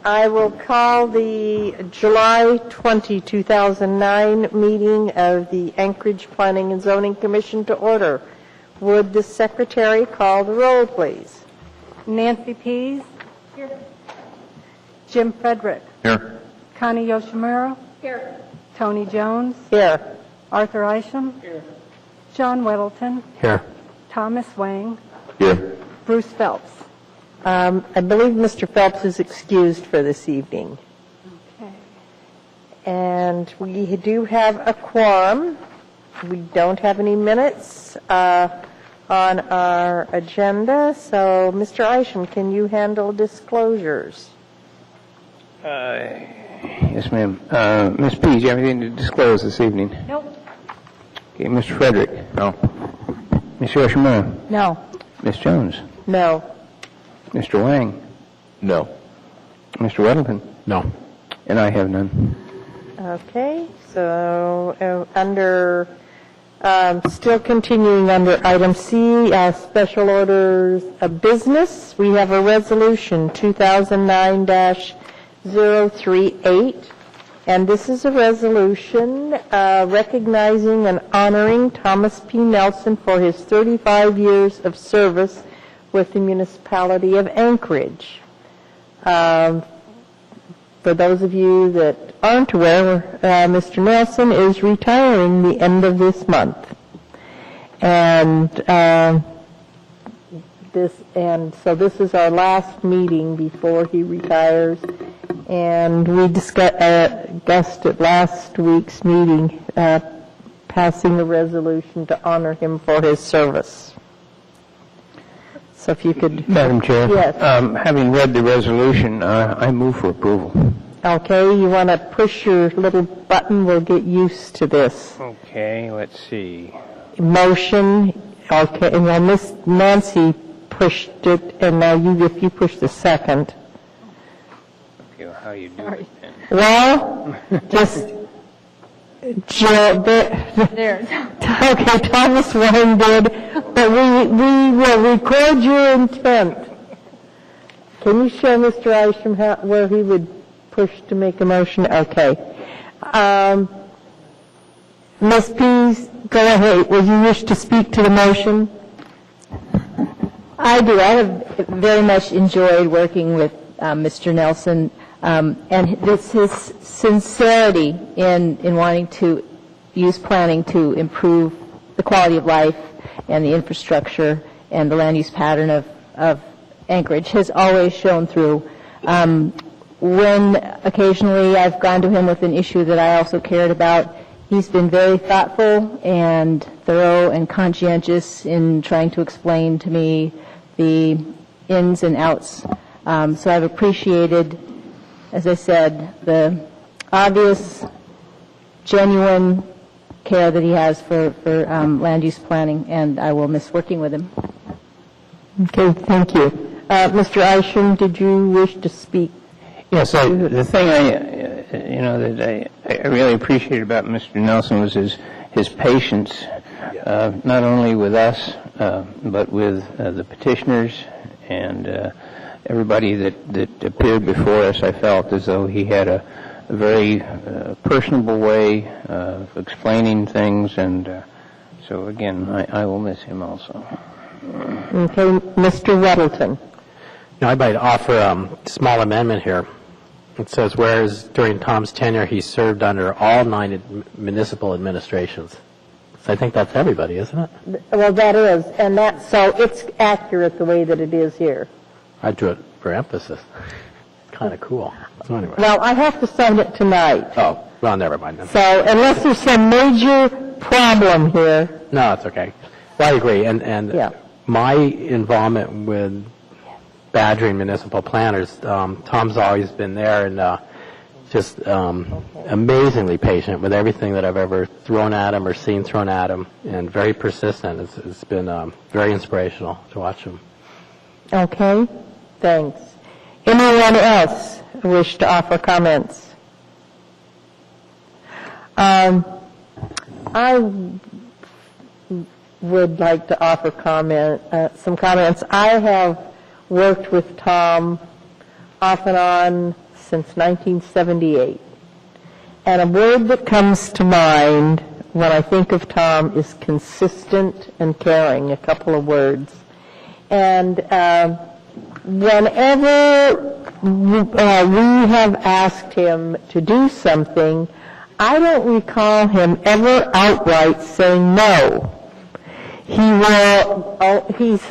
I will call the July 20, 2009 meeting of the Anchorage Planning and Zoning Commission to order. Would the secretary call the roll, please? Nancy Pease. Here. Jim Frederick. Here. Connie Yoshimura. Here. Tony Jones. Here. Arthur Isham. Here. John Weddleton. Here. Thomas Wang. Here. Bruce Phelps. I believe Mr. Phelps is excused for this evening. Okay. And we do have a quorum. We don't have any minutes on our agenda, so Mr. Isham, can you handle disclosures? Yes, ma'am. Ms. Pease, do you have anything to disclose this evening? Nope. Okay, Mr. Frederick? No. Mr. Yoshimura? No. Ms. Jones? No. Mr. Wang? No. Mr. Weddleton? No. And I have none. Okay, so under, still continuing under item C, special orders of business, we have a resolution 2009-038, and this is a resolution recognizing and honoring Thomas P. Nelson for his 35 years of service with the municipality of Anchorage. For those of you that aren't aware, Mr. Nelson is retiring the end of this month. And so this is our last meeting before he retires. And we discussed at last week's meeting passing a resolution to honor him for his service. So if you could... Madam Chair? Yes. Having read the resolution, I move for approval. Okay, you want to push your little button, we'll get used to this. Okay, let's see. Motion, okay, and then Miss Nancy pushed it, and now if you push the second. Okay, well, how you do it then? Well, just... There. Okay, Thomas Wayne did, but we will record your intent. Can you show Mr. Isham where he would push to make a motion? Okay. Ms. Pease, go ahead. Will you wish to speak to the motion? I do. I have very much enjoyed working with Mr. Nelson, and this his sincerity in wanting to use planning to improve the quality of life and the infrastructure and the land use pattern of Anchorage has always shown through. When occasionally I've gone to him with an issue that I also cared about, he's been very thoughtful and thorough and conscientious in trying to explain to me the ins and outs. So I've appreciated, as I said, the obvious, genuine care that he has for land use planning, and I will miss working with him. Okay, thank you. Mr. Isham, did you wish to speak? Yes, the thing that I really appreciated about Mr. Nelson was his patience, not only with us, but with the petitioners and everybody that appeared before us. I felt as though he had a very personable way of explaining things, and so again, I will miss him also. Okay, Mr. Weddleton. Now, I'd like to offer a small amendment here. It says, whereas during Tom's tenure, he served under all 9 municipal administrations. So I think that's everybody, isn't it? Well, that is, and so it's accurate the way that it is here. I drew it for emphasis. Kind of cool. So anyway. Well, I have to send it tonight. Oh, well, never mind then. So unless there's some major problem here. No, it's okay. Well, I agree. And Yeah. my involvement with badgering municipal planners, Tom's always been there and just amazingly patient with everything that I've ever thrown at him or seen thrown at him, and very persistent. It's been very inspirational to watch him. Okay, thanks. Anyone else wish to offer comments? I would like to offer some comments. I have worked with Tom off and on since 1978. And a word that comes to mind when I think of Tom is consistent and caring, a couple of words. And whenever we have asked him to do something, I don't recall him ever outright saying no. He's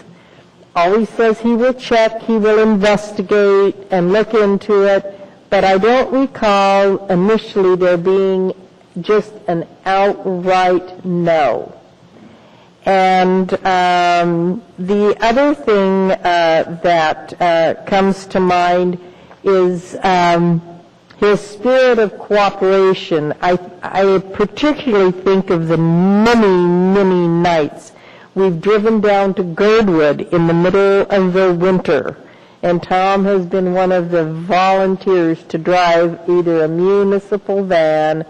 always says he will check, he will investigate and look into it, but I don't recall initially there being just an outright no. And the other thing that comes to mind is his spirit of cooperation. I particularly think of the many nights we've driven down to Girdwood in the middle of the winter, and Tom has been one of the volunteers to drive either a municipal van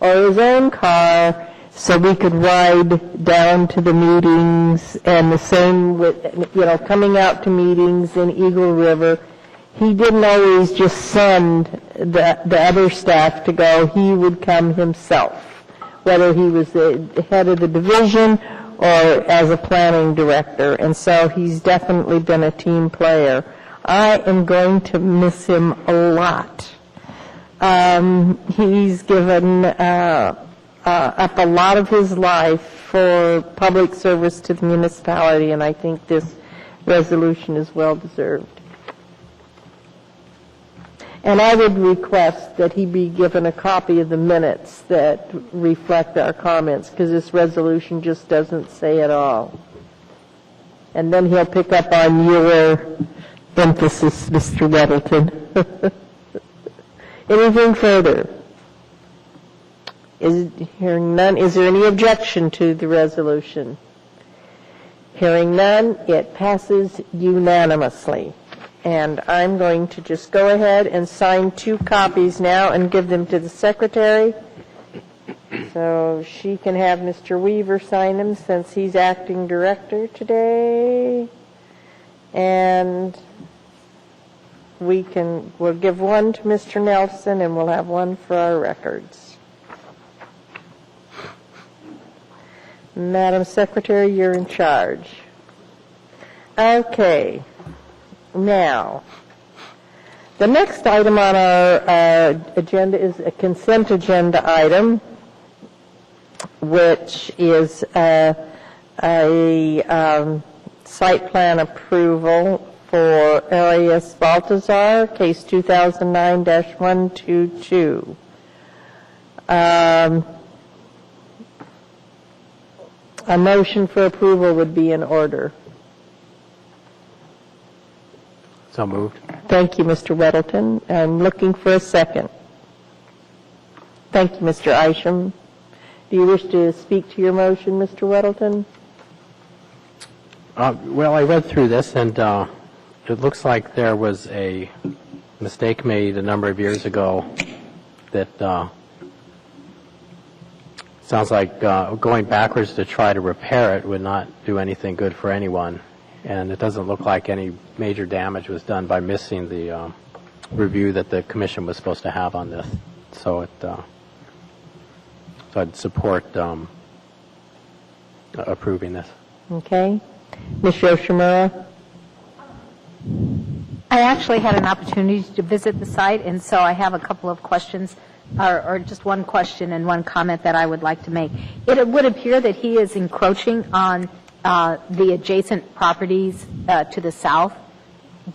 or his own car so we could ride down to the meetings, and the same with, coming out to meetings in Eagle River. He didn't always just send the other staff to go. He would come himself, whether he was the head of the division or as a planning director. And so he's definitely been a team player. I am going to miss him a lot. He's given up a lot of his life for public service to the municipality, and I think this resolution is well deserved. And I would request that he be given a copy of the minutes that reflect our comments, because this resolution just doesn't say it all. And then he'll pick up on your emphasis, Mr. Weddleton. Anything further? Hearing none, is there any objection to the resolution? Hearing none, it passes unanimously. And I'm going to just go ahead and sign 2 copies now and give them to the secretary. So she can have Mr. Weaver sign them since he's acting director today. And we'll give one to Mr. Nelson and we'll have one for our records. Madam Secretary, you're in charge. Okay. Now, the next item on our agenda is a consent agenda item, which is a site plan approval for Arias Baltazar, case 2009-122. A motion for approval would be in order. So moved. Thank you, Mr. Weddleton. I'm looking for a second. Thank you, Mr. Isham. Do you wish to speak to your motion, Mr. Weddleton? Well, I read through this, and it looks like there was a mistake made a number of years ago that sounds like going backwards to try to repair it would not do anything good for anyone. And it doesn't look like any major damage was done by missing the review that the commission was supposed to have on this. So I'd support approving this. Okay. Ms. Yoshimura? I actually had an opportunity to visit the site, and so I have a couple of questions, or just one question and one comment that I would like to make. It would appear that he is encroaching on the adjacent properties to the south.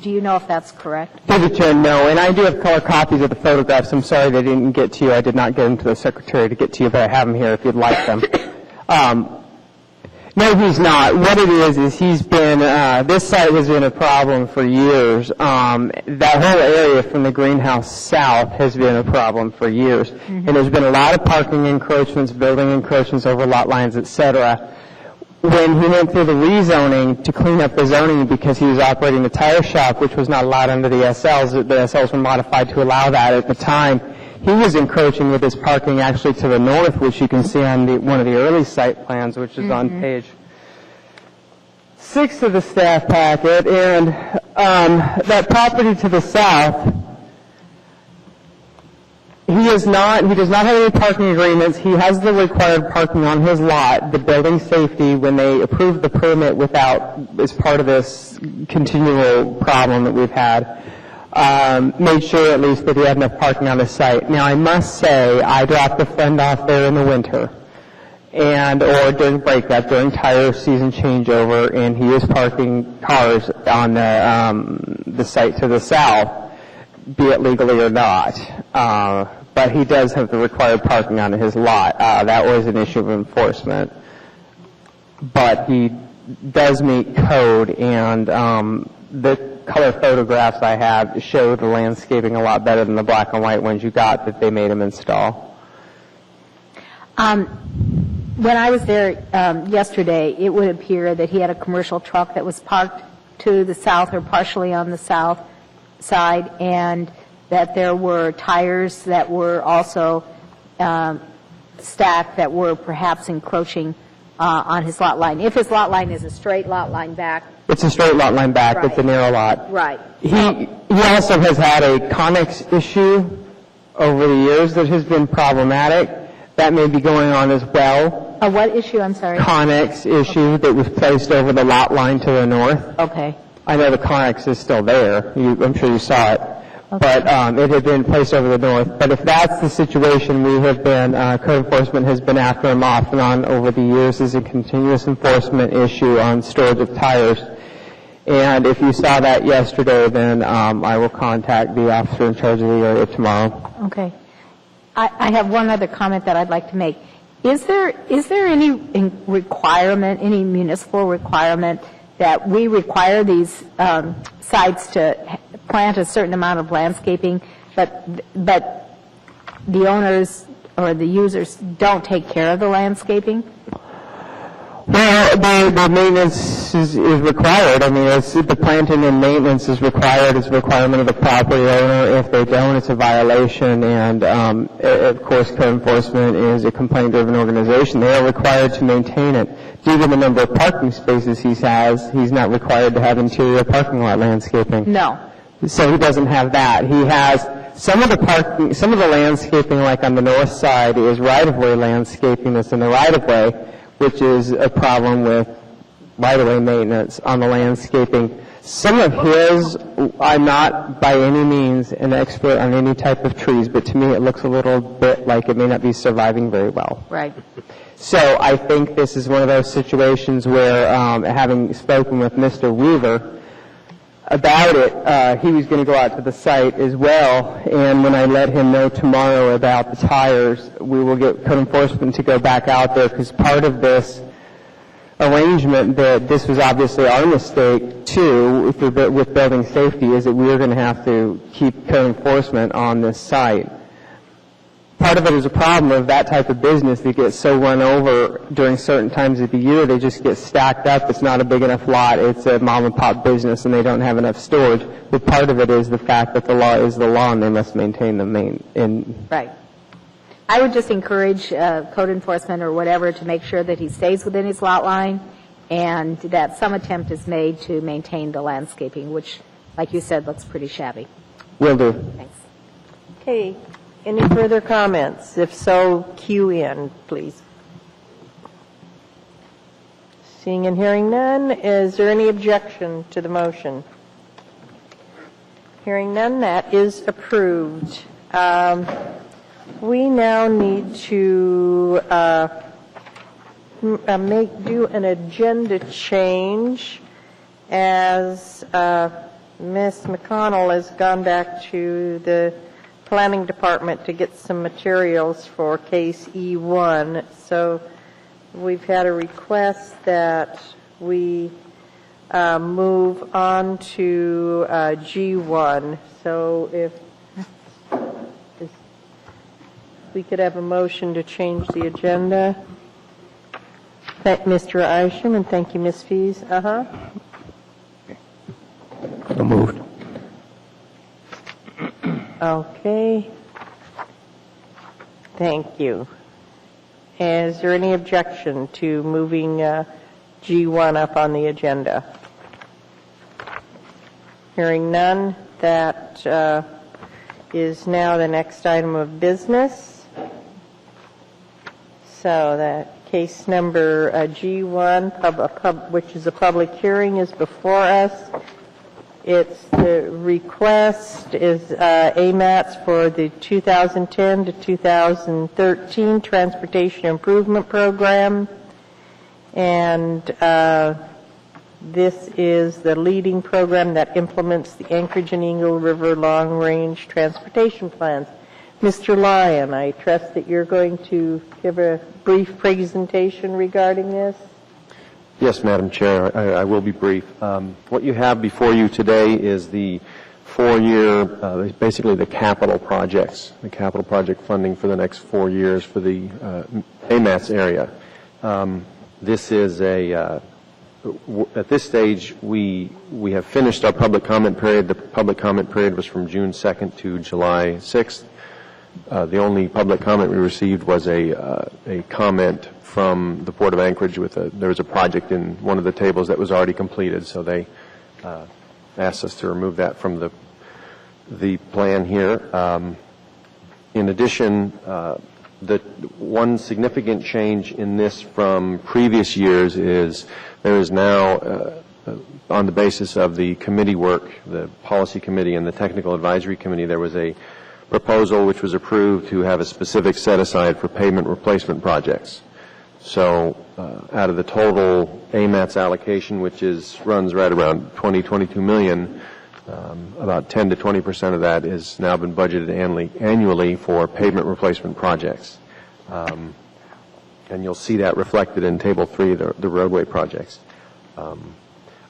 Do you know if that's correct? Through the chair, no. And I do have color copies of the photographs. I'm sorry they didn't get to you. I did not get them to the secretary to get to you, but I have them here if you'd like them. No, he's not. What it is he's been, this site has been a problem for years. That whole area from the greenhouse south has been a problem for years. Mm-hmm. And there's been a lot of parking encroachments, building encroachments over lot lines, et cetera. When he went through the rezoning to clean up the zoning because he was operating the tire shop, which was not allowed under the SLs, the SLs were modified to allow that at the time, he was encroaching with his parking actually to the north, which you can see on one of the early site plans, which is on page 6 of the staff packet. And that property to the south does not have any parking agreements. He has the required parking on his lot. The building safety, when they approved the permit as part of this continual problem that we've had, made sure at least that he had enough parking on his site. Now, I must say, I dropped a friend off there in the winter, or during breakup, during tire season changeover, and he is parking cars on the site to the south, be it legally or not. But he does have the required parking on his lot. That was an issue of enforcement. But he does meet code, and the color photographs I have show the landscaping a lot better than the black and white ones you got that they made him install. When I was there yesterday, it would appear that he had a commercial truck that was parked to the south or partially on the south side, and that there were tires that were also stacked that were perhaps encroaching on his lot line. If his lot line is a straight lot line back. It's a straight lot line back. Right. It's a narrow lot. Right. He also has had a Connex issue over the years that has been problematic. That may be going on as well. A what issue? I'm sorry. Connex issue that was placed over the lot line to the north. Okay. I know the Connex is still there. I'm sure you saw it. Okay. But it had been placed over the north. But if that's the situation, we have been, code enforcement has been after him off and on over the years as a continuous enforcement issue on storage of tires. And if you saw that yesterday, then I will contact the officer in charge of the area tomorrow. Okay. I have one other comment that I'd like to make. Is there any requirement, any municipal requirement that we require these sites to plant a certain amount of landscaping, but the owners or the users don't take care of the landscaping? Well, the maintenance is required. I mean, the planting and maintenance is required. It's a requirement of the property owner. If they don't, it's a violation. And, of course, code enforcement is a complaint-driven organization. They are required to maintain it. Due to the number of parking spaces he has, he's not required to have interior parking lot landscaping. No. So he doesn't have that. He has some of the landscaping, like on the north side, is right-of-way landscaping that's in the right-of-way, which is a problem with right-of-way maintenance on the landscaping. Some of his, I'm not by any means an expert on any type of trees, but to me it looks a little bit like it may not be surviving very well. Right. So I think this is one of those situations where, having spoken with Mr. Weaver about it, he was going to go out to the site as well, and when I let him know tomorrow about the tires, we will get code enforcement to go back out there, because part of this arrangement, that this was obviously our mistake too with building safety, is that we are going to have to keep code enforcement on this site. Part of it is a problem of that type of business that gets so run over during certain times of the year, they just get stacked up. It's not a big enough lot. It's a mom and pop business, and they don't have enough storage. But part of it is the fact that the law is the law, and they must maintain the Right. I would just encourage code enforcement or whatever to make sure that he stays within his lot line and that some attempt is made to maintain the landscaping, which, like you said, looks pretty shabby. Will do. Thanks. Okay. Any further comments? If so, cue in, please. Seeing and hearing none, is there any objection to the motion? Hearing none, that is approved. We now need to do an agenda change as Ms. McConnell has gone back to the Planning Department to get some materials for case E1. So we've had a request that we move on to G1. So if we could have a motion to change the agenda. Thank Mr. Isham, and thank you, Ms. Fees. So moved. Okay. Thank you. Is there any objection to moving G1 up on the agenda? Hearing none, that is now the next item of business. So that case number G1, which is a public hearing, is before us. It's the request is AMATS for the 2010 to 2013 Transportation Improvement Program. And this is the leading program that implements the Anchorage and Eagle River long-range transportation plans. Mr. Lyon, I trust that you're going to give a brief presentation regarding this. Yes, Madam Chair, I will be brief. What you have before you today is the 4-year, basically the capital projects, the capital project funding for the next 4 years for the AMATS area. This is at this stage, we have finished our public comment period. The public comment period was from June 2nd to July 6th. The only public comment we received was a comment from the Port of Anchorage there was a project in one of the tables that was already completed, so they asked us to remove that from the plan here. In addition, the one significant change in this from previous years is there is now, on the basis of the committee work, the policy committee and the technical advisory committee, there was a proposal which was approved to have a specific set aside for pavement replacement projects. So out of the total AMATS allocation, which runs right around 22 million, about 10 to 20% of that has now been budgeted annually for pavement replacement projects. And you'll see that reflected in Table 3, the roadway projects.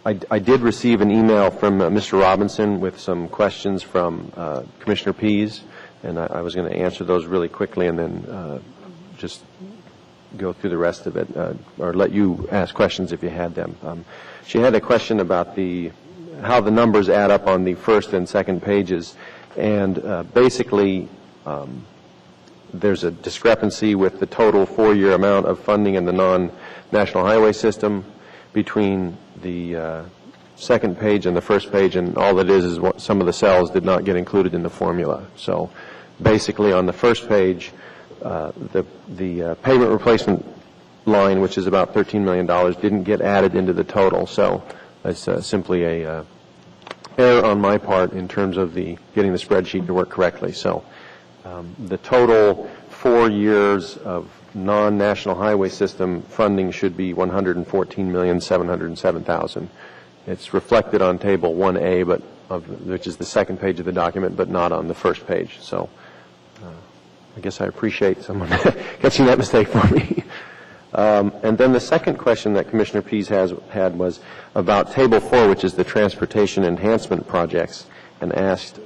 I did receive an email from Mr. Robinson with some questions from Commissioner Pease, and I was going to answer those really quickly and then just go through the rest of it, or let you ask questions if you had them. She had a question about how the numbers add up on the first and second pages, and basically there's a discrepancy with the total 4-year amount of funding in the non-national highway system between the second page and the first page, and all that is what some of the cells did not get included in the formula. So basically on the first page, the pavement replacement line, which is about $13 million, didn't get added into the total. So it's simply a error on my part in terms of getting the spreadsheet to work correctly. So the total 4 years of non-national highway system funding should be $114,707,000. It's reflected on Table 1A, which is the second page of the document, but not on the first page. So I guess I appreciate someone catching that mistake for me. And then the second question that Commissioner Pease had was about Table 4, which is the transportation enhancement projects, and asked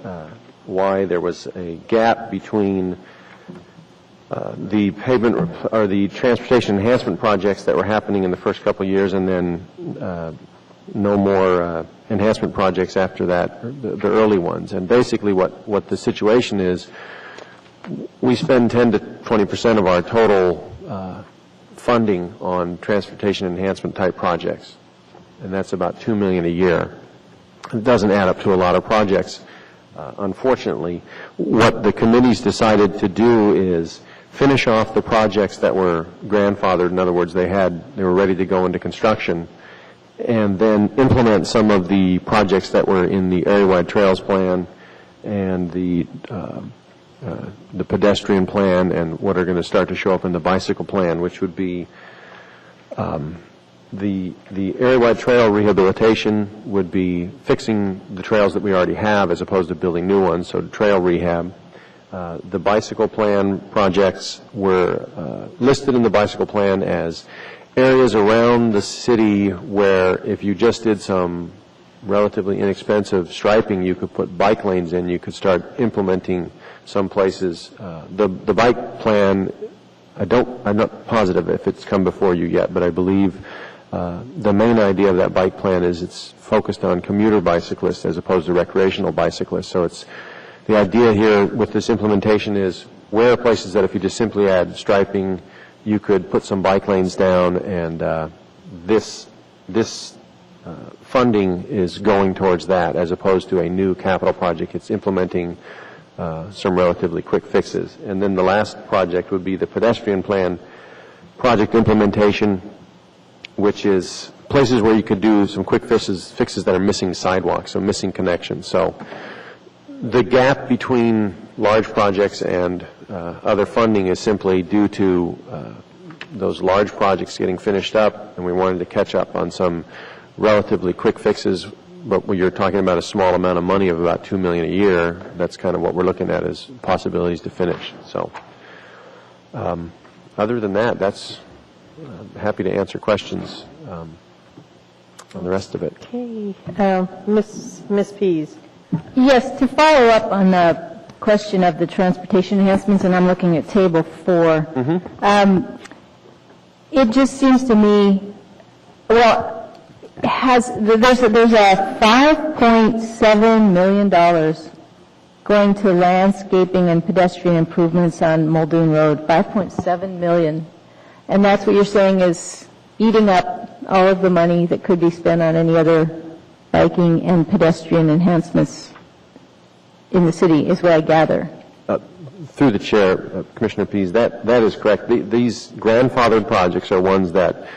why there was a gap between the pavement or the transportation enhancement projects that were happening in the first couple of years, and then no more enhancement projects after that, the early ones. And basically what the situation is, we spend 10 to 20% of our total funding on transportation enhancement type projects, and that's about $2 million a year. It doesn't add up to a lot of projects. Unfortunately, what the committees decided to do is finish off the projects that were grandfathered. In other words, they were ready to go into construction, and then implement some of the projects that were in the area-wide trails plan and the pedestrian plan, and what are going to start to show up in the bicycle plan, which would be the area-wide trail rehabilitation would be fixing the trails that we already have as opposed to building new ones, so trail rehab. The bicycle plan projects were listed in the bicycle plan as areas around the city where if you just did some relatively inexpensive striping, you could put bike lanes in, you could start implementing some places. The bike plan, I'm not positive if it's come before you yet, but I believe the main idea of that bike plan is it's focused on commuter bicyclists as opposed to recreational bicyclists. So the idea here with this implementation is where are places that if you just simply add striping, you could put some bike lanes down, and this funding is going towards that as opposed to a new capital project. It's implementing some relatively quick fixes. And then the last project would be the pedestrian plan project implementation, which is places where you could do some quick fixes that are missing sidewalks, so missing connections. So the gap between large projects and other funding is simply due to those large projects getting finished up, and we wanted to catch up on some relatively quick fixes, but when you're talking about a small amount of money of about $2 million a year, that's kind of what we're looking at as possibilities to finish. So other than that, that's happy to answer questions on the rest of it. Okay. Ms. Pease. Yes, to follow up on the question of the transportation enhancements, and I'm looking at Table 4. It just seems to me, well, there's a $5.7 million going to landscaping and pedestrian improvements on Muldoon Road, $5.7 million. And that's what you're saying is eating up all of the money that could be spent on any other biking and pedestrian enhancements in the city, is what I gather. Through the chair, Commissioner Pease, that is correct. These grandfathered projects are ones that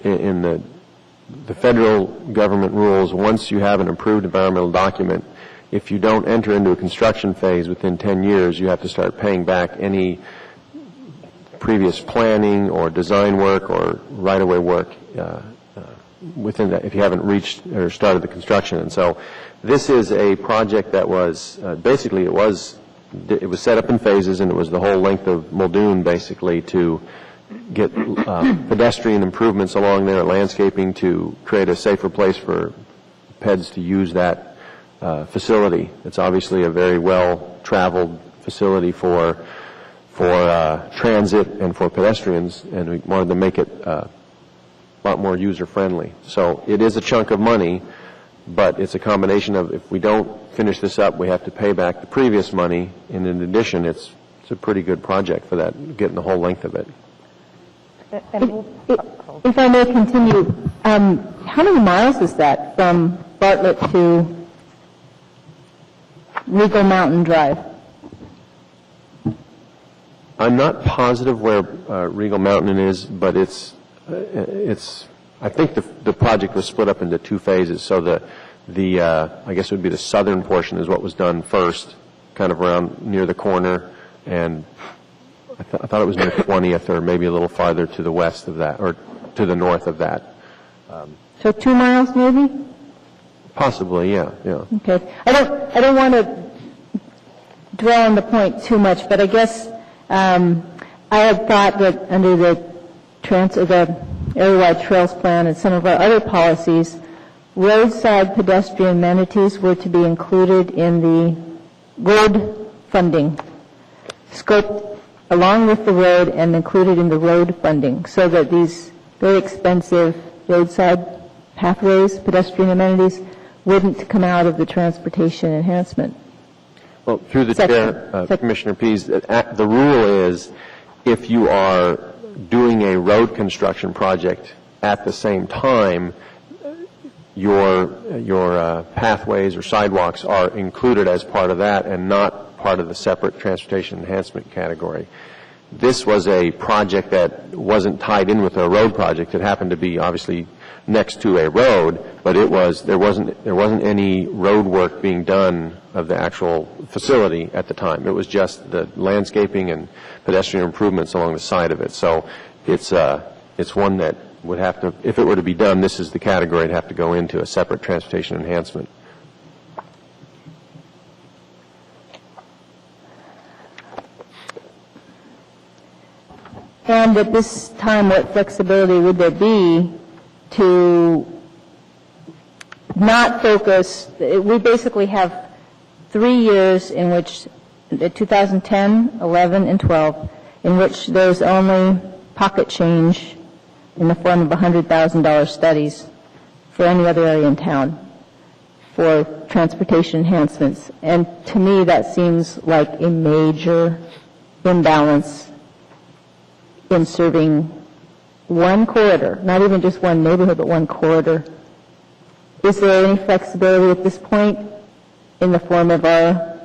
in the federal government rules, once you have an approved environmental document, if you don't enter into a construction phase within 10 years, you have to start paying back any previous planning or design work or right-of-way work within that, if you haven't reached or started the construction. And so this is a project that was, basically it was set up in phases, and it was the whole length of Muldoon basically to get pedestrian improvements along there, landscaping to create a safer place for peds to use that facility. It's obviously a very well-traveled facility for transit and for pedestrians, and we wanted to make it a lot more user-friendly. So it is a chunk of money, but it's a combination of, if we don't finish this up, we have to pay back the previous money, and in addition, it's a pretty good project for that, getting the whole length of it. If I may continue, how many miles is that from Bartlett to Regal Mountain Drive? I'm not positive where Regal Mountain is, but it's. I think the project was split up into two phases. So the I guess it would be the southern portion is what was done first, kind of around near the corner, and I thought it was near 20th or maybe a little farther to the west of that or to the north of that. So 2 miles maybe? Possibly, yeah. Okay. I don't want to dwell on the point too much, but I guess I had thought that under the area-wide trails plan and some of our other policies, roadside pedestrian amenities were to be included in the road funding, scoped along with the road and included in the road funding, so that these very expensive roadside pathways, pedestrian amenities, wouldn't come out of the transportation enhancement. Well, through the chair, Commissioner Pease, the rule is if you are doing a road construction project at the same time, your pathways or sidewalks are included as part of that and not part of the separate transportation enhancement category. This was a project that wasn't tied in with a road project. It happened to be obviously next to a road, but there wasn't any road work being done of the actual facility at the time. It was just the landscaping and pedestrian improvements along the side of it. So it's one that would have to, if it were to be done, this is the category it'd have to go into a separate transportation enhancement. And at this time, what flexibility would there be to not focus? We basically have 3 years in which, 2010, 11, and 12, in which there's only pocket change in the form of $100,000 studies for any other area in town for transportation enhancements. And to me, that seems like a major imbalance in serving one corridor, not even just one neighborhood, but one corridor. Is there any flexibility at this point in the form of our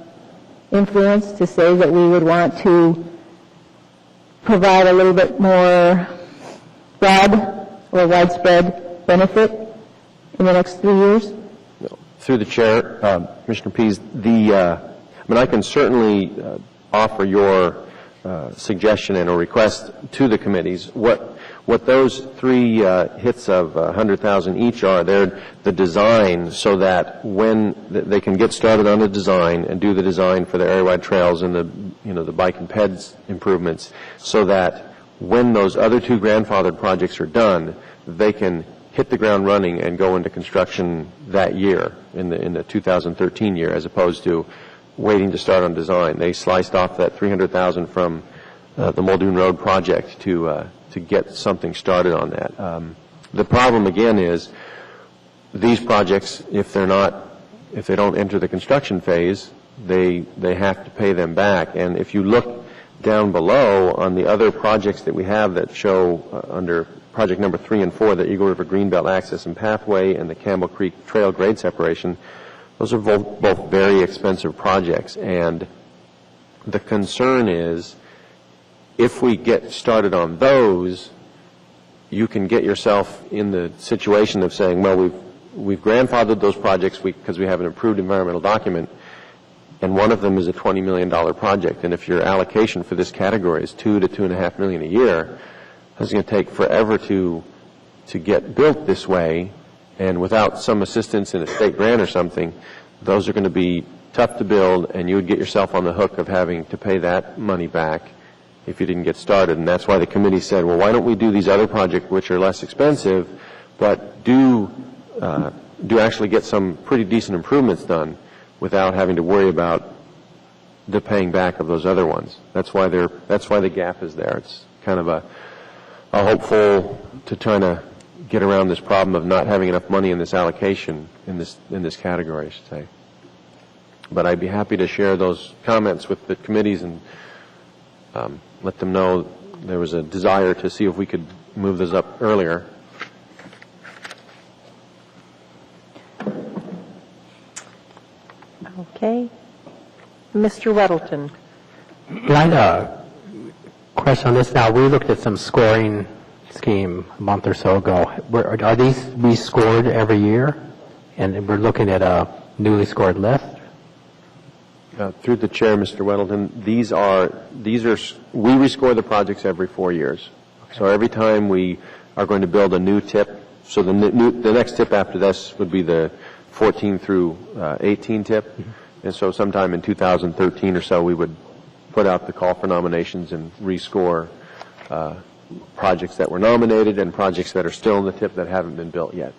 influence to say that we would want to provide a little bit more broad or widespread benefit in the next 3 years? Through the chair, Commissioner Pease, I can certainly offer your suggestion and a request to the committees. What those 3 hits of $100,000 each are, they're the design so that when they can get started on the design and do the design for the area-wide trails and the bike and peds improvements, so that when those other 2 grandfathered projects are done, they can hit the ground running and go into construction that year, in the 2013 year, as opposed to waiting to start on design. They sliced off that $300,000 from the Muldoon Road project to get something started on that. The problem again is these projects, if they don't enter the construction phase, they have to pay them back. And if you look down below on the other projects that we have that show under project number 3 and 4, the Eagle River Greenbelt Access and Pathway and the Campbell Creek Trail grade separation, those are both very expensive projects. And the concern is if we get started on those, you can get yourself in the situation of saying, well, we've grandfathered those projects because we have an approved environmental document, and one of them is a $20 million project. And if your allocation for this category is $2 to $2.5 million a year, it's going to take forever to get built this way, and without some assistance in a state grant or something, those are going to be tough to build, and you would get yourself on the hook of having to pay that money back if you didn't get started. And that's why the committee said, well, why don't we do these other projects which are less expensive, but do actually get some pretty decent improvements done without having to worry about the paying back of those other ones. That's why the gap is there. It's kind of a hopeful to try to get around this problem of not having enough money in this allocation in this category, I should say. But I'd be happy to share those comments with the committees and let them know there was a desire to see if we could move those up earlier. Okay. Mr. Weddleton. I had a question on this now. We looked at some scoring scheme a month or so ago. Are these rescored every year? And we're looking at a newly scored list? Through the chair, Mr. Weddleton, we rescore the projects every 4 years. Okay. So every time we are going to build a new tip, so the next tip after this would be the 14 through 18 tip. Mm-hmm. And so sometime in 2013 or so, we would put out the call for nominations and rescore projects that were nominated and projects that are still in the tip that haven't been built yet.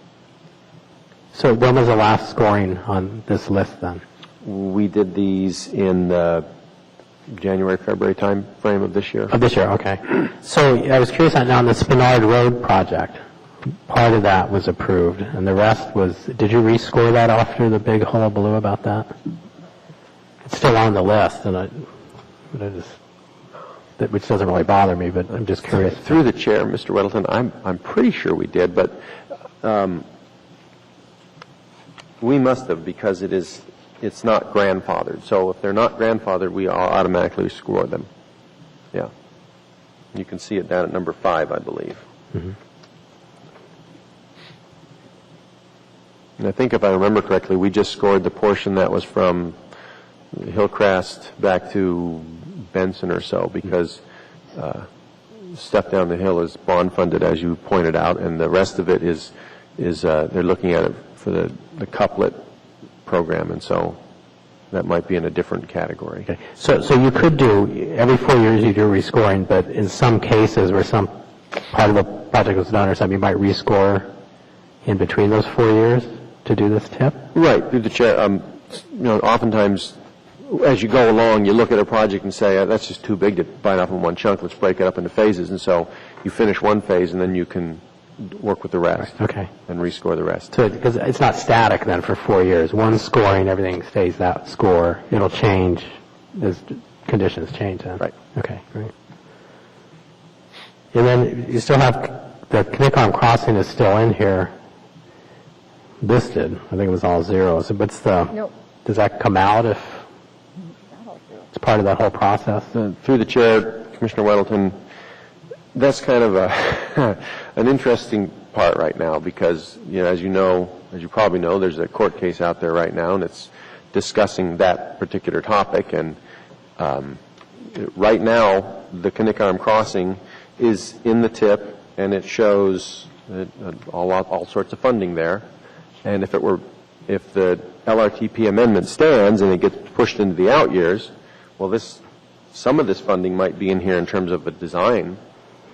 So when was the last scoring on this list then? We did these in the January, February time frame of this year. Of this year, okay. So I was curious on the Spenard Road project. Part of that was approved, and the rest was, did you rescore that after the big hullabaloo about that? It's still on the list, which doesn't really bother me, but I'm just curious. Through the chair, Mr. Weddleton, I'm pretty sure we did, but we must have, because it's not grandfathered. So if they're not grandfathered, we automatically score them. Yeah. You can see it down at number 5, I believe. Mm-hmm. And I think if I remember correctly, we just scored the portion that was from Hillcrest back to Benson or so, because stuff down the hill is bond funded, as you pointed out, and the rest of it is they're looking at it for the couplet program, and so that might be in a different category. Okay. So you could do, every 4 years you do rescoring, but in some cases where some part of the project was done or something, you might rescore in between those 4 years to do this tip? Right, through the chair. Oftentimes, as you go along, you look at a project and say, that's just too big to bite off in one chunk, let's break it up into phases, and so you finish one phase and then you can work with the rest. Right. Okay. And rescore the rest. So, because it's not static then for 4 years. One scoring, everything stays that score. It'll change as conditions change then. Right. Okay, great. And then you still have, the Knickarn Crossing is still in here listed. I think it was all zeros. What's the, Nope. does that come out if? it's part of that whole process? Through the chair, Commissioner Weddleton, that's kind of an interesting part right now because, as you probably know, there's a court case out there right now, and it's discussing that particular topic. And right now, the Kinnick crossing is in the tip, and it shows all sorts of funding there. And if the LRTP amendment stands and it gets pushed into the out years, well, some of this funding might be in here in terms of a design,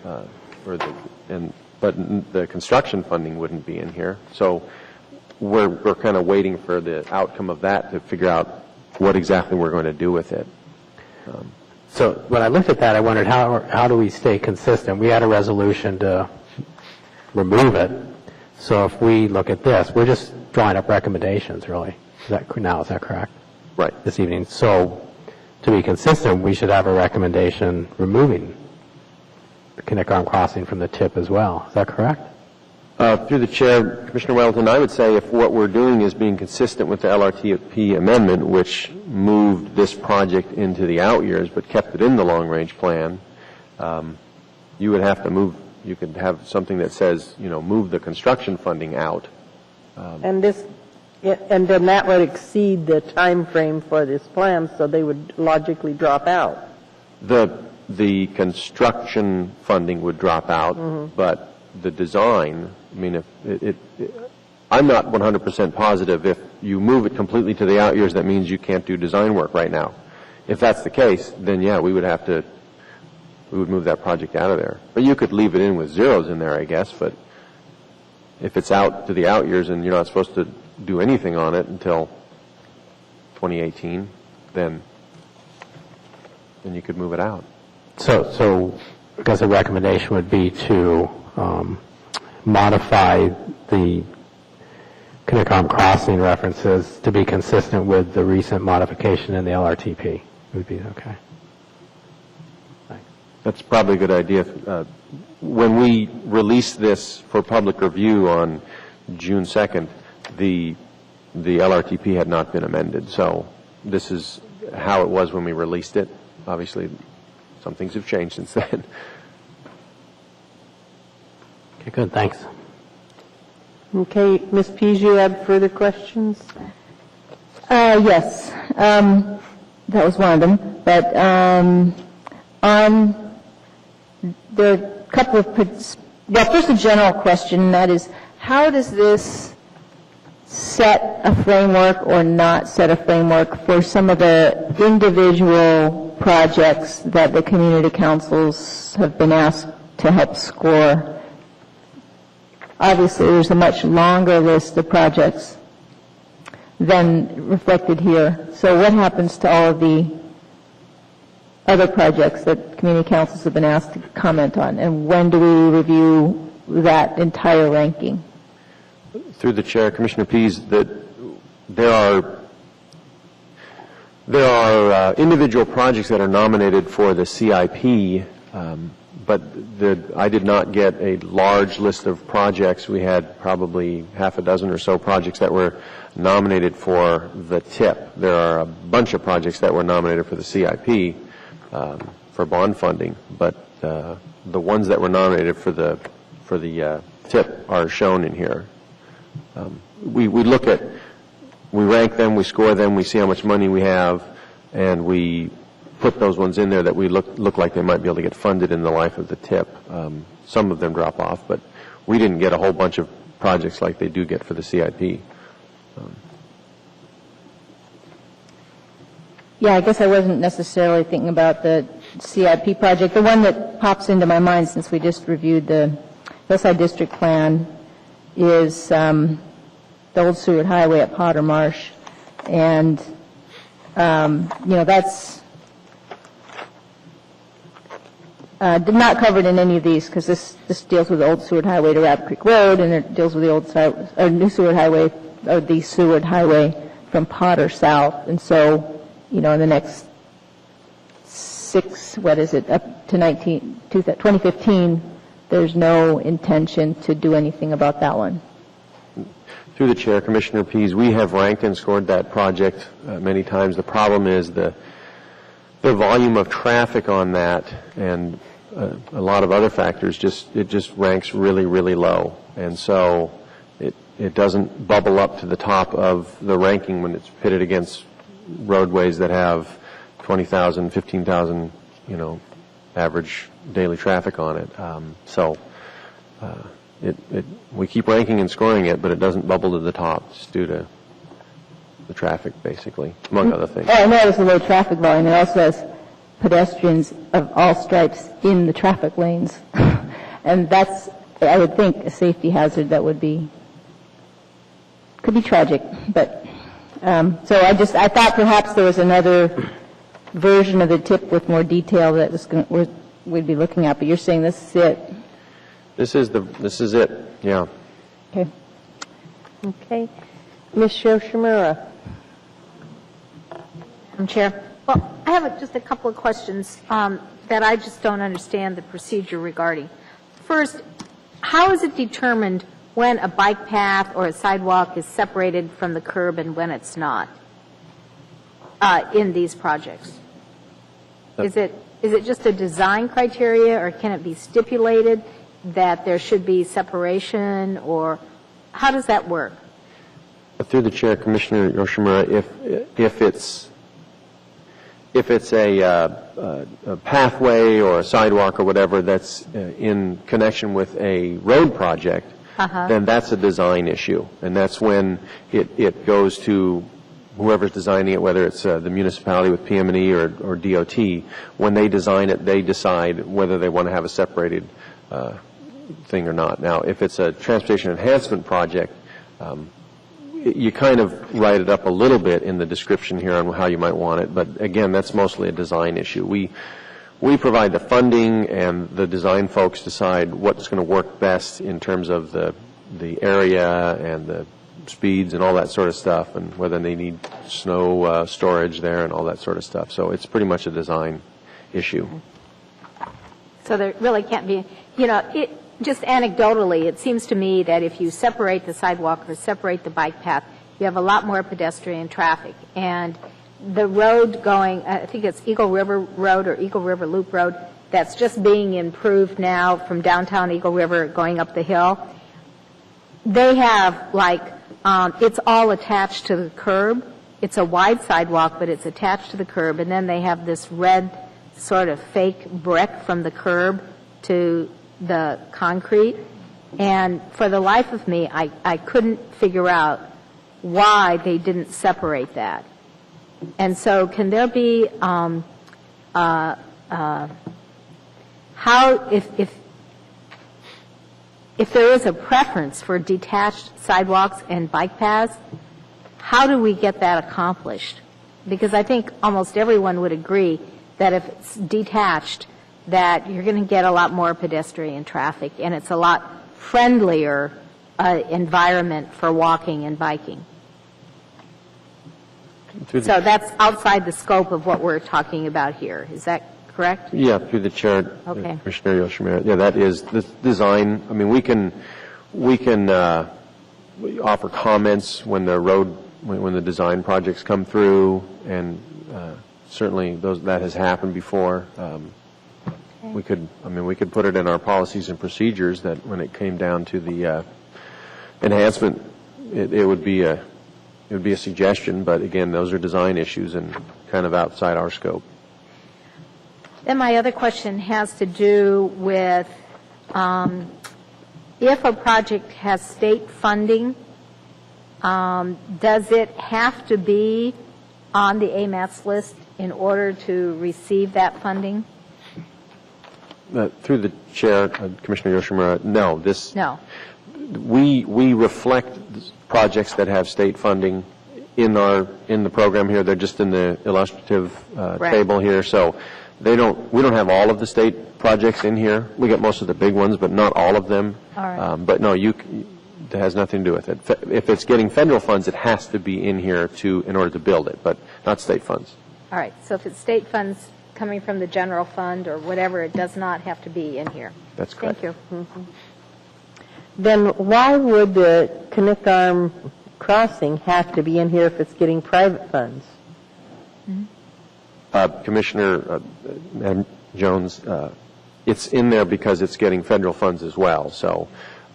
but the construction funding wouldn't be in here. So we're kind of waiting for the outcome of that to figure out what exactly we're going to do with it. So when I looked at that, I wondered how do we stay consistent? We had a resolution to remove it. So if we look at this, we're just drawing up recommendations, really. Is that correct? Right. This evening. So to be consistent, we should have a recommendation removing the Kinnick crossing from the tip as well. Is that correct? Through the chair, Commissioner Weldon, I would say if what we're doing is being consistent with the LRTP amendment, which moved this project into the out years but kept it in the long-range plan, you would have to move. You could have something that says, move the construction funding out. And then that would exceed the time frame for this plan, so they would logically drop out. The construction funding would drop out, but the design, I'm not 100% positive if you move it completely to the out years, that means you can't do design work right now. If that's the case, then yeah, we would move that project out of there. But you could leave it in with zeros in there, I guess, but if it's out to the out years and you're not supposed to do anything on it until 2018, then you could move it out. So I guess a recommendation would be to modify the Kinnick crossing references to be consistent with the recent modification in the LRTP. Would be okay. Thanks. That's probably a good idea. When we released this for public review on June 2nd, the LRTP had not been amended. So this is how it was when we released it. Obviously, some things have changed since then. Okay, good. Thanks. Okay, Ms. Pease, you have further questions? Yes. That was one of them. But on the couple of, first a general question, and that is, how does this set a framework or not set a framework for some of the individual projects that the community councils have been asked to help score? Obviously, there's a much longer list of projects than reflected here. So what happens to all of the other projects that community councils have been asked to comment on, and when do we review that entire ranking? Through the chair, Commissioner Pease, that there are individual projects that are nominated for the CIP, but I did not get a large list of projects. We had probably half a dozen or so projects that were nominated for the TIP. There are a bunch of projects that were nominated for the CIP for bond funding, but the ones that were nominated for the TIP are shown in here. We rank them, we score them, we see how much money we have, and we put those ones in there that we look like they might be able to get funded in the life of the TIP. Some of them drop off, but we didn't get a whole bunch of projects like they do get for the CIP. Yeah, I guess I wasn't necessarily thinking about the CIP project. The one that pops into my mind since we just reviewed the Hillside District Plan is the old Seward Highway at Potter Marsh. And, that's not covered in any of these because this deals with the old Seward Highway to Rabbit Creek Road, and it deals with the new Seward Highway, or the Seward Highway from Potter south. And so, in the next up to 2015, there's no intention to do anything about that one. Through the chair, Commissioner Pease, we have ranked and scored that project many times. The problem is the the volume of traffic on that and a lot of other factors, it just ranks really, really low. And so it doesn't bubble up to the top of the ranking when it's pitted against roadways that have 20,000, 15,000, average daily traffic on it. We keep ranking and scoring it, but it doesn't bubble to the top just due to the traffic, basically, among other things. I know it's a low traffic volume. It also has pedestrians of all stripes in the traffic lanes. And that's, I would think, a safety hazard that could be tragic. But, so I thought perhaps there was another version of the tip with more detail that we'd be looking at, but you're saying this is it. This is it, yeah. Okay. Okay. Ms. Yoshimura. Madam Chair. Well, I have just a couple of questions that I just don't understand the procedure regarding. First, how is it determined when a bike path or a sidewalk is separated from the curb and when it's not in these projects? Is it just a design criteria, or can it be stipulated that there should be separation, or how does that work? Through the chair, Commissioner Yoshimura, if it's a pathway or a sidewalk or whatever that's in connection with a road project, then that's a design issue, and that's when it goes to whoever's designing it, whether it's the municipality with PM&E or DOT. When they design it, they decide whether they want to have a separated thing or not. Now, if it's a transportation enhancement project, you kind of write it up a little bit in the description here on how you might want it, but again, that's mostly a design issue. We provide the funding, and the design folks decide what's going to work best in terms of the area and the speeds and all that sort of stuff, and whether they need snow storage there and all that sort of stuff. So it's pretty much a design issue. So there really can't be, just anecdotally, it seems to me that if you separate the sidewalk or separate the bike path, you have a lot more pedestrian traffic. And the road going, I think it's Eagle River Road or Eagle River Loop Road, that's just being improved now from downtown Eagle River going up the hill. They have, it's all attached to the curb. It's a wide sidewalk, but it's attached to the curb. And then they have this red sort of fake brick from the curb to the concrete. And for the life of me, I couldn't figure out why they didn't separate that. And so can there be, how, if there is a preference for detached sidewalks and bike paths, how do we get that accomplished? Because I think almost everyone would agree that if it's detached, that you're going to get a lot more pedestrian traffic, and it's a lot friendlier environment for walking and biking. So that's outside the scope of what we're talking about here. Is that correct? Yeah, through the chair, Okay. Commissioner Yoshimura. Yeah, that is the design. I mean, we can offer comments when the design projects come through, and certainly that has happened before. We could put it in our policies and procedures that when it came down to the enhancement, it would be a suggestion, but again, those are design issues and kind of outside our scope. Then my other question has to do with if a project has state funding, does it have to be on the AMATS list in order to receive that funding? Through the chair, Commissioner Yoshimura, no. No. We reflect projects that have state funding in the program here. They're just in the illustrative table here. So we don't have all of the state projects in here. We get most of the big ones, but not all of them. All right. But no, it has nothing to do with it. If it's getting federal funds, it has to be in here in order to build it, but not state funds. All right. So if it's state funds coming from the general fund or whatever, it does not have to be in here. That's correct. Thank you. Mm-hmm. Then why would the Connect Arm Crossing have to be in here if it's getting private funds? Commissioner Madam Jones, it's in there because it's getting federal funds as well. So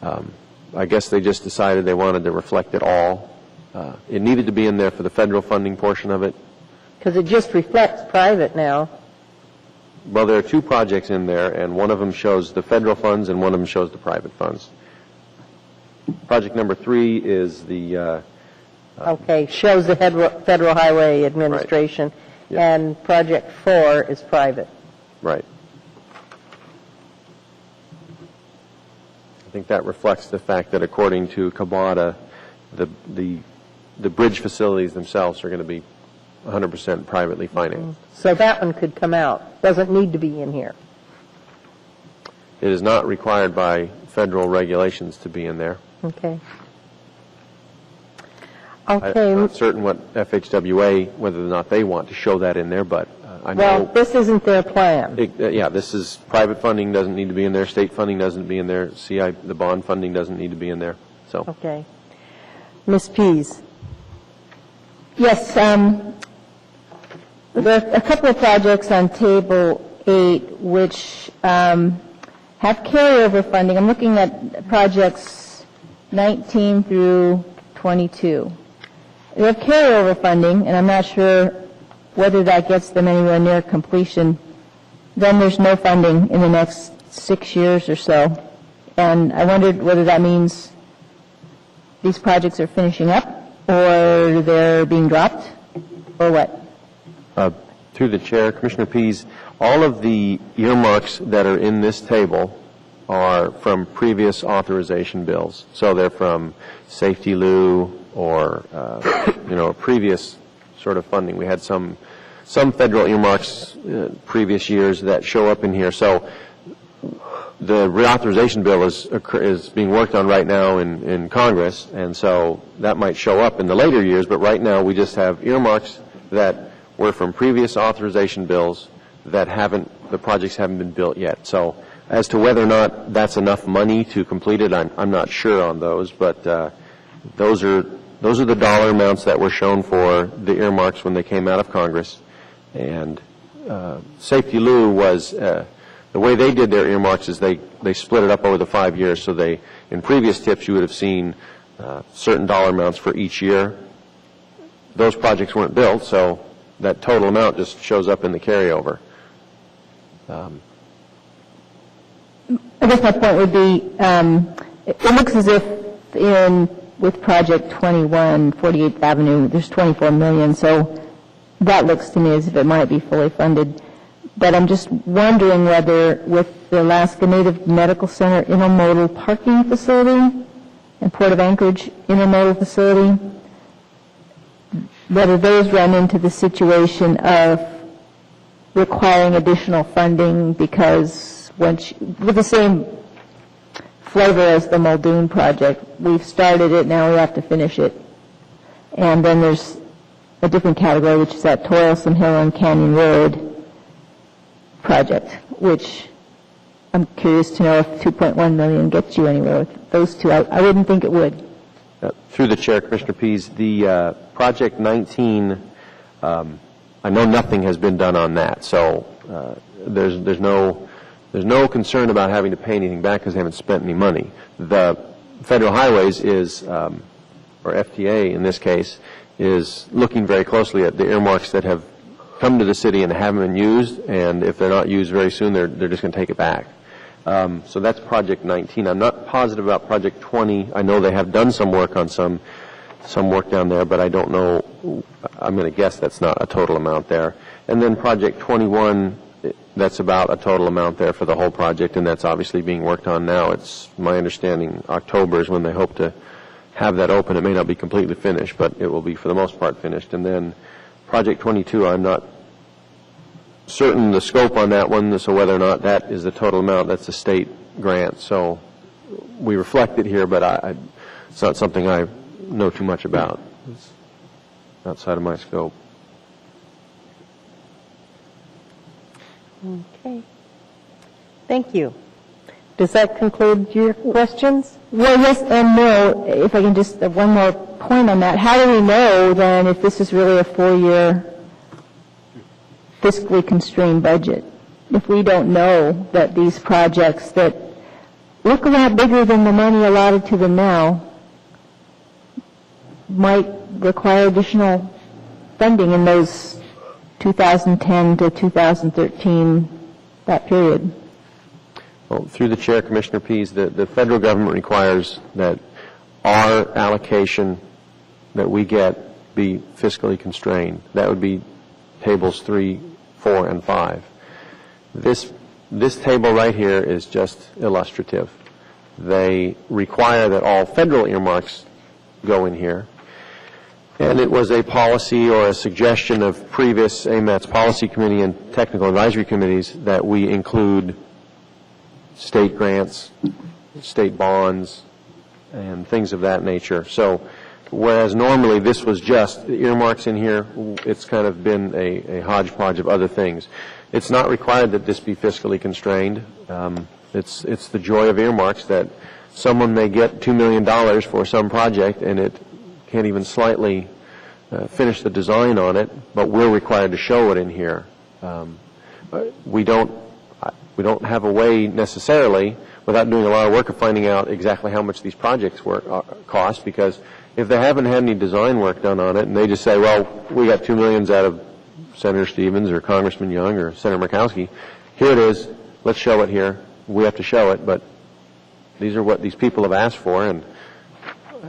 I guess they just decided they wanted to reflect it all. It needed to be in there for the federal funding portion of it. Because it just reflects private now. Well, there are two projects in there, and one of them shows the federal funds and one of them shows the private funds. Project number 3 is the... Okay, shows the Federal Highway Administration, Yeah. and Project 4 is private. Right. I think that reflects the fact that according to Cabada, the bridge facilities themselves are going to be 100% privately financed. So that one could come out. Doesn't need to be in here. It is not required by federal regulations to be in there. Okay. I'm Okay. not certain what FHWA, whether or not they want to show that in there, but I Well, know, this isn't their plan. yeah, this is private funding doesn't need to be in there, state funding doesn't be in there, the bond funding doesn't need to be in there. So Okay. Ms. Pease? Yes, there are a couple of projects on Table 8 which have carryover funding. I'm looking at projects 19 through 22. They have carryover funding, and I'm not sure whether that gets them anywhere near completion. Then there's no funding in the next 6 years or so. And I wondered whether that means these projects are finishing up, or they're being dropped, or what? through the chair, Commissioner Pease, all of the earmarks that are in this table are from previous authorization bills. So they're from Safety Lou or, previous sort of funding. We had some federal earmarks previous years that show up in here. So the reauthorization bill is being worked on right now in Congress, and so that might show up in the later years, but right now we just have earmarks that were from previous authorization bills that the projects haven't been built yet. So as to whether or not that's enough money to complete it, I'm not sure on those, but those are the dollar amounts that were shown for the earmarks when they came out of Congress. And Safety Lou was, the way they did their earmarks is they split it up over the 5 years. So in previous tips, you would have seen certain dollar amounts for each year. Those projects weren't built, so that total amount just shows up in the carryover. I guess my point would be, it looks as if with Project 21, 48th Avenue, there's $24 million, so that looks to me as if it might be fully funded. But I'm just wondering whether with the Alaska Native Medical Center intermodal parking facility and Port of Anchorage intermodal facility, whether those run into the situation of requiring additional funding because with the same flavor as the Muldoon project, we've started it, now we have to finish it. And then there's a different category, which is that Toilsome Hill and Canyon Road project, which I'm curious to know if $2.1 million gets you anywhere with those two. I wouldn't think it would. Through the chair, Commissioner Pease, the Project 19, I know nothing has been done on that, so there's no concern about having to pay anything back because they haven't spent any money. The Federal Highways or FTA in this case, is looking very closely at the earmarks that have come to the city and haven't been used, and if they're not used very soon, they're just going to take it back. So that's Project 19. I'm not positive about Project 20. I know they have done some work on some work down there, but I don't know. I'm going to guess that's not a total amount there. And then Project 21, that's about a total amount there for the whole project, and that's obviously being worked on now. It's my understanding October is when they hope to have that open. It may not be completely finished, but it will be for the most part finished. And then Project 22, I'm not certain the scope on that one, so whether or not that is the total amount. That's a state grant, so we reflect it here, but it's not something I know too much about. It's outside of my scope. Okay. Thank you. Does that conclude your questions? Well, yes and no. If I can just, one more point on that. How do we know then if this is really a 4-year fiscally constrained budget, if we don't know that these projects that look a lot bigger than the money allotted to them now might require additional funding in those 2010 to 2013, that period? Well, through the chair, Commissioner Pease, the federal government requires that our allocation that we get be fiscally constrained. That would be tables 3, 4, and 5. This table right here is just illustrative. They require that all federal earmarks go in here. And it was a policy or a suggestion of previous AMAT's policy committee and technical advisory committees that we include state grants, state bonds, and things of that nature. So whereas normally this was just earmarks in here, it's kind of been a hodgepodge of other things. It's not required that this be fiscally constrained. It's the joy of earmarks that someone may get $2 million for some project and it can't even slightly finish the design on it, but we're required to show it in here. We don't have a way necessarily, without doing a lot of work, of finding out exactly how much these projects cost, because if they haven't had any design work done on it and they just say, well, we got $2 million out of Senator Stevens or Congressman Young or Senator Murkowski, here it is, let's show it here. We have to show it, but these are what these people have asked for, and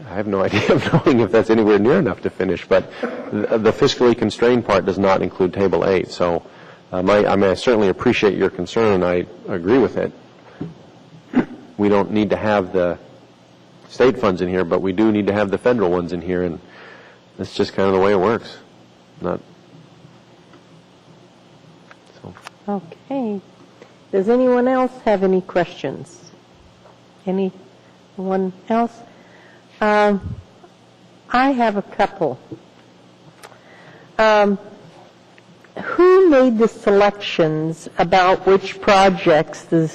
I have no idea of knowing if that's anywhere near enough to finish, but the fiscally constrained part does not include Table 8. So I certainly appreciate your concern, and I agree with it. We don't need to have the state funds in here, but we do need to have the federal ones in here, and that's just kind of the way it works. Okay. Does anyone else have any questions? Anyone else? I have a couple. Who made the selections about which projects the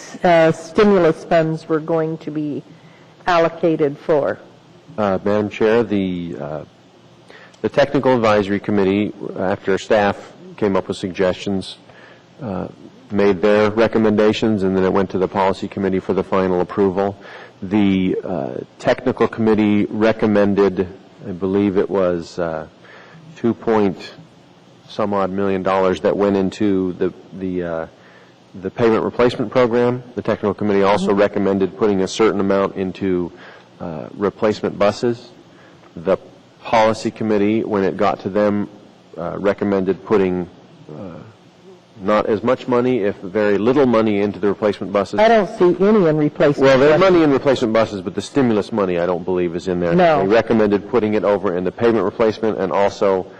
stimulus funds were going to be allocated for? Madam Chair, the Technical Advisory Committee, after staff came up with suggestions, made their recommendations, and then it went to the Policy Committee for the final approval. The Technical Committee recommended, I believe it was $2-some-odd million that went into the pavement replacement program. The Technical Committee also recommended putting a certain amount into replacement buses. The Policy Committee, when it got to them, recommended putting not as much money, if very little money, into the replacement buses. I don't see any in replacement. Well, there's money in replacement buses, but the stimulus money I don't believe is in there. No. They recommended putting it over in the pavement replacement and also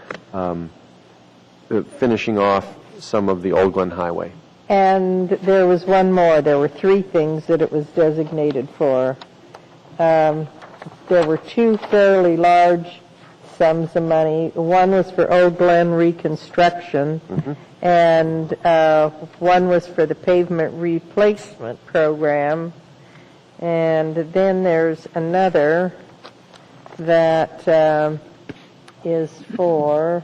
finishing off some of the Old Glen Highway. And there was one more. There were 3 things that it was designated for. There were 2 fairly large sums of money. One was for Old Glen reconstruction, and one was for the pavement replacement program. And then there's another that is for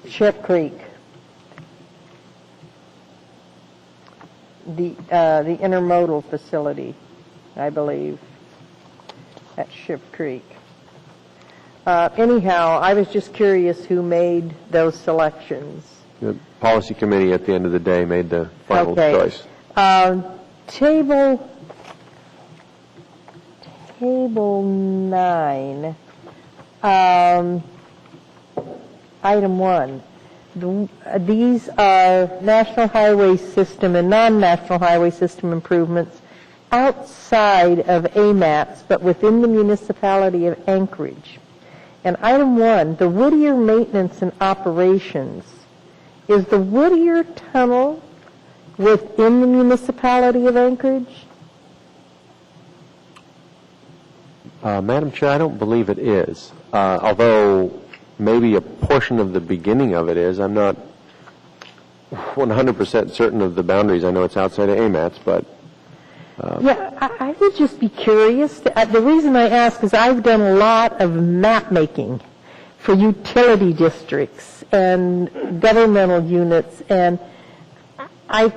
Ship Creek, the intermodal facility, I believe, at Ship Creek. Anyhow, I was just curious who made those selections. The Policy Committee, at the end of the day, made the final choice. Table 9, item 1. These are National Highway System and non-National Highway System improvements outside of AMATS, but within the municipality of Anchorage. And item 1, the Whittier Maintenance and Operations. Is the Whittier Tunnel within the municipality of Anchorage? Madam Chair, I don't believe it is, although maybe a portion of the beginning of it is. I'm not 100% certain of the boundaries. I know it's outside of AMATS, but... Yeah, I would just be curious. The reason I ask is I've done a lot of map making for utility districts and governmental units, and I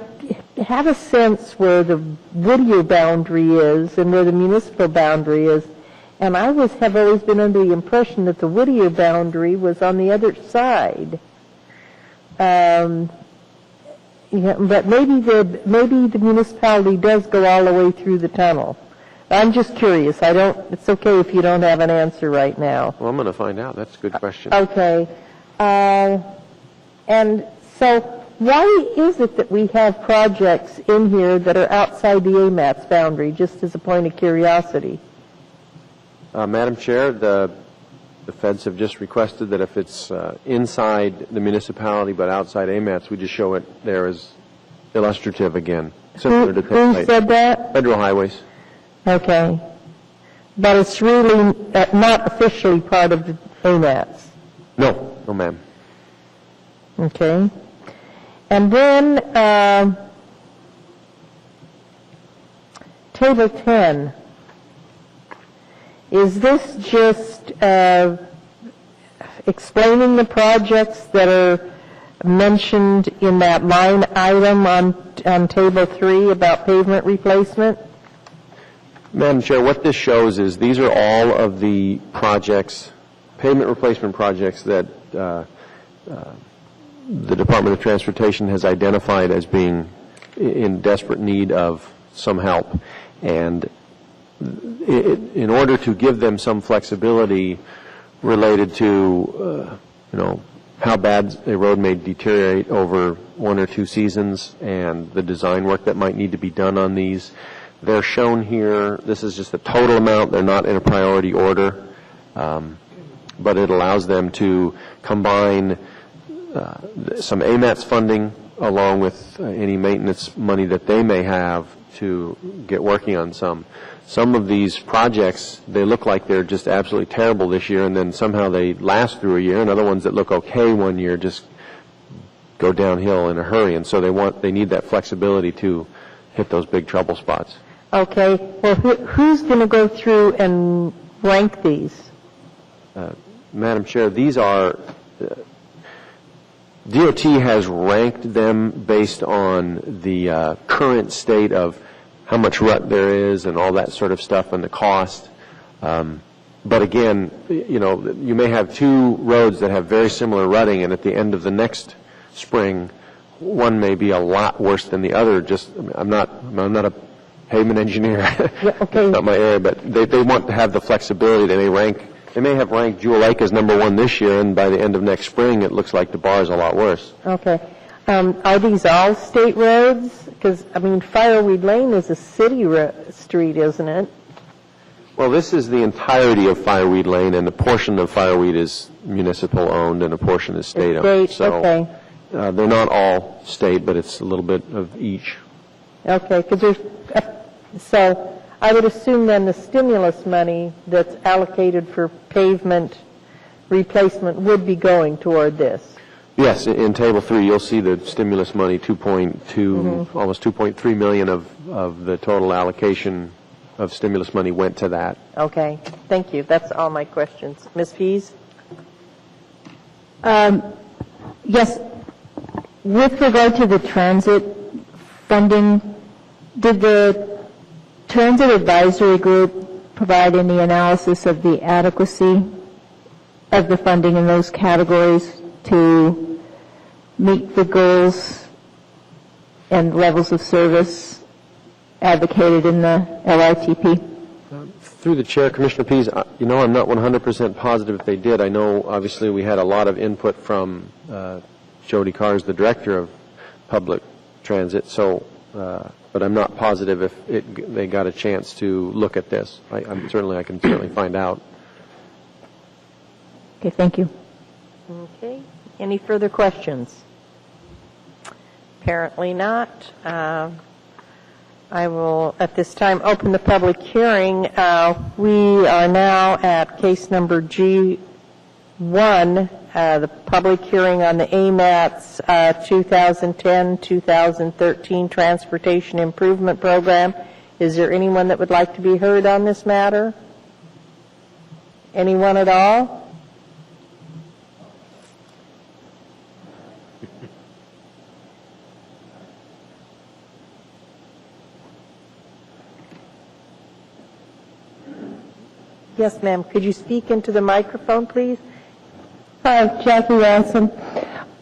have a sense where the Whittier boundary is and where the municipal boundary is, and I have always been under the impression that the Whittier boundary was on the other side. Yeah, but maybe the municipality does go all the way through the tunnel. I'm just curious. It's okay if you don't have an answer right now. Well, I'm going to find out. That's a good question. Okay. And so why is it that we have projects in here that are outside the AMATS boundary, just as a point of curiosity? Madam Chair, the feds have just requested that if it's inside the municipality but outside AMATS, we just show it there as illustrative again. Similar to Who said that? Federal highways. Okay. But it's really not officially part of the AMATS. No, ma'am. Okay. And then Table 10. Is this just explaining the projects that are mentioned in that line item on Table 3 about pavement replacement? Madam Chair, what this shows is these are all of the projects, pavement replacement projects that the Department of Transportation has identified as being in desperate need of some help. And in order to give them some flexibility related to, how bad a road may deteriorate over 1 or 2 seasons and the design work that might need to be done on these, they're shown here. This is just the total amount. They're not in a priority order, but it allows them to combine some AMATS funding along with any maintenance money that they may have to get working on some. Some of these projects, they look like they're just absolutely terrible this year, and then somehow they last through a year, and other ones that look okay one year just go downhill in a hurry, and so they need that flexibility to hit those big trouble spots. Okay. Well, who's going to go through and rank these? Madam Chair, these are, DOT has ranked them based on the current state of how much rut there is and all that sort of stuff and the cost. But again, you may have 2 roads that have very similar rutting, and at the end of the next spring, one may be a lot worse than the other. I'm not a pavement engineer. Yeah, okay. Not my area, but they want to have the flexibility. They may have ranked Jewel Lake as number 1 this year, and by the end of next spring, it looks like the bar is a lot worse. Okay. Are these all state roads? Because, Fireweed Lane is a city street, isn't it? Well, this is the entirety of Fireweed Lane, and a portion of Fireweed is municipal-owned, and a portion is state-owned. State, okay. They're not all state, but it's a little bit of each. Okay, because so I would assume then the stimulus money that's allocated for pavement replacement would be going toward this. Yes, in Table 3, you'll see the stimulus money, 2.2, almost 2.3 million of the total allocation of stimulus money went to that. Okay, thank you. That's all my questions. Ms. Pease? Yes. With regard to the transit funding, did the Transit Advisory Group provide any analysis of the adequacy of the funding in those categories to meet the goals and levels of service advocated in the LRTP? Through the chair, Commissioner Pease, I'm not 100% positive if they did. I know, obviously, we had a lot of input from Jody Cars, the director of public transit, so, but I'm not positive if they got a chance to look at this. I can certainly find out. Okay, thank you. Okay. Any further questions? Apparently not. I will, at this time, open the public hearing. We are now at case number G1, the public hearing on the AMATS 2010-2013 Transportation Improvement Program. Is there anyone that would like to be heard on this matter? Anyone at all? Yes, ma'am. Could you speak into the microphone, please? Hi, Jackie Ransom.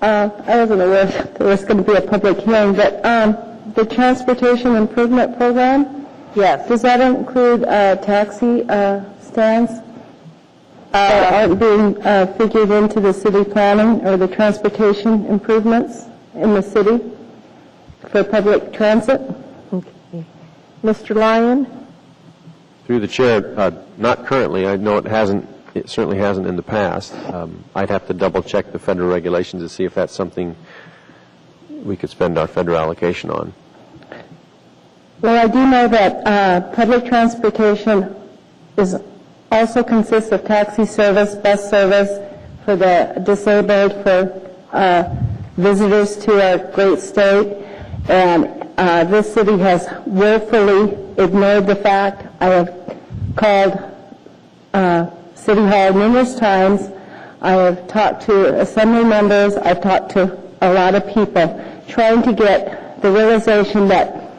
I wasn't aware there was going to be a public hearing, but the Transportation Improvement Program, Yes. does that include taxi stands that aren't being figured into the city planning or the transportation improvements in the city for public transit? Okay. Mr. Lyon? Through the chair, not currently. I know it hasn't. It certainly hasn't in the past. I'd have to double check the federal regulations to see if that's something we could spend our federal allocation on. Well, I do know that public transportation also consists of taxi service, bus service for the disabled, for visitors to our great state, and this city has willfully ignored the fact. I have called City Hall numerous times. I have talked to assembly members. I've talked to a lot of people trying to get the realization that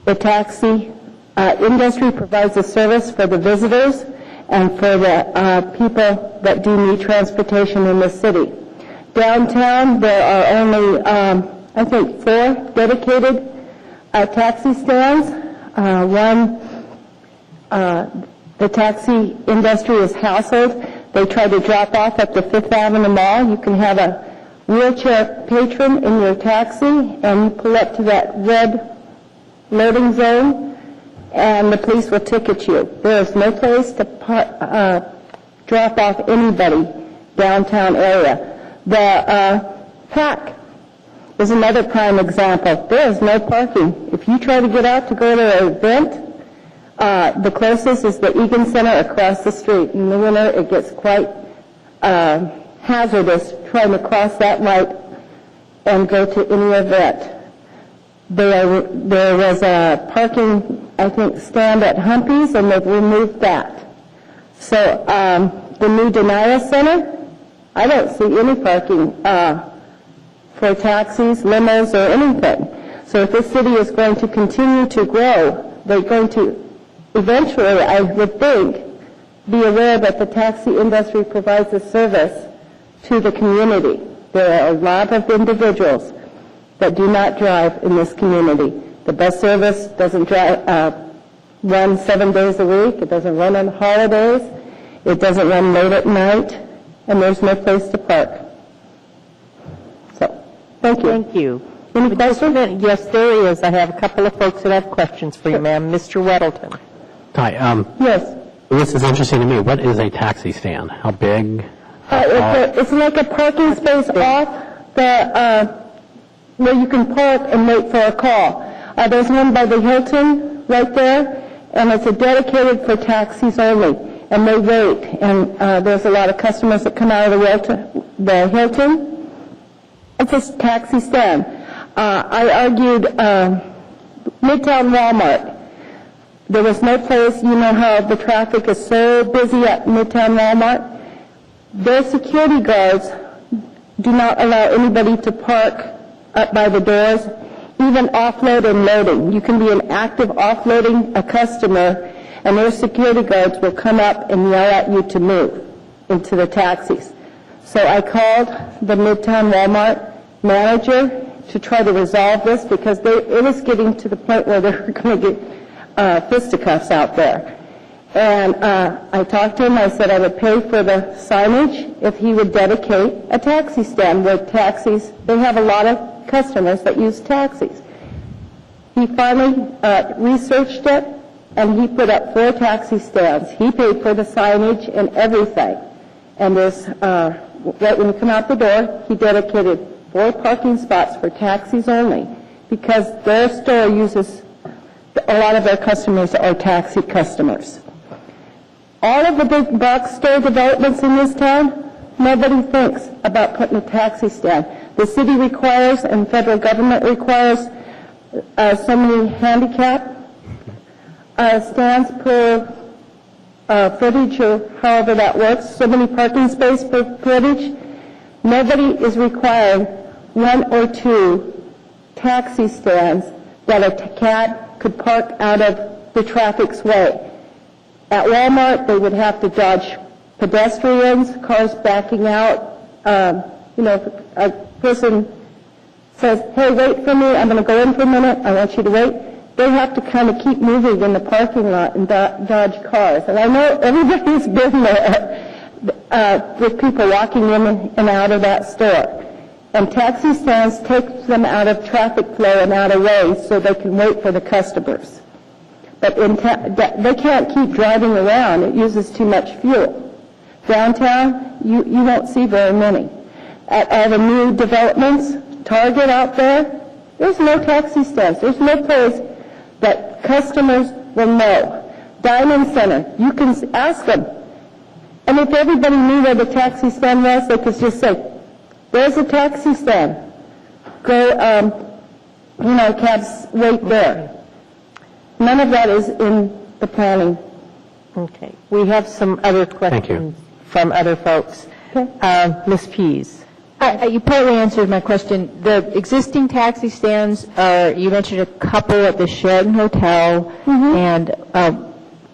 the taxi industry provides a service for the visitors and for the people that do need transportation in the city. Downtown, there are only, I think, 4 dedicated taxi stands. The taxi industry is hassled. They try to drop off at the Fifth Avenue Mall. You can have a wheelchair patron in your taxi, and you pull up to that red loading zone, and the police will ticket you. There is no place to drop off anybody downtown area. The PAC is another prime example. There is no parking. If you try to get out to go to an event, the closest is the Egan Center across the street. In the winter, it gets quite hazardous trying to cross that light and go to any event. There was a parking, I think, stand at Humpy's, and they've removed that. So the new Denia Center, I don't see any parking for taxis, limos, or anything. So if this city is going to continue to grow, they're going to eventually, I would think, be aware that the taxi industry provides a service to the community. There are a lot of individuals that do not drive in this community. The bus service doesn't run 7 days a week. It doesn't run on holidays. It doesn't run late at night, and there's no place to park. So, thank you. Thank you. Any questions? Yes, there is. I have a couple of folks that have questions for you, ma'am. Mr. Weddleton. Hi. Yes. This is interesting to me. What is a taxi stand? How big? It's like a parking space off the where you can park and wait for a call. There's one by the Hilton right there, and it's a dedicated for taxis only. And they wait, and there's a lot of customers that come out of the Hilton. It's a taxi stand. I argued Midtown Walmart. There was no place, you know how the traffic is so busy at Midtown Walmart. Their security guards do not allow anybody to park up by the doors, even offload and loading. You can be an active offloading a customer, and their security guards will come up and yell at you to move into the taxis. So I called the Midtown Walmart manager to try to resolve this, because it was getting to the point where they were going to get fisticuffs out there. And I talked to him. I said I would pay for the signage if he would dedicate a taxi stand where taxis, they have a lot of customers that use taxis. He finally researched it, and he put up 4 taxi stands. He paid for the signage and everything. And there's, right when you come out the door, he dedicated 4 parking spots for taxis only, because their store uses, a lot of their customers are taxi customers. All of the big box store developments in this town, nobody thinks about putting a taxi stand. The city requires and federal government requires so many handicap stands per footage, or however that works, so many parking spaces per footage. Nobody is required 1 or 2 taxi stands that a cab could park out of the traffic's way. At Walmart, they would have to dodge pedestrians, cars backing out. If a person says, hey, wait for me, I'm going to go in for a minute, I want you to wait, they have to kind of keep moving in the parking lot and dodge cars. And I know everybody's been there with people walking in and out of that store. And taxi stands take them out of traffic flow and out of way so they can wait for the customers. But they can't keep driving around. It uses too much fuel. Downtown, you won't see very many. At all the new developments, Target out there, there's no taxi stands. There's no place that customers will know. Diamond Center, you can ask them. And if everybody knew where the taxi stand was, they could just say, there's a taxi stand. Go, cabs wait there. None of that is in the planning. Okay. We have some other questions from other folks. Okay. Ms. Pease. You partly answered my question. The existing taxi stands you mentioned a couple at the Sheraton Hotel, and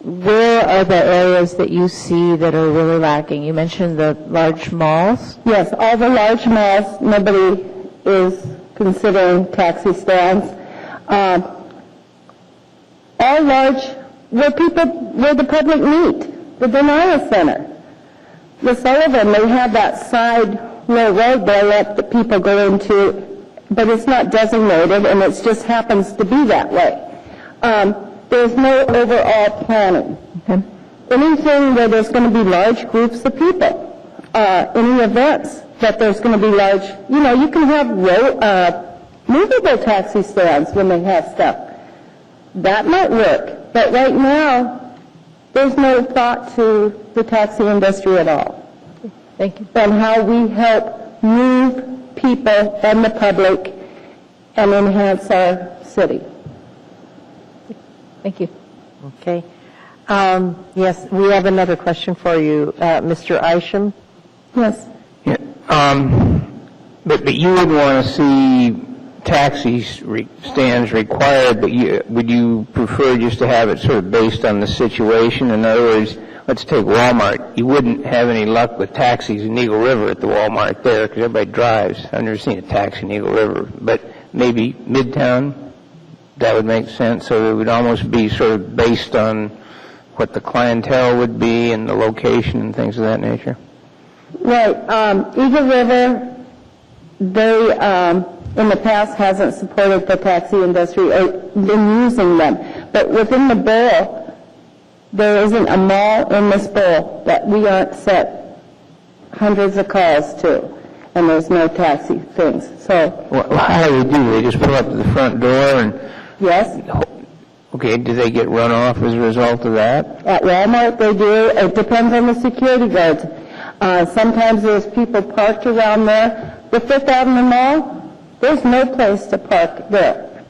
where are the areas that you see that are really lacking? You mentioned the large malls. Yes, all the large malls, nobody is considering taxi stands. All large, where the public meet, the Denial Center. The Sullivan, they have that side little road there that people go into, but it's not designated, and it just happens to be that way. There's no overall planning. Okay. Anything where there's going to be large groups of people, any events that there's going to be large, you can have movable taxi stands when they have stuff. That might work, but right now, there's no thought to the taxi industry at all. Thank you. And how we help move people and the public and enhance our city. Thank you. Okay. Yes, we have another question for you, Mr. Isham. Yes. Yeah, but you would want to see taxi stands required, but would you prefer just to have it sort of based on the situation? In other words, let's take Walmart. You wouldn't have any luck with taxis in Eagle River at the Walmart there because everybody drives. I've never seen a taxi in Eagle River. But maybe Midtown, that would make sense. So it would almost be sort of based on what the clientele would be and the location and things of that nature. Right. Eagle River, they, in the past, hasn't supported the taxi industry or been using them. But within the borough, there isn't a mall in this borough that we aren't set hundreds of calls to, and there's no taxi things. So, Well, how do they do? They just pull up to the front door and... yes, Okay, do they get run off as a result of that? at Walmart they do. It depends on the security guards. Sometimes there's people parked around there. The Fifth Avenue Mall, there's no place to park there.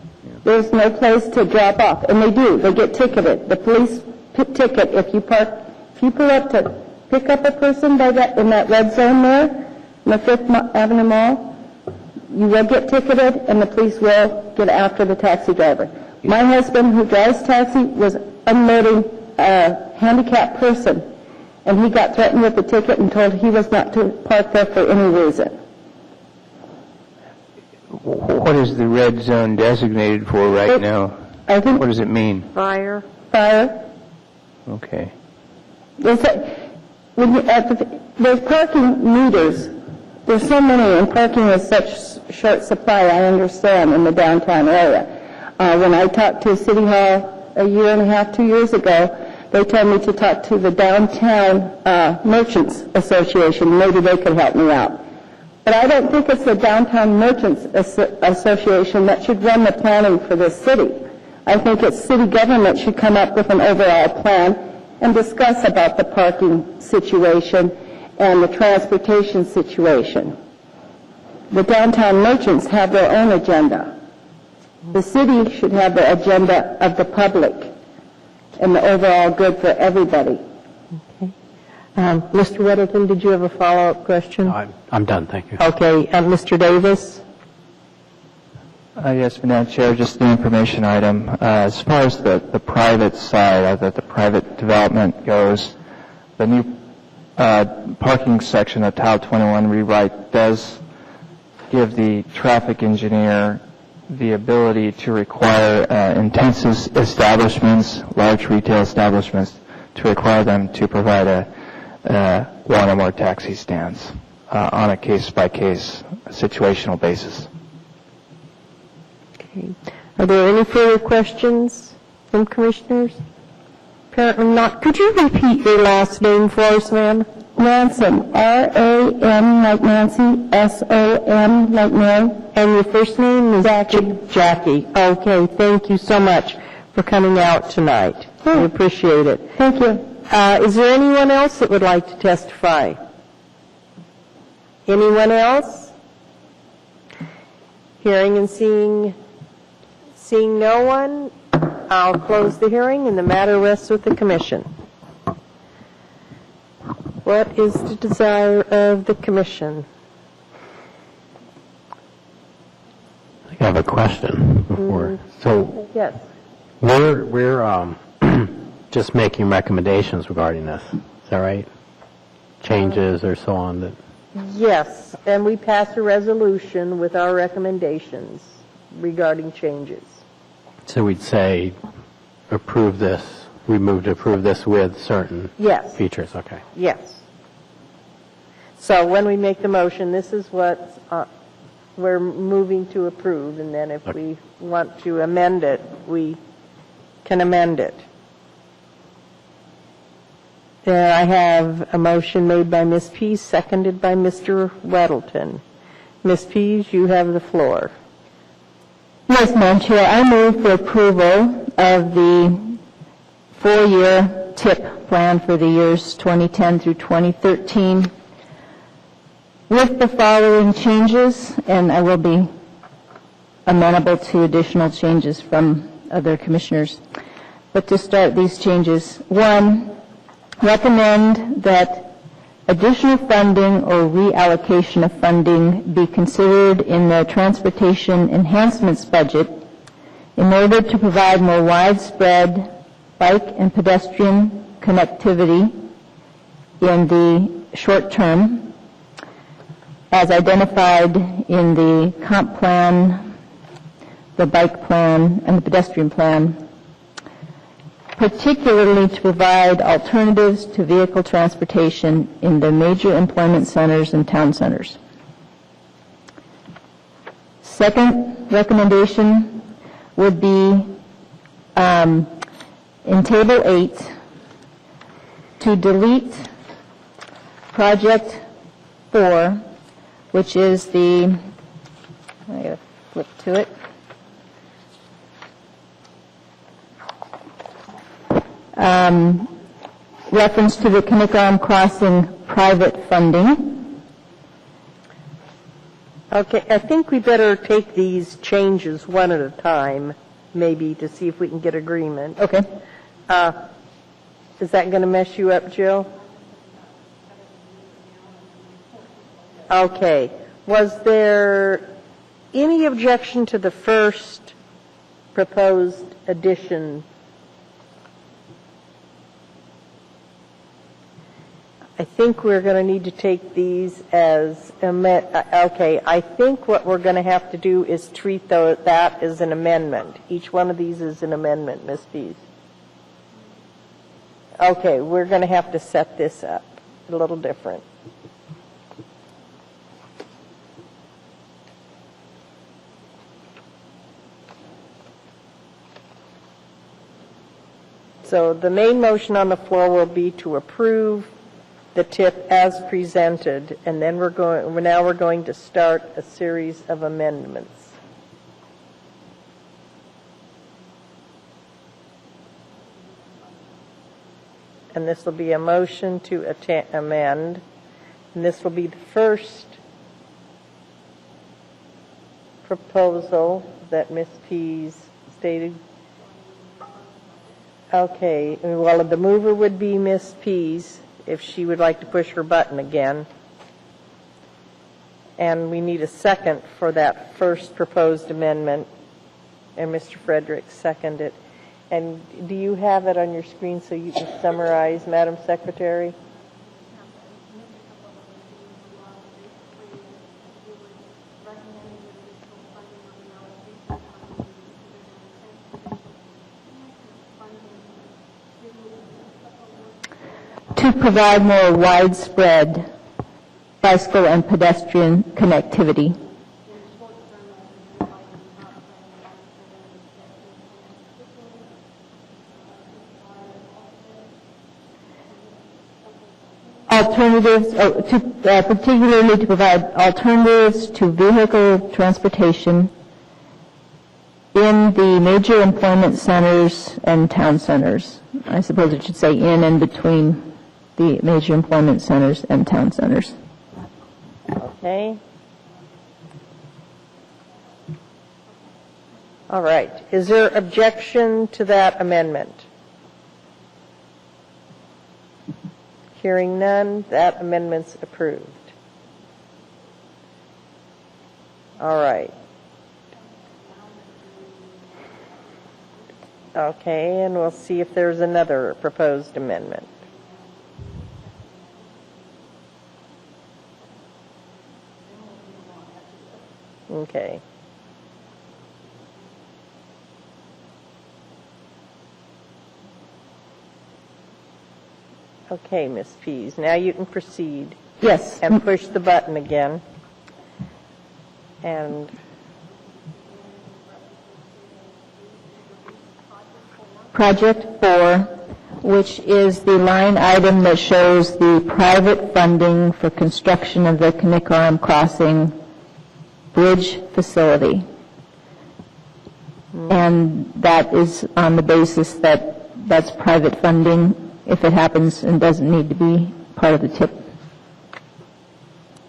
There's no place to drop off, and they do. They get ticketed. The police ticket if you pull up to pick up a person in that red zone there, in the Fifth Avenue Mall, you will get ticketed, and the police will get after the taxi driver. My husband, who drives taxi, was unloading a handicapped person, and he got threatened with a ticket and told he was not to park there for any reason. What is the red zone designated for right now? I think What does it mean? Fire. Okay. there's parking meters. There's so many, and parking is such short supply, I understand, in the downtown area. When I talked to City Hall a year and a half, 2 years ago, they told me to talk to the Downtown Merchants Association. Maybe they could help me out. But I don't think it's the Downtown Merchants Association that should run the planning for this city. I think it's city government should come up with an overall plan and discuss about the parking situation and the transportation situation. The downtown merchants have their own agenda. The city should have the agenda of the public and the overall good for everybody. Mr. Weddleton, did you have a follow-up question? I'm done, thank you. Okay. Mr. Davis? Yes, Madam Chair, just an information item. As far as the private side, the private development goes, the new parking section of Title 21 rewrite does give the traffic engineer the ability to require intensive establishments, large retail establishments, to require them to provide one or more taxi stands on a case-by-case situational basis. Okay. Are there any further questions from commissioners? Apparently not. Could you repeat your last name for us, ma'am? Ransom, R-A-M like Nancy, S-O-M like Mary. And your first name is? Jackie. Jackie. Okay, thank you so much for coming out tonight. I appreciate it. Thank you. Is there anyone else that would like to testify? Anyone else? Hearing and seeing no one, I'll close the hearing and the matter rests with the commission. What is the desire of the commission? I have a question before. So Yes. we're just making recommendations regarding this. Is that right? Changes or so on that. Yes, and we pass a resolution with our recommendations regarding changes. So we'd say approve this. We move to approve this with certain Yes. features. Okay. Yes. So when we make the motion, this is what we're moving to approve, and then if we want to amend it, we can amend it. There I have a motion made by Ms. Pease, seconded by Mr. Weddleton. Ms. Pease, you have the floor. Yes, Madam Chair, I move for approval of the 4-year TIP plan for the years 2010 through 2013 with the following changes, and I will be amenable to additional changes from other commissioners. But to start these changes, 1, recommend that additional funding or reallocation of funding be considered in the transportation enhancements budget in order to provide more widespread bike and pedestrian connectivity in the short term, as identified in the comp plan, the bike plan, and the pedestrian plan, particularly to provide alternatives to vehicle transportation in the major employment centers and town centers. Second recommendation would be in Table 8 to delete Project 4, which is the, I gotta flip to it. Reference to the Kinnickarm Crossing private funding. Okay, I think we better take these changes one at a time, maybe, to see if we can get agreement. Okay. Is that going to mess you up, Jill? Okay. Was there any objection to the first proposed addition? I think we're going to need to take these as, okay, I think what we're going to have to do is treat that as an amendment. Each one of these is an amendment, Ms. Pease. Okay, we're going to have to set this up a little different. So the main motion on the floor will be to approve the TIP as presented, and then we're going to start a series of amendments. And this will be a motion to amend, and this will be the first proposal that Ms. Pease stated. Okay, well, the mover would be Ms. Pease, if she would like to push her button again. And we need a second for that first proposed amendment, and Mr. Fredericks seconded it. And do you have it on your screen so you can summarize, Madam Secretary? To provide more widespread bicycle and pedestrian connectivity. Alternatives, particularly to provide alternatives to vehicle transportation in the major employment centers and town centers. I suppose it should say in and between the major employment centers and town centers. Okay. All right. Is there objection to that amendment? Hearing none, that amendment's approved. All right. Okay, and we'll see if there's another proposed amendment. Okay. Okay, Ms. Pease, now you can proceed. Yes. And push the button again. And Project 4, which is the line item that shows the private funding for construction of the Kinnick Crossing Bridge facility. And that is on the basis that that's private funding if it happens and doesn't need to be part of the TIP.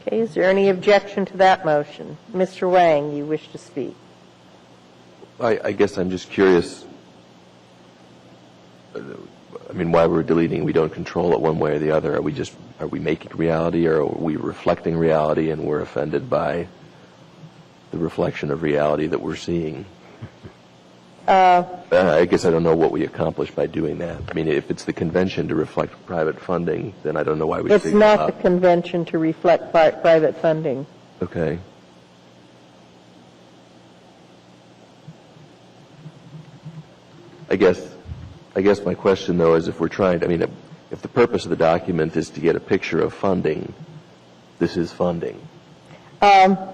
okay, is there any objection to that motion? Mr. Wang, you wish to speak? I guess I'm just curious, I mean, why we're deleting, we don't control it one way or the other. Are we making reality, or are we reflecting reality and we're offended by the reflection of reality that we're seeing? I guess I don't know what we accomplish by doing that. I mean, if it's the convention to reflect private funding, then I don't know why we It's single not out. the convention to reflect private funding. Okay. I guess my question, though, is if we're trying to, I mean, if the purpose of the document is to get a picture of funding, this is funding. The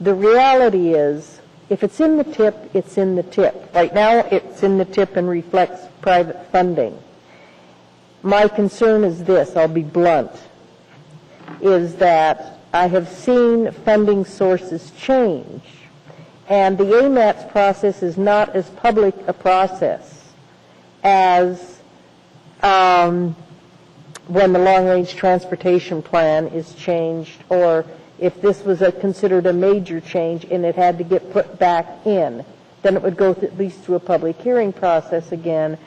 reality is, if it's in the TIP, it's in the TIP. Right now, it's in the TIP and reflects private funding. My concern is this, I'll be blunt, is that I have seen funding sources change, and the AMATS process is not as public a process as when the long-range transportation plan is changed, or if this was considered a major change and it had to get put back in, then it would go at least through a public hearing process again,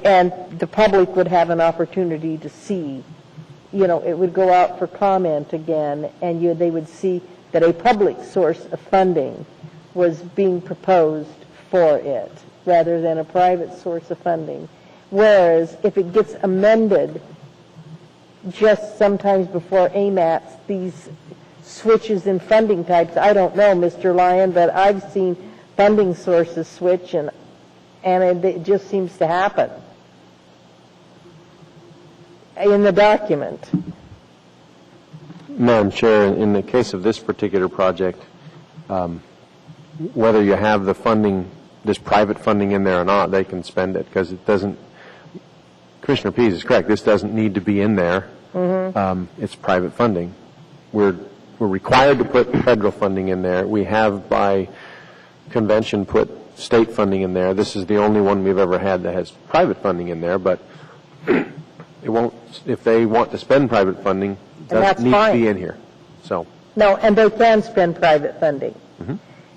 and the public would have an opportunity to see. You know, it would go out for comment again, and they would see that a public source of funding was being proposed for it, rather than a private source of funding. Whereas if it gets amended just sometimes before AMATS, these switches in funding types, I don't know, Mr. Lyon, but I've seen funding sources switch, and it just seems to happen in the document. Madam Chair, in the case of this particular project, whether you have the funding, this private funding in there or not, they can spend it, because it doesn't, Commissioner Pease is correct, this doesn't need to be in there. It's private funding. We're required to put federal funding in there. We have, by convention, put state funding in there. This is the only one we've ever had that has private funding in there, but it won't, if they want to spend private funding, it doesn't need to be in here. So. No, and they can spend private funding.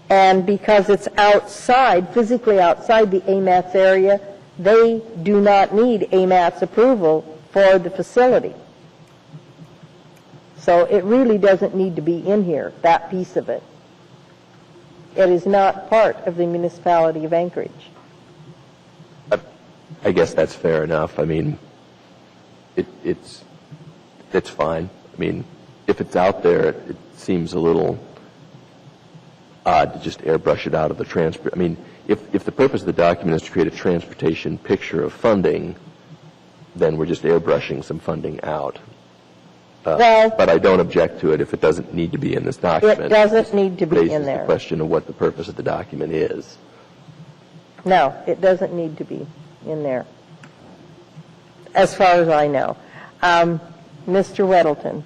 And because it's outside, physically outside the AMATS area, they do not need AMATS approval for the facility. So it really doesn't need to be in here, that piece of it. It is not part of the municipality of Anchorage. I guess that's fair enough. I mean, it's fine. I mean, if it's out there, it seems a little odd to just airbrush it out of the I mean, if the purpose of the document is to create a transportation picture of funding, then we're just airbrushing some funding out. But I don't object to it if it doesn't need to be in this document. It doesn't need to be in Raises there. the question of what the purpose of the document is. No, it doesn't need to be in there, as far as I know. Mr. Weddleton.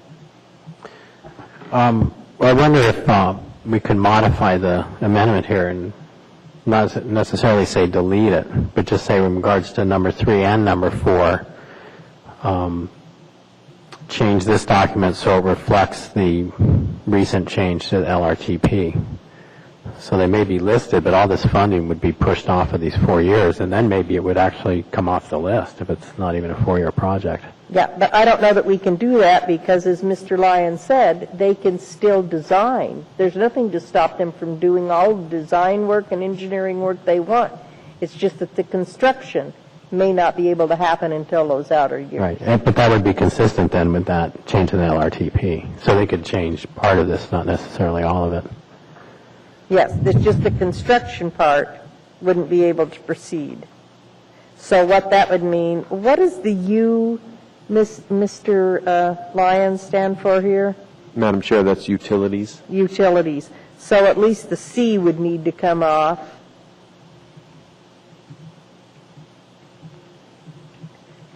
Well, I wonder if we could modify the amendment here and not necessarily say delete it, but just say in regards to number 3 and number 4, change this document so it reflects the recent change to the LRTP. So they may be listed, but all this funding would be pushed off of these 4 years, and then maybe it would actually come off the list if it's not even a 4-year project. Yeah, but I don't know that we can do that because, as Mr. Lyon said, they can still design. There's nothing to stop them from doing all the design work and engineering work they want. It's just that the construction may not be able to happen until those outer years. Right, but that would be consistent then with that change in the LRTP. So they could change part of this, not necessarily all of it. Yes, it's just the construction part wouldn't be able to proceed. So what that would mean, what does the U, Mr. Lyon, stand for here? Madam Chair, that's utilities. Utilities. So at least the C would need to come off.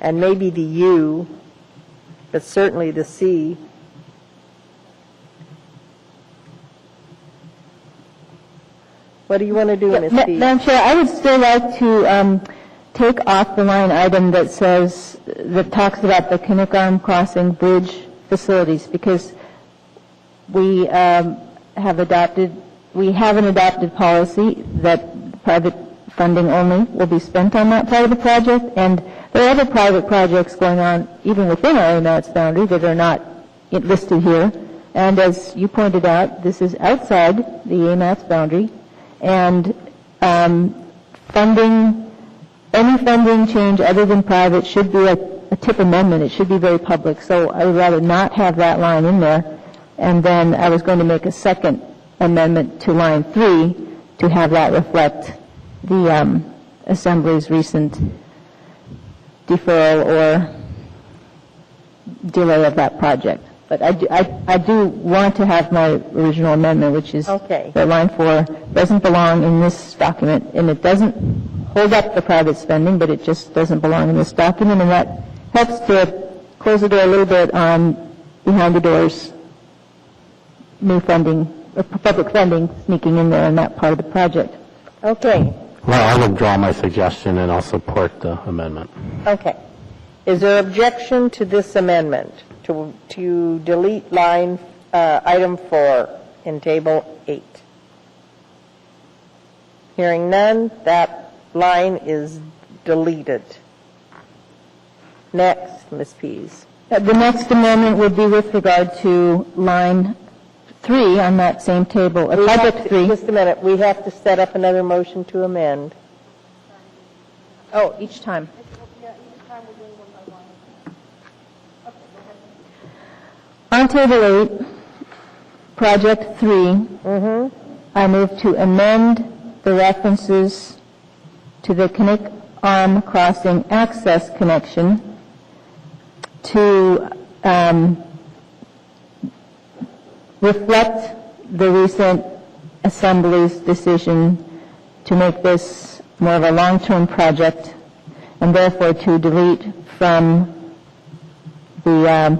And maybe the U, but certainly the C. What do you want to do, Ms. P? Madam Chair, I would still like to take off the line item that says, that talks about the Connect Arm Crossing Bridge facilities, because we have an adopted policy that private funding only will be spent on that part of the project, and there are other private projects going on even within our AMATS boundary that are not listed here. And as you pointed out, this is outside the AMATS boundary, and any funding change other than private should be a tip amendment. It should be very public. So I would rather not have that line in there. And then I was going to make a second amendment to line 3 to have that reflect the Assembly's recent deferral or delay of that project. But I do want to have my original amendment, which is that line 4 doesn't belong in this document, and it doesn't hold up the private spending, but it just doesn't belong in this document, and that helps to close the door a little bit on behind the doors new funding, or public funding sneaking in there in that part of the project. Okay. Well, I'll withdraw my suggestion and I'll support the amendment. Okay. Is there objection to this amendment to delete line item 4 in table 8? Hearing none, that line is deleted. Next, Ms. Pease. The next amendment would be with regard to line 3 on that same table, project 3. Just a minute. We have to set up another motion to amend. Oh, each time. On table 8, project 3, I move to amend the references to the Connect Arm Crossing access connection to reflect the recent Assembly's decision to make this more of a long-term project, and therefore to delete from the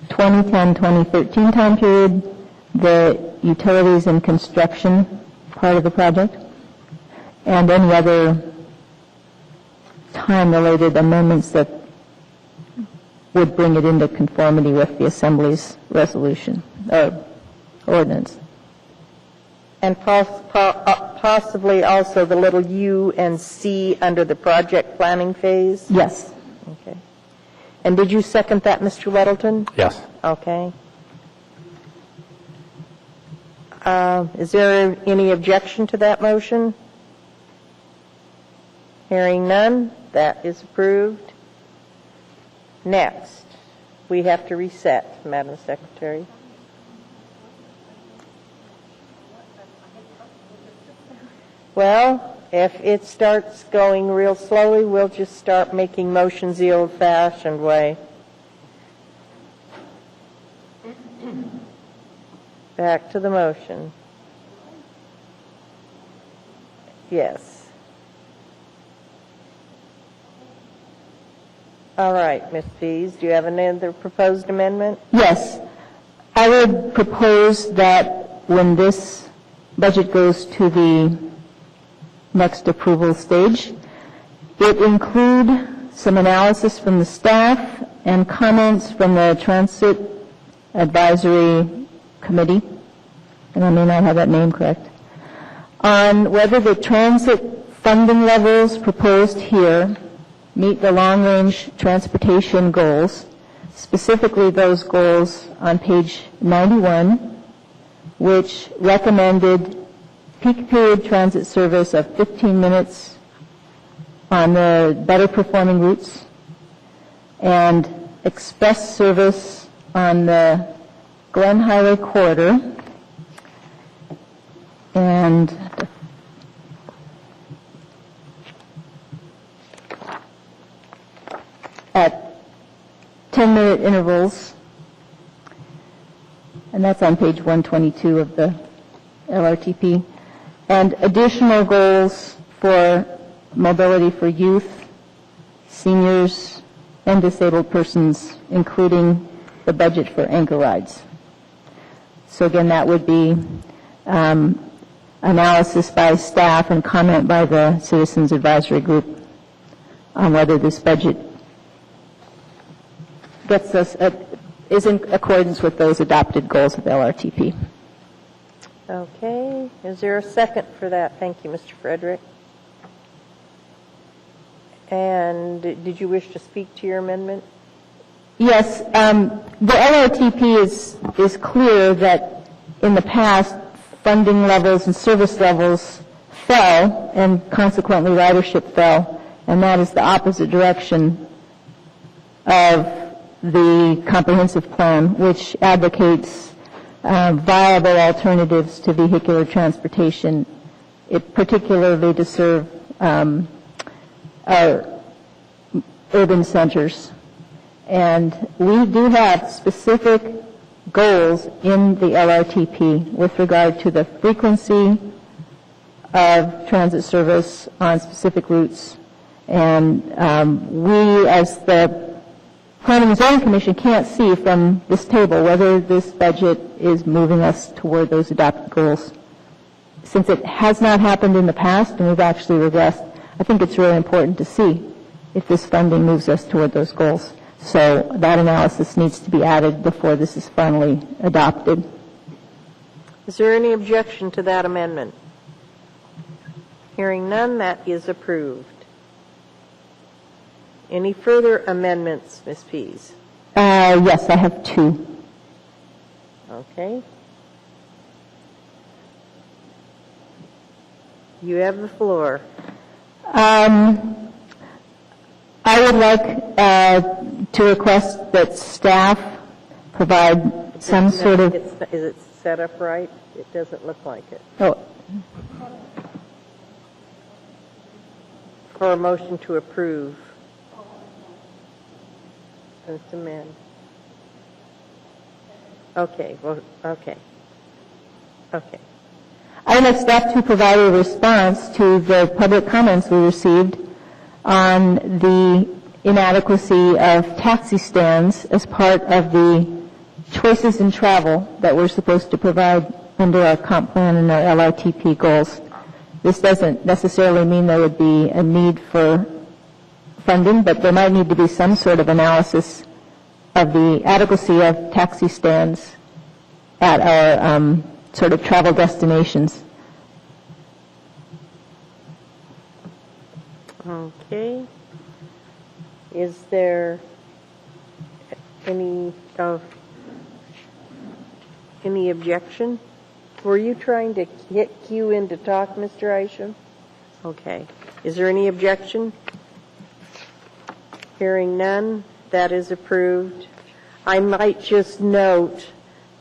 2010-2013 time period the utilities and construction part of the project, and any other time-related amendments that would bring it into conformity with the Assembly's resolution or ordinance. And possibly also the little U and C under the project planning phase? Yes. Okay. And did you second that, Mr. Weddleton? Yes. Okay. Is there any objection to that motion? Hearing none, that is approved. Next, we have to reset, Madam Secretary. Well, if it starts going real slowly, we'll just start making motions the old-fashioned way. Back to the motion. Yes. All right, Ms. Pease, do you have another proposed amendment? Yes. I would propose that when this budget goes to the next approval stage, it include some analysis from the staff and comments from the Transit Advisory Committee, and I may not have that name correct, on whether the transit funding levels proposed here meet the long-range transportation goals, specifically those goals on page 91, which recommended peak period transit service of 15 minutes on the better performing routes and express service on the Glen Highway corridor and at 10-minute intervals, and that's on page 122 of the LRTP, and additional goals for mobility for youth, seniors, and disabled persons, including the budget for anchor rides. So again, that would be analysis by staff and comment by the Citizens Advisory Group on whether this budget gets us is in accordance with those adopted goals of LRTP. Okay. Is there a second for that? Thank you, Mr. Frederick. And did you wish to speak to your amendment? Yes. The LRTP is clear that in the past, funding levels and service levels fell, and consequently ridership fell, and that is the opposite direction of the comprehensive plan, which advocates viable alternatives to vehicular transportation, particularly to serve our urban centers. And we do have specific goals in the LRTP with regard to the frequency of transit service on specific routes. And we, as the Planning and Zoning Commission, can't see from this table whether this budget is moving us toward those adopted goals. Since it has not happened in the past and we've actually regressed, I think it's really important to see if this funding moves us toward those goals. So that analysis needs to be added before this is finally adopted. Is there any objection to that amendment? Hearing none, that is approved. Any further amendments, Ms. Pease? Yes, I have two. Okay. You have the floor. I would like to request that staff provide some sort of... Is it set up right? It doesn't look like it. Oh, For a motion to approve. And to amend. Okay, well, okay. Okay. I would like staff to provide a response to the public comments we received on the inadequacy of taxi stands as part of the choices in travel that we're supposed to provide under our comp plan and our LRTP goals. This doesn't necessarily mean there would be a need for funding, but there might need to be some sort of analysis of the adequacy of taxi stands at our sort of travel destinations. Okay. Is there any Any objection? Were you trying to get Q in to talk, Mr. Isham? Okay. Is there any objection? Hearing none, that is approved. I might just note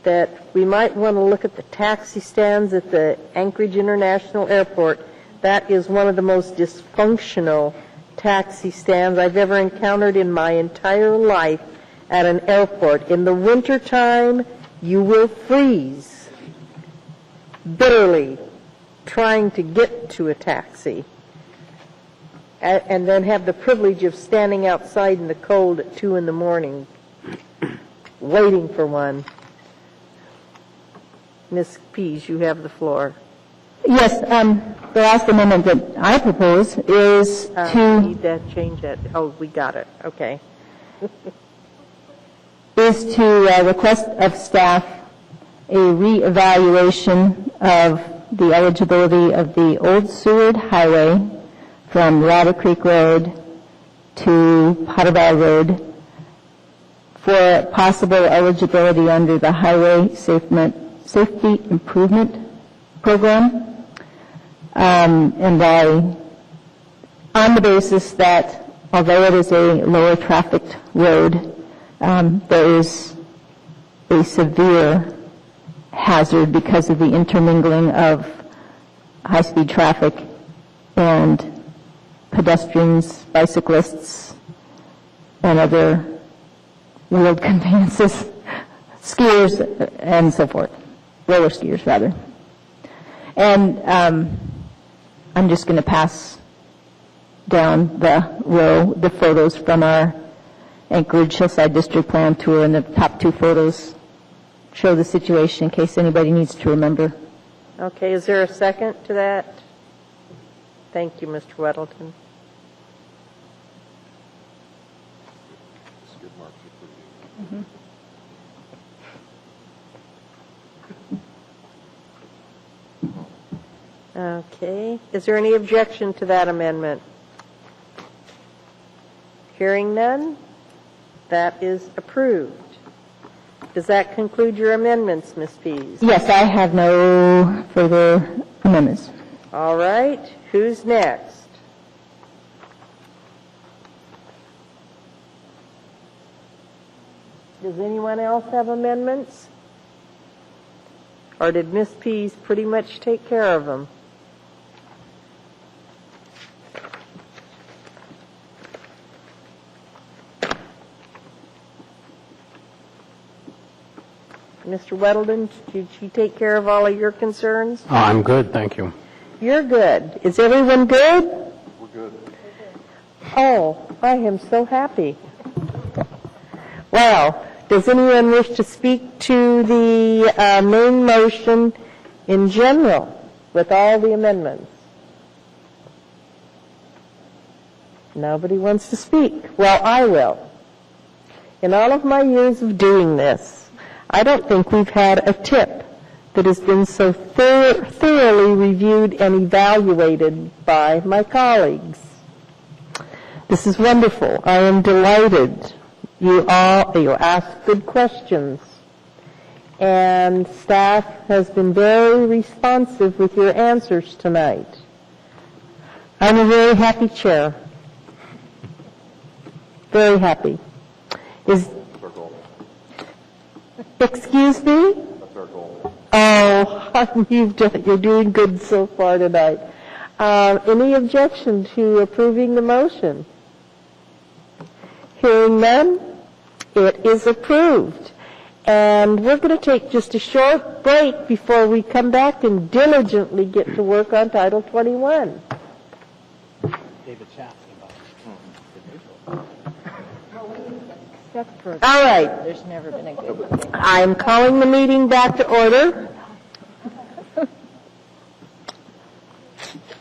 that we might want to look at the taxi stands at the Anchorage International Airport. That is one of the most dysfunctional taxi stands I've ever encountered in my entire life at an airport. In the wintertime, you will freeze bitterly trying to get to a taxi and then have the privilege of standing outside in the cold at 2 in the morning waiting for one. Ms. Pease, you have the floor. Yes, the last amendment that I propose is to Need that, change that. Oh, we got it. Okay. request of staff a reevaluation of the eligibility of the Old Seward Highway from Ladder Creek Road to Potterville Road for possible eligibility under the Highway Safety Improvement Program, and on the basis that although it is a lower trafficked road, there is a severe hazard because of the intermingling of high-speed traffic and pedestrians, bicyclists, and other wheeled conveyances, skiers, and so forth, roller skiers, rather. And I'm just going to pass down the row the photos from our Anchorage Hillside District Plan Tour, and the top 2 photos show the situation in case anybody needs to remember. Okay, is there a second to that? Thank you, Mr. Weddleton. Okay, is there any objection to that amendment? Hearing none, that is approved. Does that conclude your amendments, Ms. Pease? Yes, I have no further amendments. All right, who's next? Does anyone else have amendments? Or did Ms. Pease pretty much take care of them? Mr. Weddleton, did she take care of all of your concerns? Oh, I'm good, thank you. You're good. Is everyone good? We're good. Oh, I am so happy. Well, does anyone wish to speak to the main motion in general with all the amendments? Nobody wants to speak. Well, I will. In all of my years of doing this, I don't think we've had a tip that has been so thoroughly reviewed and evaluated by my colleagues. This is wonderful. I am delighted. You ask good questions, and staff has been very responsive with your answers tonight. I'm a very happy chair. Very happy. Excuse me? That's our goal. Oh, you're doing good so far tonight. Any objection to approving the motion? Hearing none, it is approved. And we're going to take just a short break before we come back and diligently get to work on Title 21. David Chaps. All right. There's never been a good one. I'm calling the meeting back to order.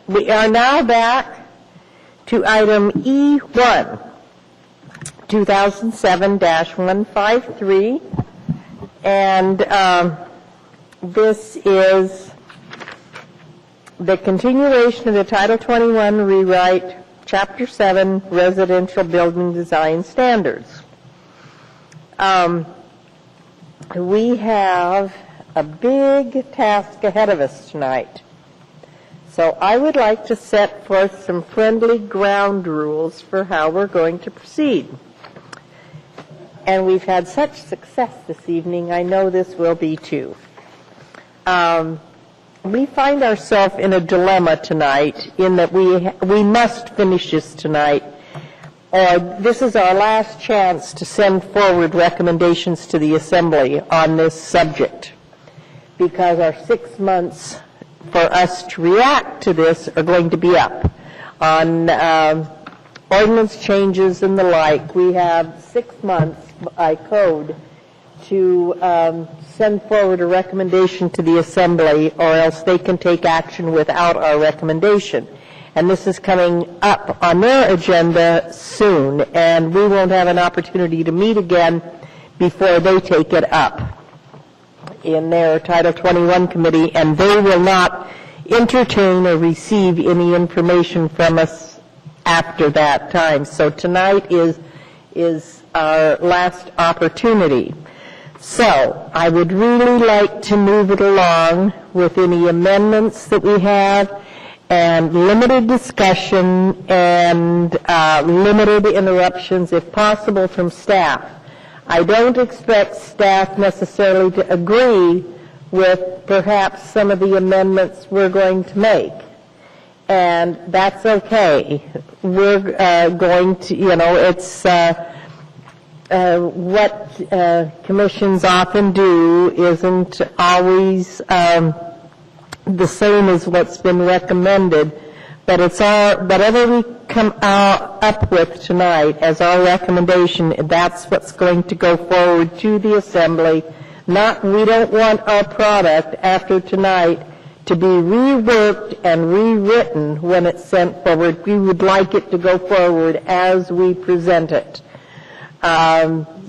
We are now back to item E1, 2007-153, and this is the continuation of the Title 21 rewrite, Chapter 7, Residential Building Design Standards. We have a big task ahead of us tonight. So I would like to set forth some friendly ground rules for how we're going to proceed. And we've had such success this evening, I know this will be too. We find ourselves in a dilemma tonight in that we must finish this tonight, or this is our last chance to send forward recommendations to the Assembly on this subject, because our 6 months for us to react to this are going to be up. On ordinance changes and the like, we have 6 months by code to send forward a recommendation to the Assembly, or else they can take action without our recommendation. And this is coming up on their agenda soon, and we won't have an opportunity to meet again before they take it up in their Title 21 committee, and they will not entertain or receive any information from us after that time. So tonight is our last opportunity. So I would really like to move it along with any amendments that we have, and limited discussion and limited interruptions, if possible, from staff. I don't expect staff necessarily to agree with perhaps some of the amendments we're going to make. And that's okay. We're going to, it's what commissions often do isn't always the same as what's been recommended, but it's whatever we come up with tonight as our recommendation, that's what's going to go forward to the Assembly. We don't want our product after tonight to be reworked and rewritten when it's sent forward. We would like it to go forward as we present it.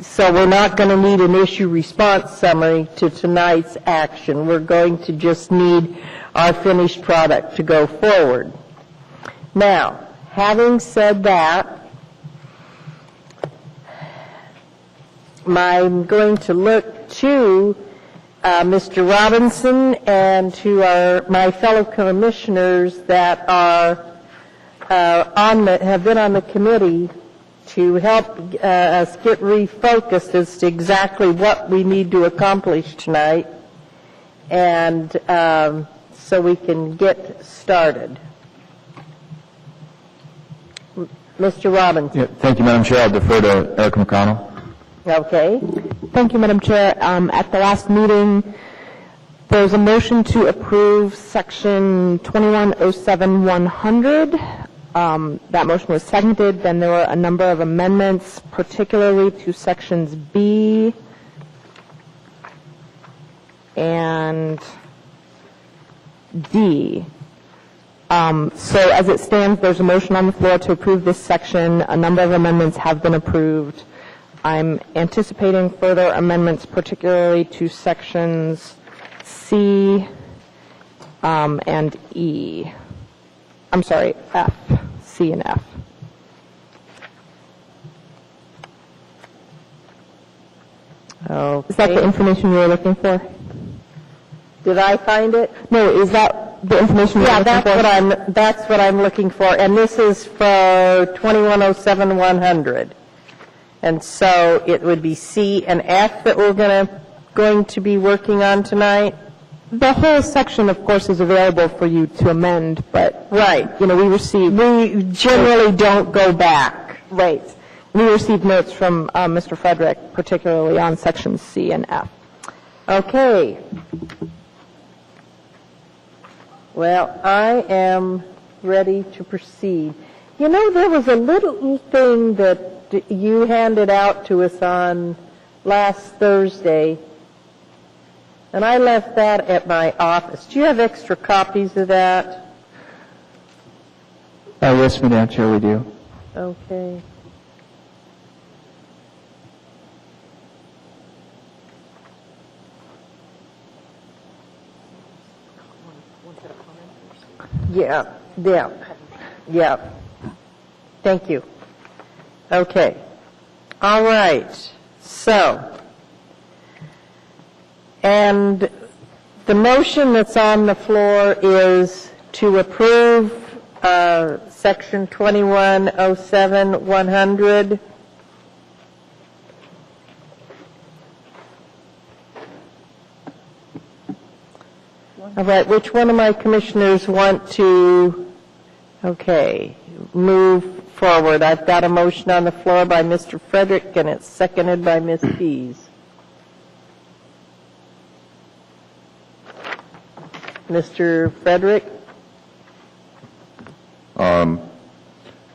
So we're not going to need an issue response summary to tonight's action. We're going to just need our finished product to go forward. Now, having said that, I'm going to look to Mr. Robinson and to my fellow commissioners that have been on the committee to help us get refocused as to exactly what we need to accomplish tonight, and so we can get started. Mr. Robinson. Yeah, thank you, Madam Chair. I'll defer to Eric McConnell. Okay. Thank you, Madam Chair. At the last meeting, there was a motion to approve Section 2107-100. That motion was seconded. Then there were a number of amendments, particularly to Sections B and D. So as it stands, there's a motion on the floor to approve this section. A number of amendments have been approved. I'm anticipating further amendments, particularly to Sections C and E. I'm sorry, F, C and F. Okay. Is that the information you were looking for? Did I find it? No, is that the information you're looking for? Yeah, that's what I'm looking for, and this is for 2107-100. And so it would be C and F that we're going to be working on tonight? The whole section, of course, is available for you to amend, but, right, we generally don't go back. Right. We received notes from Mr. Frederick, particularly on Sections C and F. Okay. Well, I am ready to proceed. There was a little thing that you handed out to us on last Thursday, and I left that at my office. Do you have extra copies of that? Yes, Madam Chair, we do. Okay. Yeah. Thank you. Okay. All right. So, and The motion that's on the floor is to approve Section 2107-100. All right, which one of my commissioners want to, move forward? I've got a motion on the floor by Mr. Frederick, and it's seconded by Ms. Pease. Mr. Frederick? I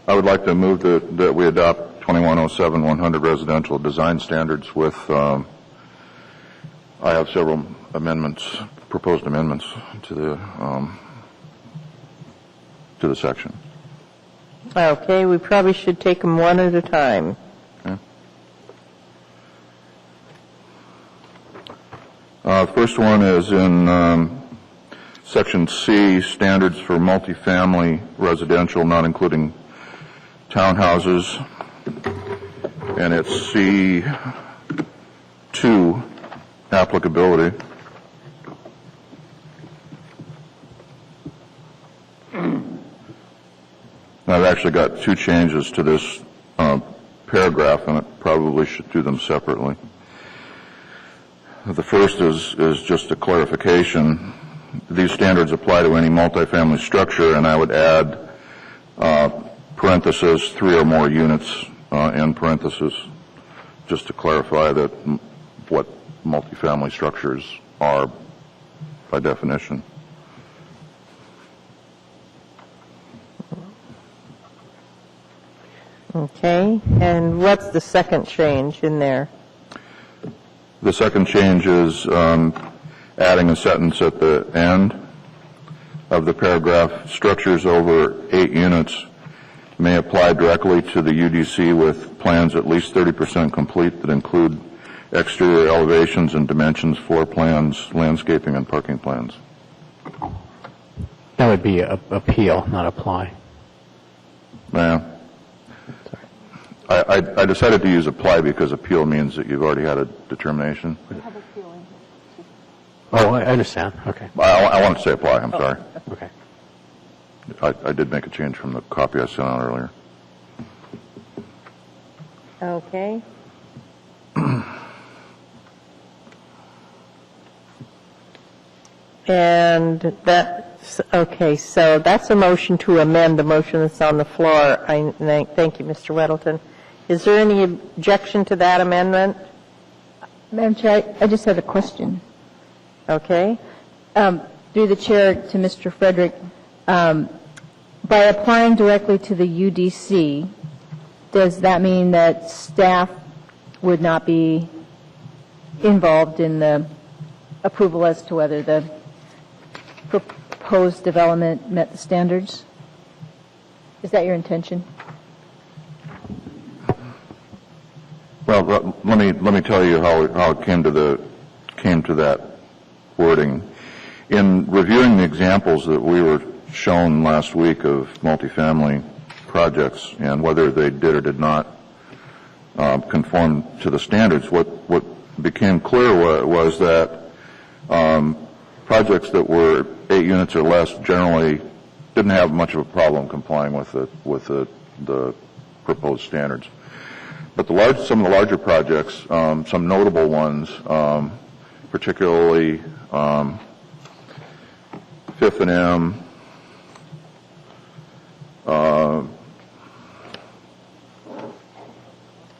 would like to move that we adopt 2107-100 residential design standards with, I have several amendments, proposed amendments to the section. Okay, we probably should take them one at a time. Okay. First one is in Section C, standards for multifamily residential, not including townhouses, and it's C2, applicability. I've actually got two changes to this paragraph, and I probably should do them separately. The first is just a clarification. These standards apply to any multifamily structure, and I would add parenthesis 3 or more units in parenthesis, just to clarify that what multifamily structures are by definition. Okay, and what's the second change in there? The second change is adding a sentence at the end of the paragraph. Structures over 8 units may apply directly to the UDC with plans at least 30% complete that include exterior elevations and dimensions, floor plans, landscaping, and parking plans. That would be appeal, not apply. Yeah. I decided to use apply because appeal means that you've already had a determination. Oh, I understand. Okay. I want to say apply. I'm sorry. Okay. I did make a change from the copy I sent out earlier. Okay. And that's, okay, so that's a motion to amend the motion that's on the floor. Thank you, Mr. Weddleton. Is there any objection to that amendment? Madam Chair, I just have a question. Okay. Through the chair to Mr. Frederick, by applying directly to the UDC, does that mean that staff would not be involved in the approval as to whether the proposed development met the standards? Is that your intention? Well, let me tell you how it came to that wording. In reviewing the examples that we were shown last week of multifamily projects and whether they did or did not conform to the standards, what became clear was that projects that were 8 units or less generally didn't have much of a problem complying with the proposed standards. But some of the larger projects, some notable ones, particularly Fifth and M,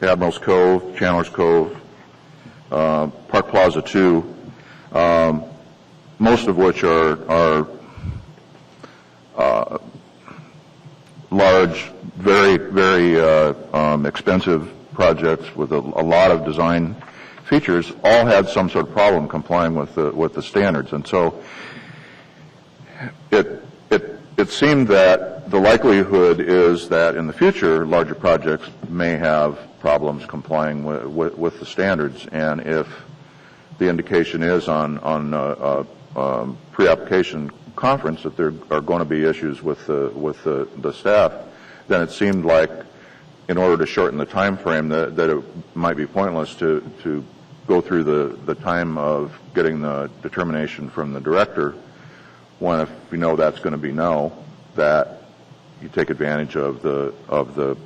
Admiral's Cove, Chandler's Cove, Park Plaza 2, most of which are large, very, very expensive projects with a lot of design features, all had some sort of problem complying with the standards. And so it seemed that the likelihood is that in the future, larger projects may have problems complying with the standards. And if the indication is on pre-application conference that there are going to be issues with the staff, then it seemed like in order to shorten the time frame that it might be pointless to go through the time of getting the determination from the director, when if you know that's going to be no, that you take advantage of the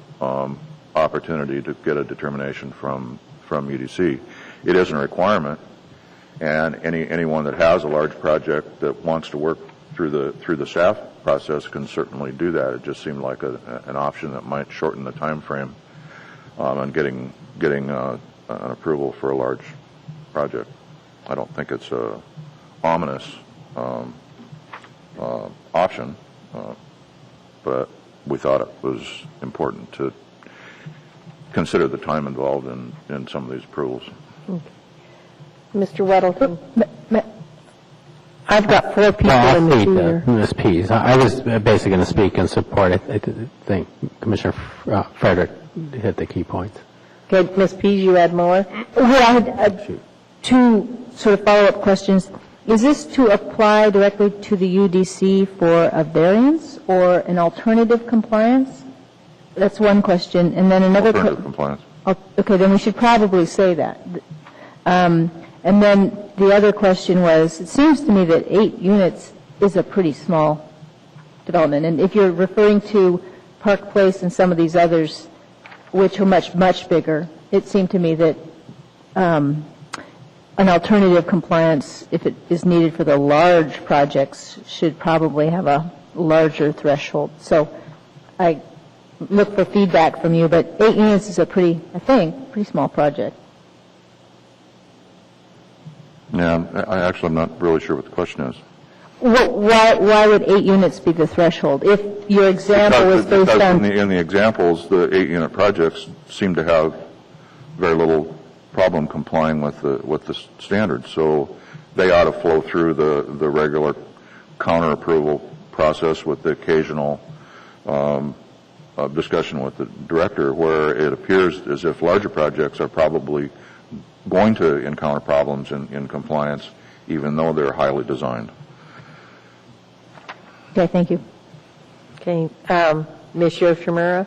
opportunity to get a determination from UDC. It isn't a requirement, and anyone that has a large project that wants to work through the staff process can certainly do that. It just seemed like an option that might shorten the time frame on getting an approval for a large project. I don't think it's a ominous option, but we thought it was important to consider the time involved in some of these approvals. Okay. Mr. Weddleton. I've got 4 people in the queue here. Ms. Pease. I was basically going to speak in support. I think Commissioner Frederick hit the key points. Okay, Ms. Pease, you had more? Well, I had 2 sort of follow-up questions. Is this to apply directly to the UDC for a variance or an alternative compliance? That's one question. And then another Alternative compliance. Okay, then we should probably say that. And then the other question was, it seems to me that 8 units is a pretty small development. And if you're referring to Park Place and some of these others, which are much, much bigger, it seemed to me that an alternative compliance, if it is needed for the large projects, should probably have a larger threshold. So I look for feedback from you, but 8 units is a pretty small project. Yeah, I'm not really sure what the question is. Well, why would 8 units be the threshold? If your example was based on... In the examples, the 8-unit projects seem to have very little problem complying with the standards. So they ought to flow through the regular counter approval process with the occasional discussion with the director, where it appears as if larger projects are probably going to encounter problems in compliance, even though they're highly designed. Okay, thank you. Okay, Ms. Yoshimura?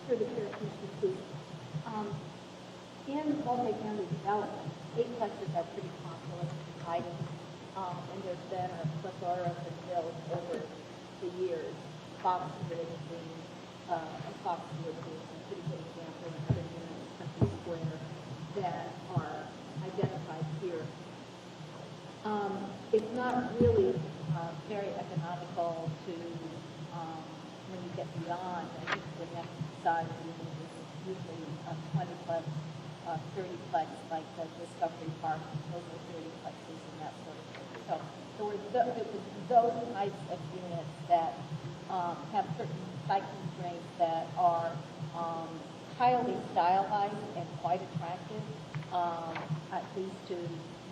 Through the chair, Commissioner Pease. In multifamily development, 8-plexes are pretty popular items, and there's been a plethora of them built over the years. Foxwood being a pretty good example, and other units, Country Square, that are identified here. It's not really very economical to, when you get beyond, I think the next size unit is usually a 20-plex, 30-plex, like the Discovery Park, those are 30-plexes and that sort of thing. So those types of units that have certain site constraints that are highly stylized and quite attractive, at least to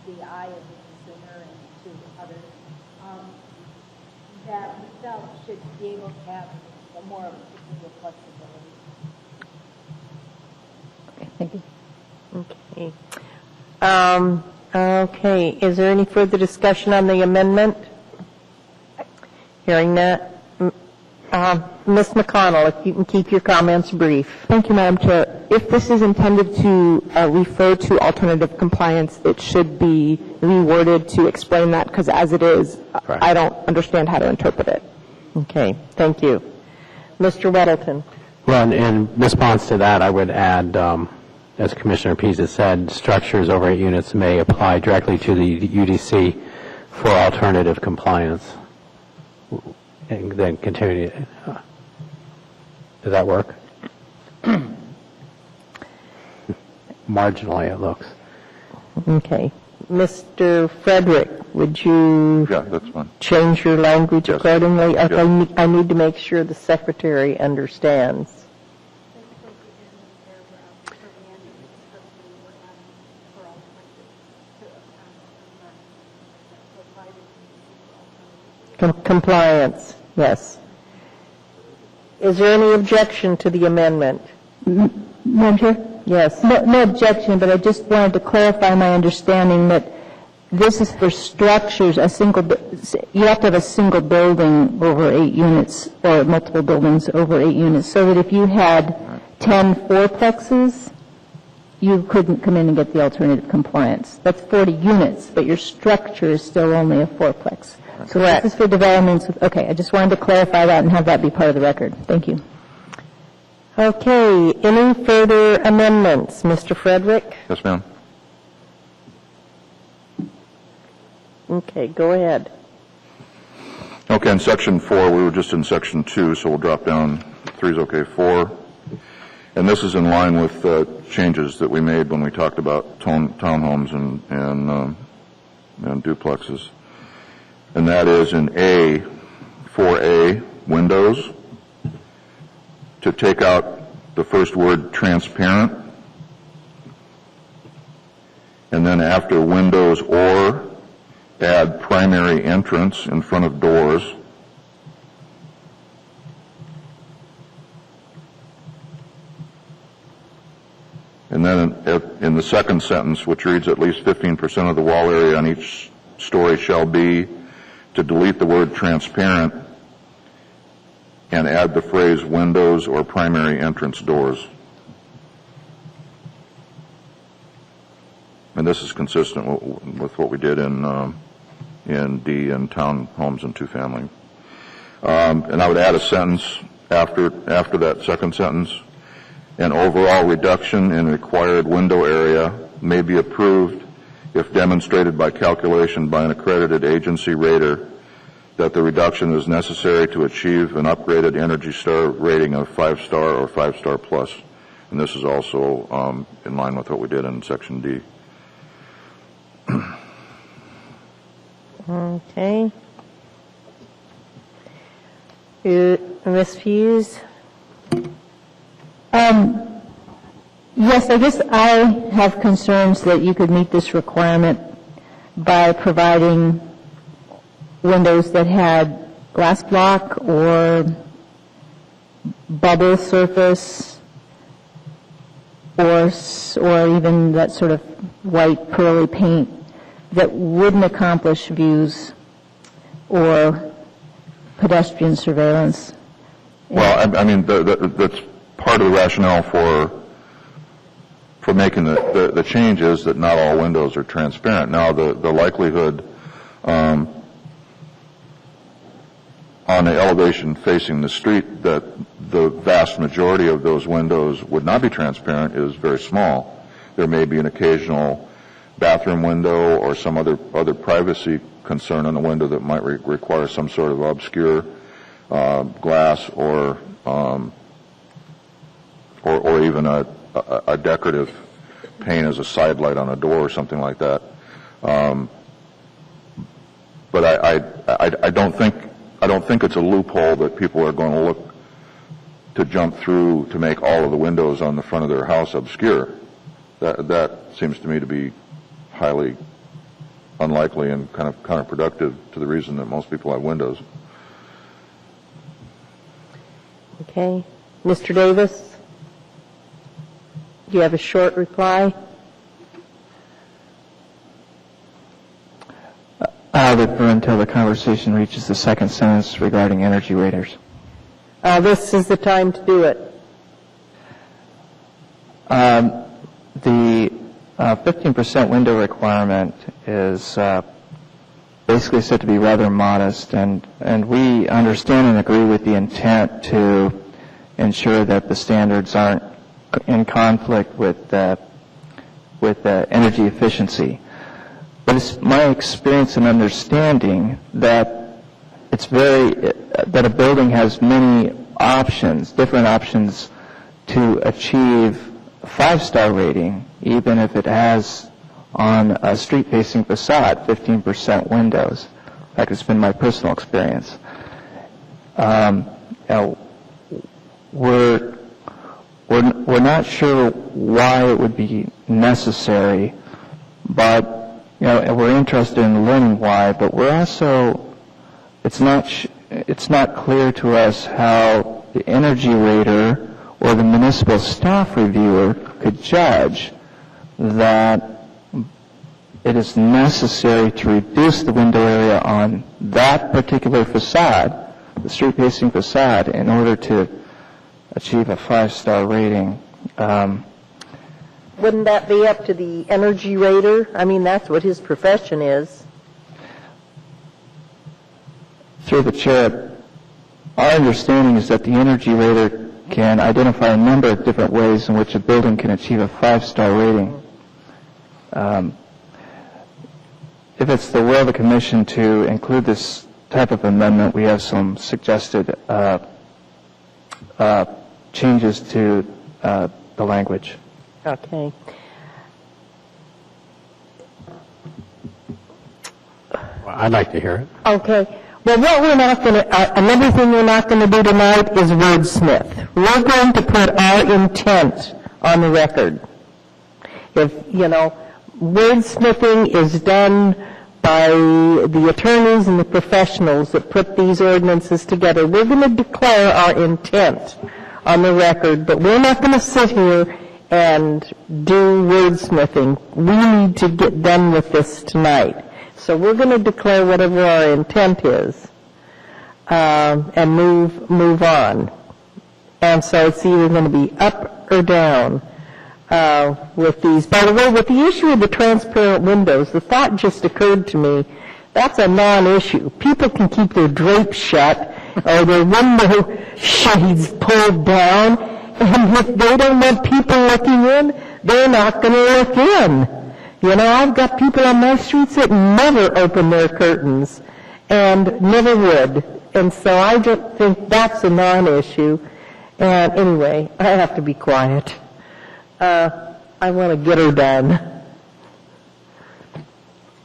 the eye of the consumer and to others, that we felt should be able to have a more of a degree of flexibility. Okay, thank you. Okay. Okay, is there any further discussion on the amendment? Hearing that. Ms. McConnell, if you can keep your comments brief. Thank you, Madam Chair. If this is intended to refer to alternative compliance, it should be reworded to explain that, because as it is, I don't understand how to interpret it. Okay, thank you. Mr. Weddleton. Well, in response to that, I would add, as Commissioner Pease has said, structures over 8 units may apply directly to the UDC for alternative compliance. And then continue. Does that work? Marginally, it looks. Okay. Mr. Frederick, would you that's fine. change your language Yes. accordingly? Yes. I need to make sure the secretary understands. Compliance, yes. Is there any objection to the amendment? Madam Chair? Yes. No objection, but I just wanted to clarify my understanding that this is for structures, you have to have a single building over 8 units or multiple buildings over 8 units, so that if you had 10 fourplexes, you couldn't come in and get the alternative compliance. That's 40 units, but your structure is still only a fourplex. So this is for developments. Okay, I just wanted to clarify that and have that be part of the record. Thank you. Okay, any further amendments? Mr. Frederick? Yes, ma'am. Okay, go ahead. Okay, in Section 4, we were just in Section 2, so we'll drop down. 3 is okay, 4. And this is in line with changes that we made when we talked about townhomes and duplexes. And that is in A, 4A, windows, to take out the first word transparent. And then after windows or, add primary entrance in front of doors. And then in the second sentence, which reads at least 15% of the wall area on each story shall be, to delete the word transparent and add the phrase windows or primary entrance doors. And this is consistent with what we did in D, in townhomes and two-family. And I would add a sentence after that second sentence. An overall reduction in required window area may be approved if demonstrated by calculation by an accredited agency rater that the reduction is necessary to achieve an upgraded Energy Star rating of 5-star or 5-star plus. And this is also in line with what we did in Section D. Okay. Ms. Hughes? Yes, I guess I have concerns that you could meet this requirement by providing windows that had glass block or bubble surface or even that sort of white pearly paint that wouldn't accomplish views or pedestrian surveillance. Well, I mean, that's part of the rationale for making the change is that not all windows are transparent. Now, the likelihood on the elevation facing the street that the vast majority of those windows would not be transparent is very small. There may be an occasional bathroom window or some other privacy concern on the window that might require some sort of obscure glass or even a decorative pane as a side light on a door or something like that. But I don't think it's a loophole that people are going to look to jump through to make all of the windows on the front of their house obscure. That seems to me to be highly unlikely and kind of counterproductive to the reason that most people have windows. Okay. Mr. Davis? Do you have a short reply? I'll defer until the conversation reaches the second sentence regarding energy raters. This is the time to do it. The 15% window requirement is basically said to be rather modest, and we understand and agree with the intent to ensure that the standards aren't in conflict with energy efficiency. But it's my experience and understanding that that a building has many options, different options to achieve a 5-star rating, even if it has on a street-facing facade 15% windows. In fact, it's been my personal experience. We're not sure why it would be necessary, but we're interested in learning why. But we're also it's not clear to us how the energy rater or the municipal staff reviewer could judge that it is necessary to reduce the window area on that particular facade, the street-facing facade, in order to achieve a 5-star rating. Wouldn't that be up to the energy rater? I mean, that's what his profession is. Through the chair, our understanding is that the energy rater can identify a number of different ways in which a building can achieve a 5-star rating. If it's the will of the commission to include this type of amendment, we have some suggested changes to the language. Okay. I'd like to hear it. Okay. Well, what we're not going to, another thing we're not going to do tonight is wordsmith. We're going to put our intent on the record. If, wordsmithing is done by the attorneys and the professionals that put these ordinances together. We're going to declare our intent on the record, but we're not going to sit here and do wordsmithing. We need to get done with this tonight. So we're going to declare whatever our intent is and move on. And so it's either going to be up or down with these. By the way, with the issue of the transparent windows, the thought just occurred to me, that's a non-issue. People can keep their drapes shut or their window shades pulled down, and if they don't want people looking in, they're not going to look in. I've got people on my streets that never open their curtains and never would. And so I just think that's a non-issue. And anyway, I have to be quiet. I want to get her done.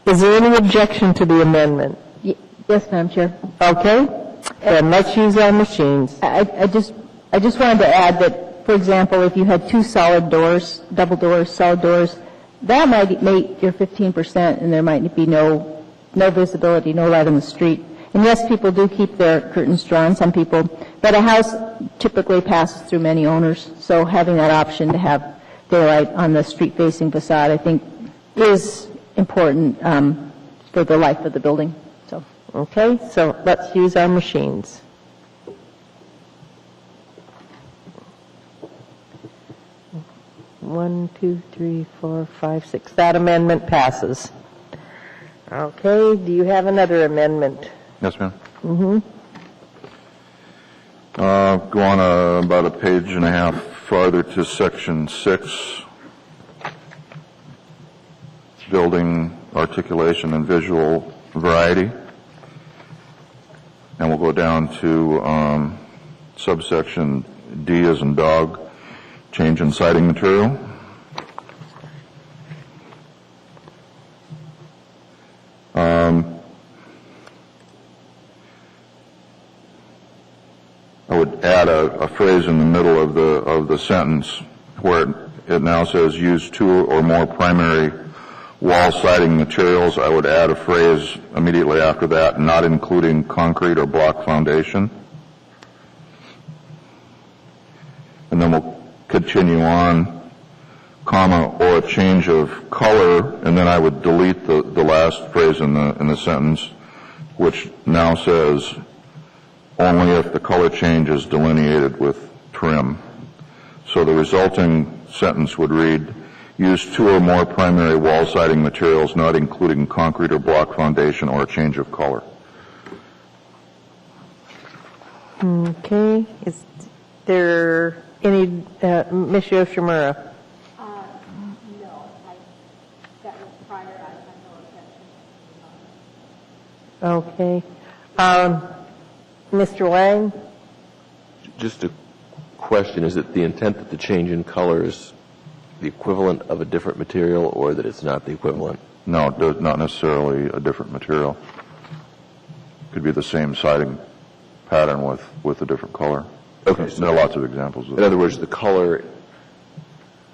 Is there any objection to the amendment? Yes, Madam Chair. Okay. Then let's use our machines. I just wanted to add that, for example, if you had two solid doors, double doors, solid doors, that might make your 15%, and there might be no visibility, no light on the street. And yes, people do keep their curtains drawn, some people, but a house typically passes through many owners, so having that option to have daylight on the street-facing facade, I think, is important for the life of the building. So, okay, so let's use our machines. One, two, three, four, five, six. That amendment passes. Okay, do you have another amendment? Yes, ma'am. Mm-hmm. Go on about a page and a half farther to section 6, building articulation and visual variety. And we'll go down to subsection D as in dog, change in siding material. I would add a phrase in the middle of the sentence where it now says use 2 or more primary wall siding materials. I would add a phrase immediately after that, not including concrete or block foundation. And then we'll continue on, comma, or a change of color, and then I would delete the last phrase in the sentence, which now says only if the color change is delineated with trim. So the resulting sentence would read, use 2 or more primary wall siding materials, not including concrete or block foundation or a change of color. Okay. Is there any, Ms. Yoshimura? No. That was prior. I have no objection. Okay. Mr. Wang? Just a question. Is it the intent that the change in color is the equivalent of a different material or that it's not the equivalent? No, not necessarily a different material. Could be the same siding pattern with a different color. Okay. So there are lots of examples of that. In other words, the color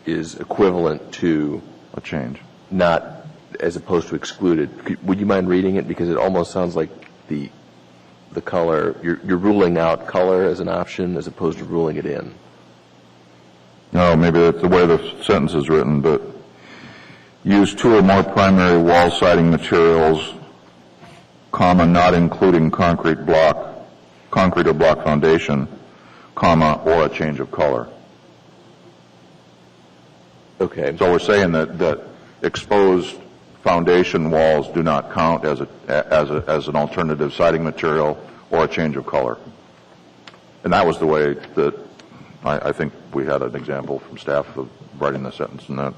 is equivalent to a change, not as opposed to excluded. Would you mind reading it? Because it almost sounds like the color, you're ruling out color as an option as opposed to ruling it in. No, maybe that's the way the sentence is written, but use 2 or more primary wall siding materials, comma, not including concrete or block foundation, comma, or a change of color. Okay. So we're saying that exposed foundation walls do not count as an alternative siding material or a change of color. And that was the way that I think we had an example from staff of writing the sentence in that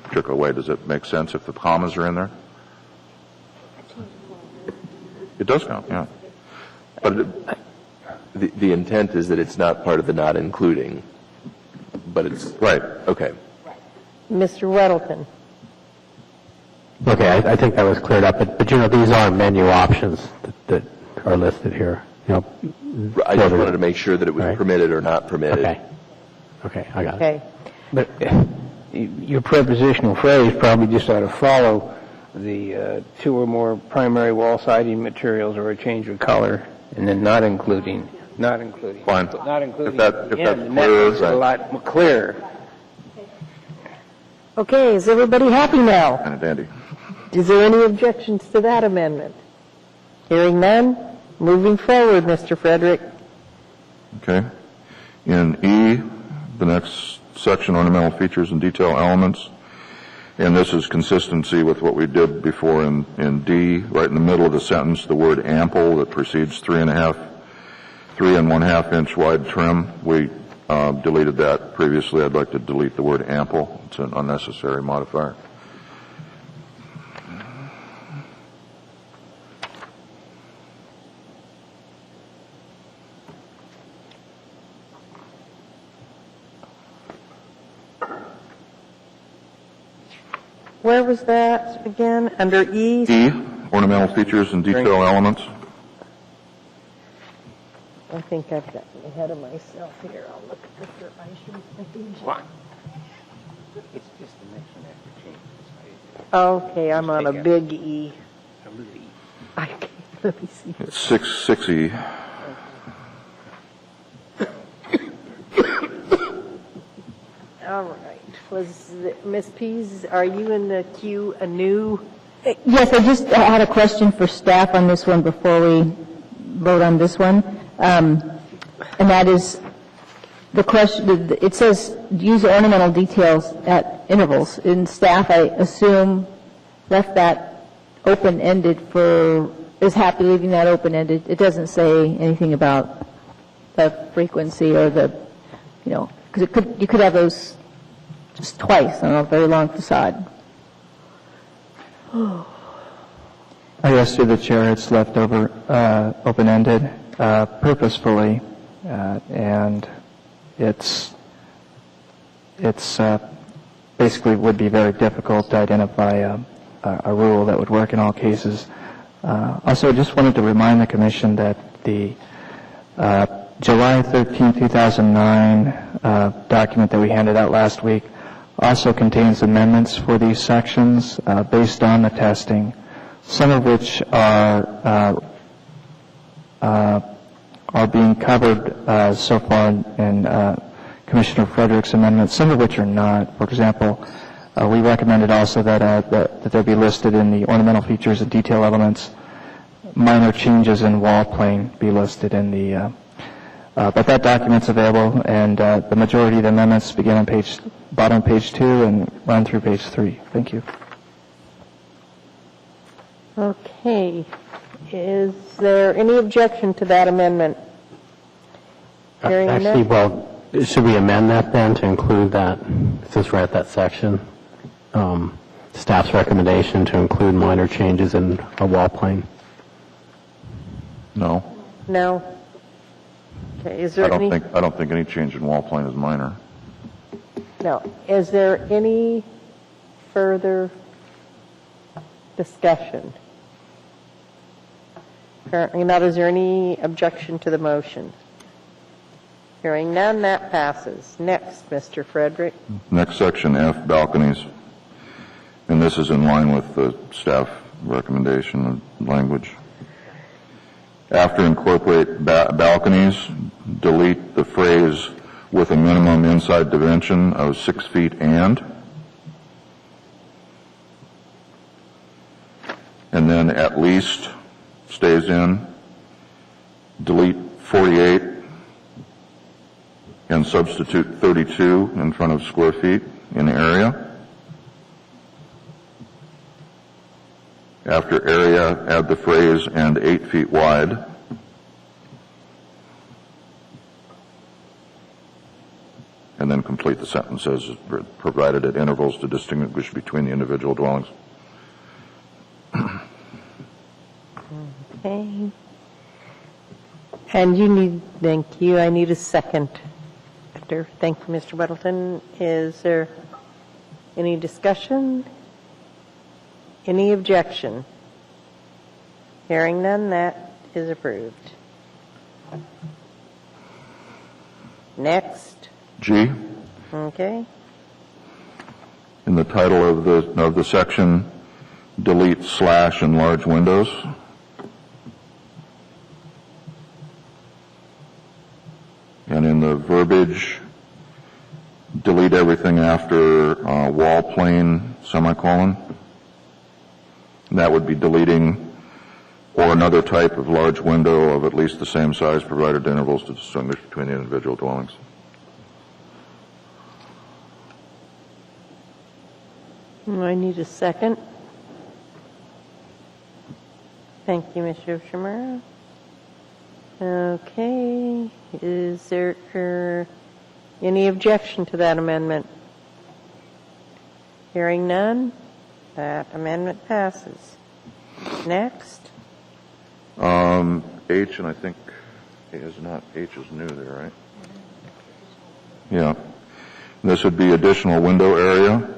particular way. Does it make sense if the commas are in there? It does count, yeah. But the intent is that it's not part of the not including, but it's... Right. Okay. Mr. Weddleton. Okay, I think that was cleared up, but you know, these are menu options that are listed here. You know, I just wanted to make sure that it was permitted or not permitted. Okay, I got it. Okay. But your prepositional phrase probably just ought to follow the two or more primary wall siding materials or a change of color, and then not including. Fine. Not including. If that's and clear, that makes it a lot clearer. Okay, is everybody happy now? Kind of dandy. Is there any objections to that amendment? Hearing none, moving forward, Mr. Frederick. Okay. In E, the next section, ornamental features and detail elements, and this is consistency with what we did before in D, right in the middle of the sentence, the word ample that precedes 3 1/2 inch wide trim. We deleted that previously. I'd like to delete the word ample. It's an unnecessary modifier. Where was that again? Under E? E, ornamental features and detail elements. I think I've gotten ahead of myself here. I'll look at the It's just the next one after change. Okay, I'm on a big E. Okay, let me see. It's 6E. All right. Ms. Pease, are you in the queue anew? Yes, I just had a question for staff on this one before we vote on this one. And that is the question, it says use ornamental details at intervals. In staff, I assume, left that open-ended is happy leaving that open-ended. It doesn't say anything about the frequency or because you could have those just twice on a very long facade. I guess through the chair, it's left over open-ended purposefully, and it's basically would be very difficult to identify a rule that would work in all cases. Also, I just wanted to remind the Commission that the July 13, 2009 document that we handed out last week also contains amendments for these sections based on the testing, some of which are being covered so far in Commissioner Frederick's amendment, some of which are not. For example, we recommended also that there be listed in the ornamental features and detail elements, minor changes in wall plane be listed in the but that document's available, and the majority of the amendments begin on bottom of page 2 and run through page 3. Thank you. Okay. Is there any objection to that amendment? Hearing Actually, none? well, should we amend that then to include that, since we're at that section, staff's recommendation to include minor changes in a wall plane? No. No. Okay. Is there I any? don't think any change in wall plane is minor. No. Is there any further discussion? Apparently not. Is there any objection to the motion? Hearing none, that passes. Next, Mr. Frederick. Next section, F, balconies. And this is in line with the staff recommendation and language. After incorporate balconies, delete the phrase with a minimum inside dimension of 6 feet and then at least stays in. Delete 48 and substitute 32 in front of square feet. in area. After area, add the phrase "and 8 feet wide." And then complete the sentence as provided at intervals to distinguish between the individual dwellings. Okay. And thank you, I need a second. Thank you, Mr. Weddleton. Is there any discussion? Any objection? Hearing none, that is approved. Next. G. Okay. In the title of the section, delete slash enlarge windows. And in the verbiage, delete everything after wall plane, semicolon. And that would be deleting or another type of large window of at least the same size provided intervals to distinguish between the individual dwellings. I need a second. Thank you, Mr. Shimura. Okay. Is there any objection to that amendment? Hearing none, that amendment passes. Next. H, and I think H is new there, right? Yeah. This would be additional window area.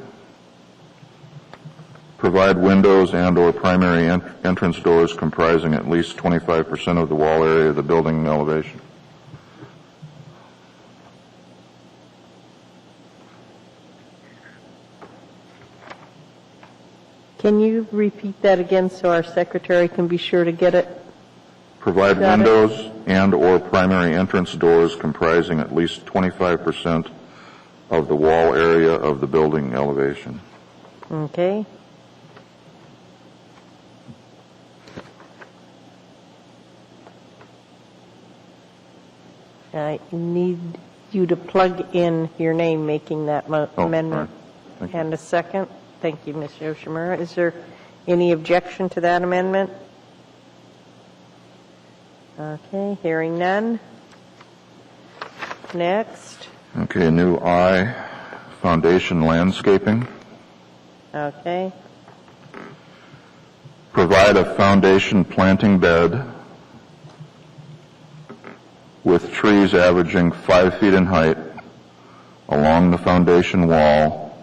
Provide windows and or primary entrance doors comprising at least 25% of the wall area of the building elevation. Can you repeat that again so our secretary can be sure to get it? Provide windows and or primary entrance doors comprising at least 25% of the wall area of the building elevation. Okay. I need you to plug in your name making that amendment. Right. And a second. Thank you, Ms. Yoshimura. Is there any objection to that amendment? Okay, hearing none. Next. Okay, a new I, foundation landscaping. Okay. Provide a foundation planting bed with trees averaging 5 feet in height along the foundation wall,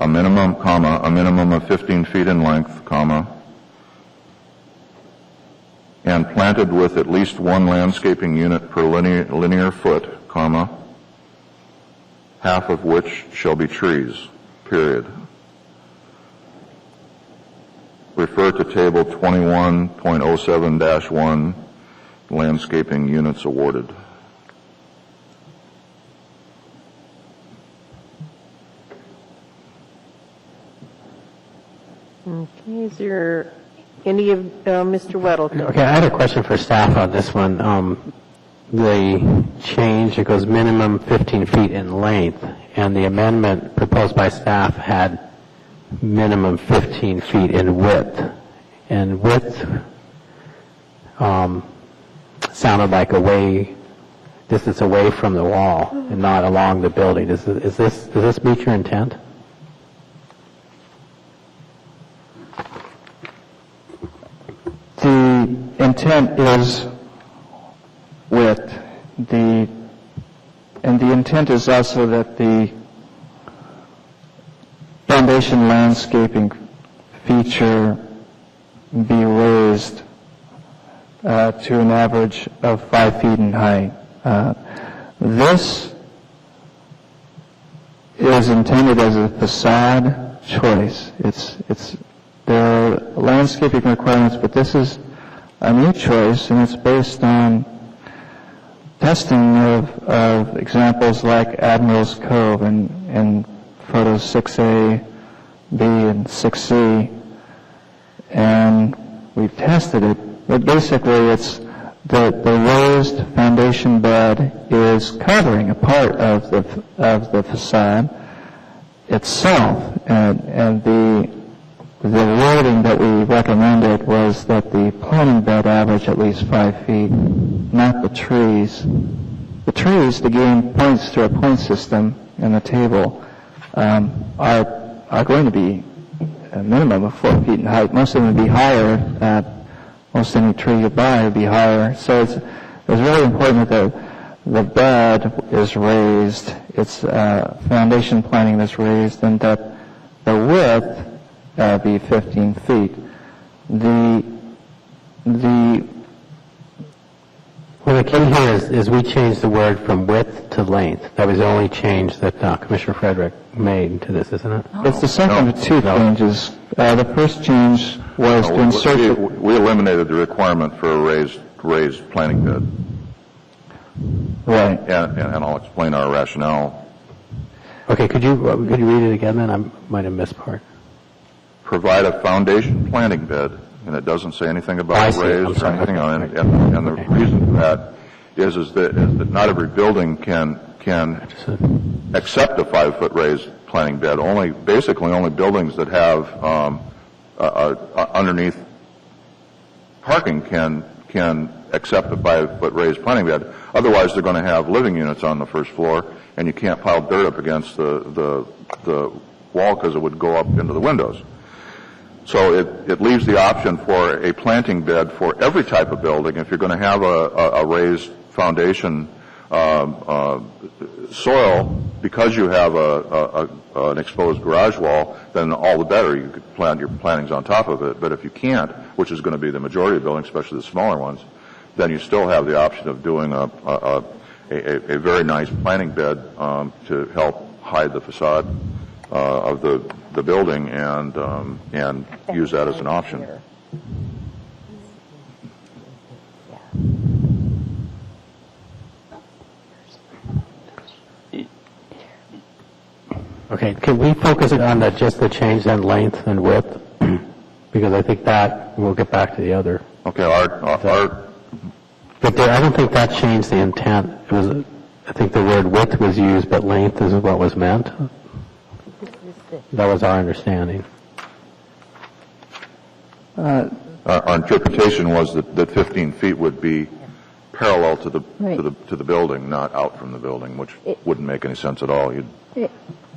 a minimum of 15 feet in length, and planted with at least one landscaping unit per linear foot, half of which shall be trees, period. Refer to table 21.07-1, landscaping units awarded. Okay, is there any of Mr. Weddleton? Okay, I had a question for staff on this one. The change, it goes minimum 15 feet in length, and the amendment proposed by staff had minimum 15 feet in width. And width sounded like distance away from the wall and not along the building. Does this meet your intent? The intent is width. And the intent is also that the foundation landscaping feature be raised to an average of 5 feet in height. This is intended as a facade choice. There are landscaping requirements, but this is a new choice, and it's based on testing of examples like Admiral's Cove and photos 6A, B, and 6C, and we've tested it. But basically, the raised foundation bed is covering a part of the facade itself, and the wording that we recommended was that the planting bed average at least 5 feet, not the trees. The trees, the game points through a point system in the table, are going to be a minimum of 4 feet in height. Most of them would be higher. Most any tree you buy would be higher. So it's really important that the bed is raised, it's foundation planting that's raised, and that the width be 15 feet. Well, the key here is we changed the word from width to length. That was the only change that Commissioner Frederick made to this, isn't it? It's the second of two changes. The first change was to insert... We eliminated the requirement for a raised planting bed. Right. And I'll explain our rationale. Okay, could you read it again then? I might have missed part. Provide a foundation planting bed, and it doesn't say anything about raised or anything on it. And the reason for that is that not every building can accept a 5-foot raised planting bed. Basically only buildings that have underneath parking can accept a 5-foot raised planting bed. Otherwise, they're going to have living units on the first floor, and you can't pile dirt up against the wall because it would go up into the windows. So it leaves the option for a planting bed for every type of building. If you're going to have a raised foundation soil, because you have an exposed garage wall, then all the better. You could plant your plantings on top of it. But if you can't, which is going to be the majority of buildings, especially the smaller ones, then you still have the option of doing a very nice planting bed to help hide the facade of the building and use that as an option. Okay, can we focus on just the change in length and width? Because I think that we'll get back to the other. Okay, But I don't think that changed the intent. I think the word width was used, but length is what was meant. That was our understanding. Our interpretation was that 15 feet would be parallel to the building, not out from the building, which wouldn't make any sense at all.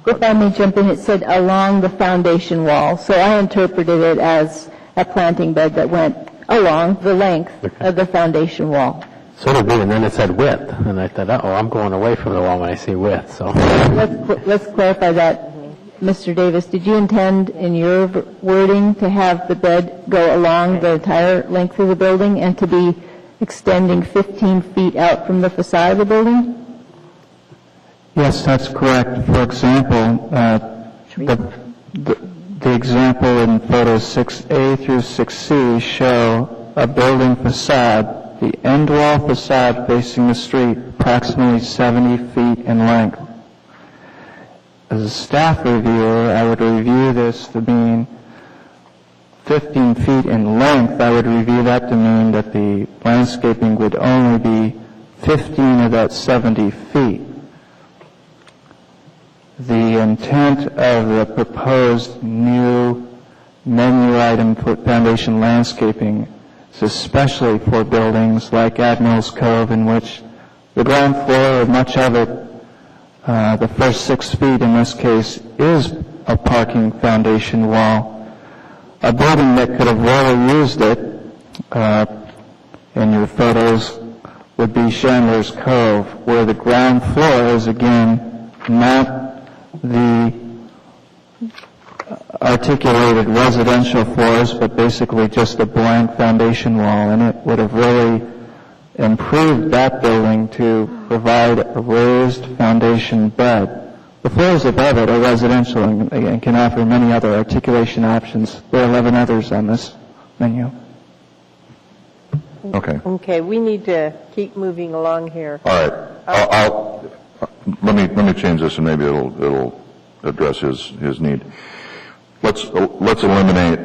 If I may jump in, it said along the foundation wall. So I interpreted it as a planting bed that went along the length of the foundation wall. So did we, and then it said width. And I thought, I'm going away from the wall when I see width. So let's clarify that. Mr. Davis, did you intend in your wording to have the bed go along the entire length of the building and to be extending 15 feet out from the facade of the building? Yes, that's correct. For example, the example in photos 6A through 6C show a building facade, the end wall facade facing the street, approximately 70 feet in length. As a staff reviewer, I would review this to mean 15 feet in length. I would review that to mean that the landscaping would only be 15 of that 70 feet. The intent of the proposed new menu item for foundation landscaping is especially for buildings like Admiral's Cove, in which the ground floor, or much of it, the first 6 feet in this case, is a parking foundation wall. A building that could have really used it in your photos would be Chandler's Cove, where the ground floor is, again, not the articulated residential floors, but basically just a blank foundation wall, and it would have really improved that building to provide a raised foundation bed. The floors above it are residential and can offer many other articulation options. There are 11 others on this menu. Okay. Okay, we need to keep moving along here. All right. Let me change this, and maybe it'll address his need. Let's eliminate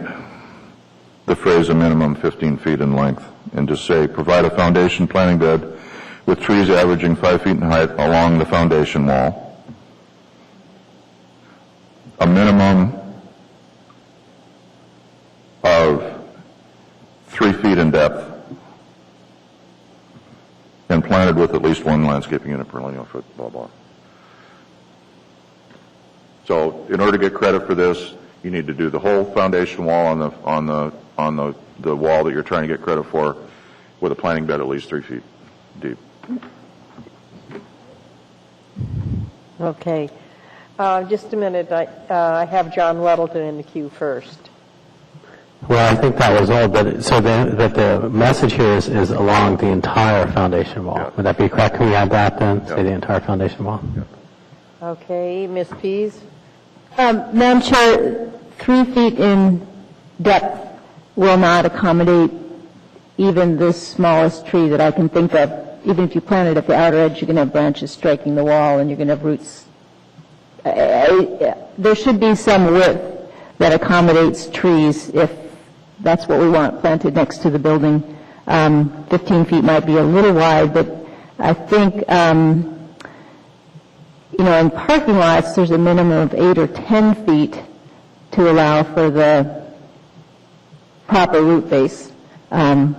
the phrase a minimum 15 feet in length and just say, provide a foundation planting bed with trees averaging 5 feet in height along the foundation wall. A minimum of 3 feet in depth and planted with at least one landscaping unit per lineal foot, blah, blah. So in order to get credit for this, you need to do the whole foundation wall on the wall that you're trying to get credit for with a planting bed at least 3 feet deep. Okay. Just a minute. I have John Weddleton in the queue first. Well, I think that was all, but so that the message here is along the entire foundation wall. Yeah. Would that be correct? Can we add that then? Yeah. Say the entire foundation wall? Yeah. Okay. Ms. Pease? Madam Chair, 3 feet in depth will not accommodate even the smallest tree that I can think of. Even if you plant it at the outer edge, you're going to have branches striking the wall and you're going to have roots. There should be some width that accommodates trees if that's what we want planted next to the building. 15 feet might be a little wide, but I think, in parking lots, there's a minimum of 8 or 10 feet to allow for the proper root base. And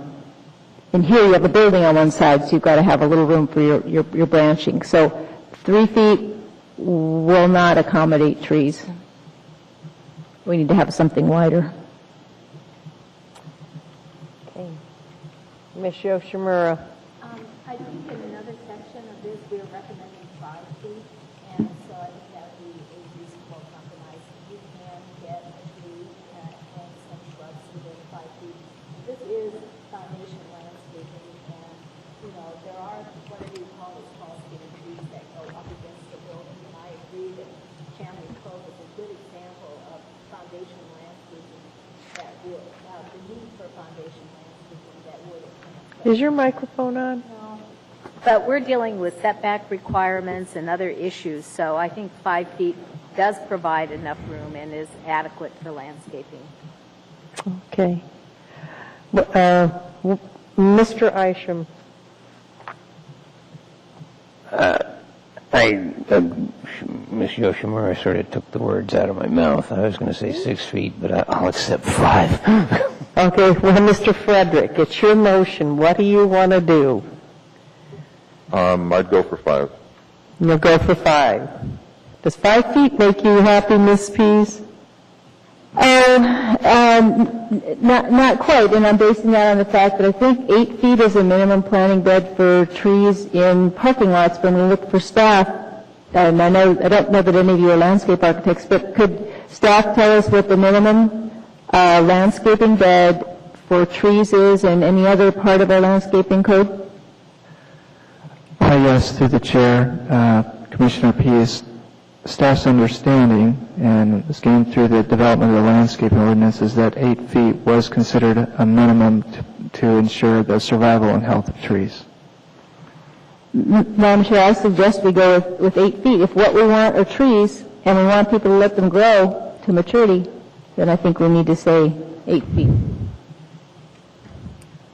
here you have a building on one side, so you've got to have a little room for your branching. So 3 feet will not accommodate trees. We need to have something wider. Okay. Ms. Yoshimura. I think in another section of this, we're recommending 5 feet, and so I think that would be a reasonable compromise. You can get a tree and some shrubs within 5 feet. This is foundation landscaping, and, there are, whatever you call it, tall skinny trees that go up against the building, and I agree that Champion Cove is a good example of foundation landscaping that would, the need for foundation landscaping that would. Is your microphone on? No. But we're dealing with setback requirements and other issues, so I think 5 feet does provide enough room and is adequate for landscaping. Okay. Mr. Isham. Ms. Yoshimura sort of took the words out of my mouth. I was going to say 6 feet, but I'll accept 5. Okay, well, Mr. Frederick, it's your motion. What do you want to do? I'd go for 5. You'll go for 5. Does 5 feet make you happy, Ms. Pease? Not quite, and I'm basing that on the fact that I think 8 feet is a minimum planting bed for trees in parking lots. When we look for staff, and I don't know that any of you are landscape architects, but could staff tell us what the minimum landscaping bed for trees is and any other part of our landscaping code? Yes, through the chair, Commissioner Pease. Staff's understanding, and this came through the development of the landscaping ordinance, is that 8 feet was considered a minimum to ensure the survival and health of trees. Madam Chair, I suggest we go with 8 feet. If what we want are trees, and we want people to let them grow to maturity, then I think we need to say 8 feet.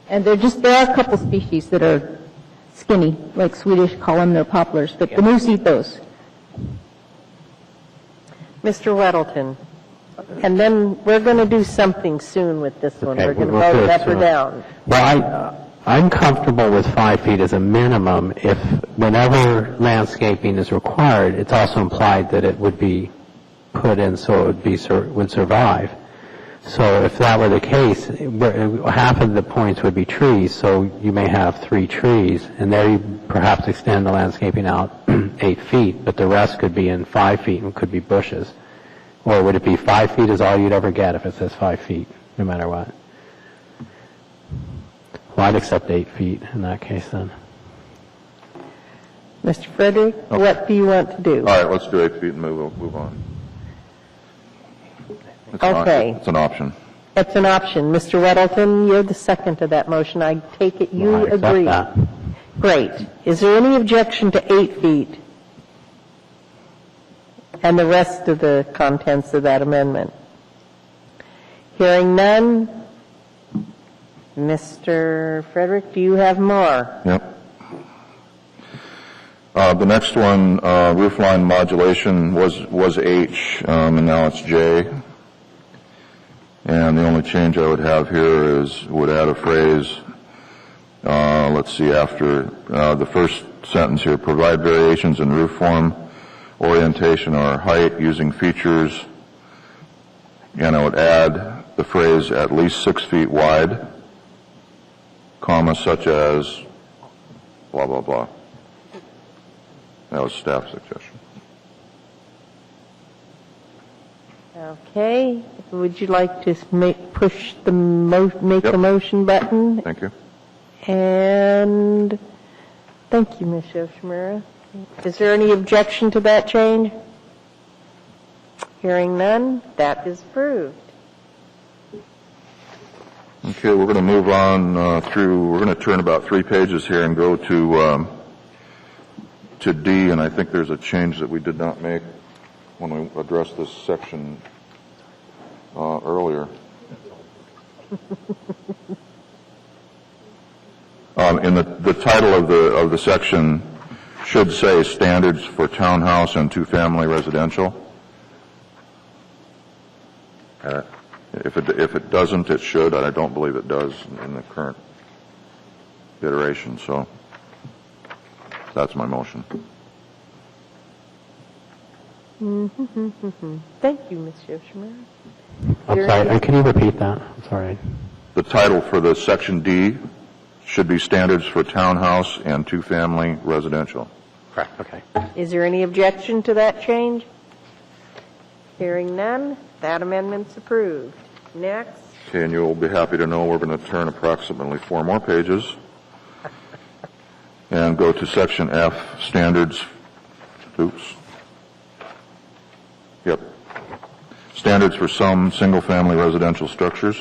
And there are a couple species that are skinny, like Swedish columnar poplars, but the moose eat those. Mr. Weddleton. And then we're going to do something soon with this one. Okay, We're going to we'll vote do it up or soon. down. Well, I'm comfortable with 5 feet as a minimum if whenever landscaping is required, it's also implied that it would be put in so it would survive. So if that were the case, half of the points would be trees, so you may have 3 trees, and there you perhaps extend the landscaping out 8 feet, but the rest could be in 5 feet and could be bushes. Or would it be 5 feet is all you'd ever get if it says 5 feet, no matter what? Well, I'd accept 8 feet in that case then. Mr. Frederick, what do you want to do? All right, let's do 8 feet and move on. Okay. It's an option. It's an option. Mr. Weddleton, you're the second to that motion. I take it you I accept agree. that. Great. Is there any objection to 8 feet and the rest of the contents of that amendment? Hearing none, Mr. Frederick, do you have more? Yep. The next one, roofline modulation, was H, and now it's J. And the only change I would have here would add a phrase, let's see, after the first sentence here, provide variations in roof form, orientation, or height using features, and I would add the phrase at least 6 feet wide, comma, such as blah, blah, blah. That was staff suggestion. Okay. Would you like to push the make the motion button? Thank you. And thank you, Ms. Yoshimura. Is there any objection to that change? Hearing none, that is approved. Okay, we're going to move on we're going to turn about 3 pages here and go to D, and I think there's a change that we did not make when we addressed this section earlier. In the title of the section should say standards for townhouse and two-family residential. If it doesn't, it should. I don't believe it does in the current iteration. So that's my motion. Thank you, Ms. Yoshimura. I'm sorry, can you repeat that? I'm sorry. The title for the section D should be standards for townhouse and two-family residential. Correct, okay. Is there any objection to that change? Hearing none, that amendment's approved. Next. Okay, and you'll be happy to know we're going to turn approximately 4 more pages and go to section F, standards. Oops. Yep. Standards for some single-family residential structures.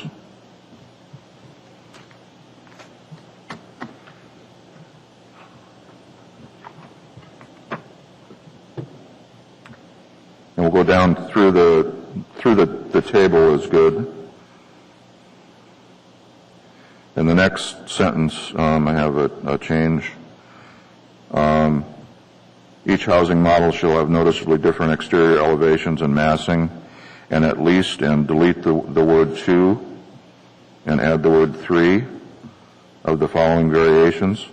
And we'll go down through the table is good. In the next sentence, I have a change. Each housing model shall have noticeably different exterior elevations and massing, and at least, and delete the word 2 and add the word 3 of the following variations.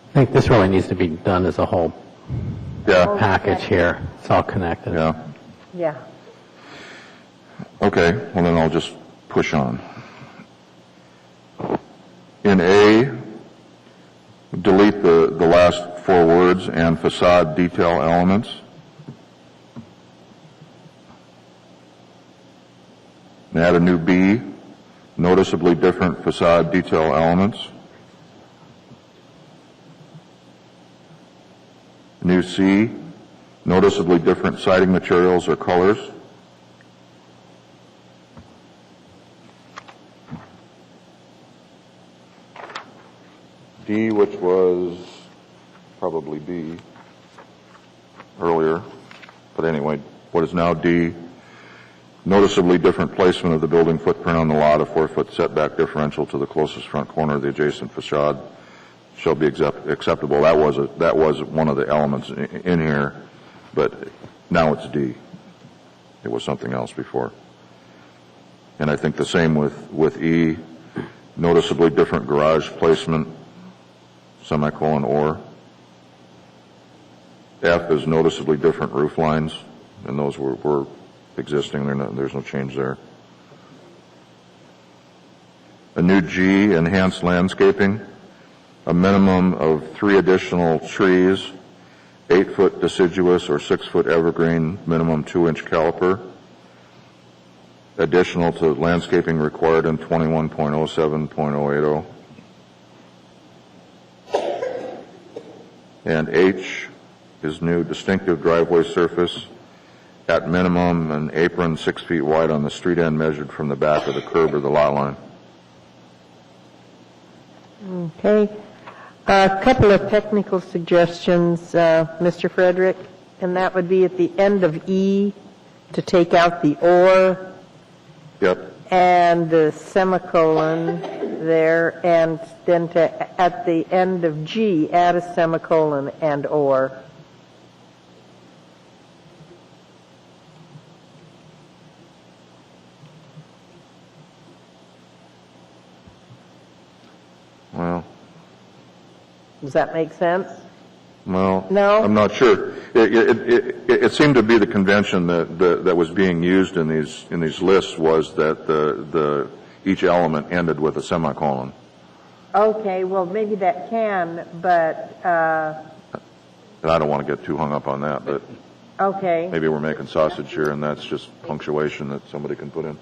I think this really needs to be done as a whole package here. It's all connected. Yeah. Yeah. Okay, well then I'll just push on. In A, delete the last 4 words and facade detail elements. And add a new B, noticeably different facade detail elements. New C, noticeably different siding materials or colors. D, which was probably B earlier, but anyway, what is now D, noticeably different placement of the building footprint on the lot, a 4-foot setback differential to the closest front corner of the adjacent facade shall be acceptable. That was one of the elements in here, but now it's D. It was something else before. And I think the same with E, noticeably different garage placement, semicolon or. F is noticeably different roof lines, and those were existing. There's no change there. A new G, enhanced landscaping. A minimum of 3 additional trees, 8-foot deciduous or 6-foot evergreen, minimum 2-inch caliper. Additional to landscaping required in 21.07.080. And H is new, distinctive driveway surface. At minimum, an apron 6 feet wide on the street end measured from the back of the curb or the lot line. Okay. A couple of technical suggestions, Mr. Frederick, and that would be at the end of E to take out the or. Yep. And the semicolon there, and then at the end of G, add a semicolon and or. Well. Does that make sense? Well, no? I'm not sure. It seemed to be the convention that was being used in these lists was that each element ended with a semicolon. Okay, well, maybe that can, but... And I don't want to get too hung up on that, but okay. Maybe we're making sausage here, and that's just punctuation that somebody can put in.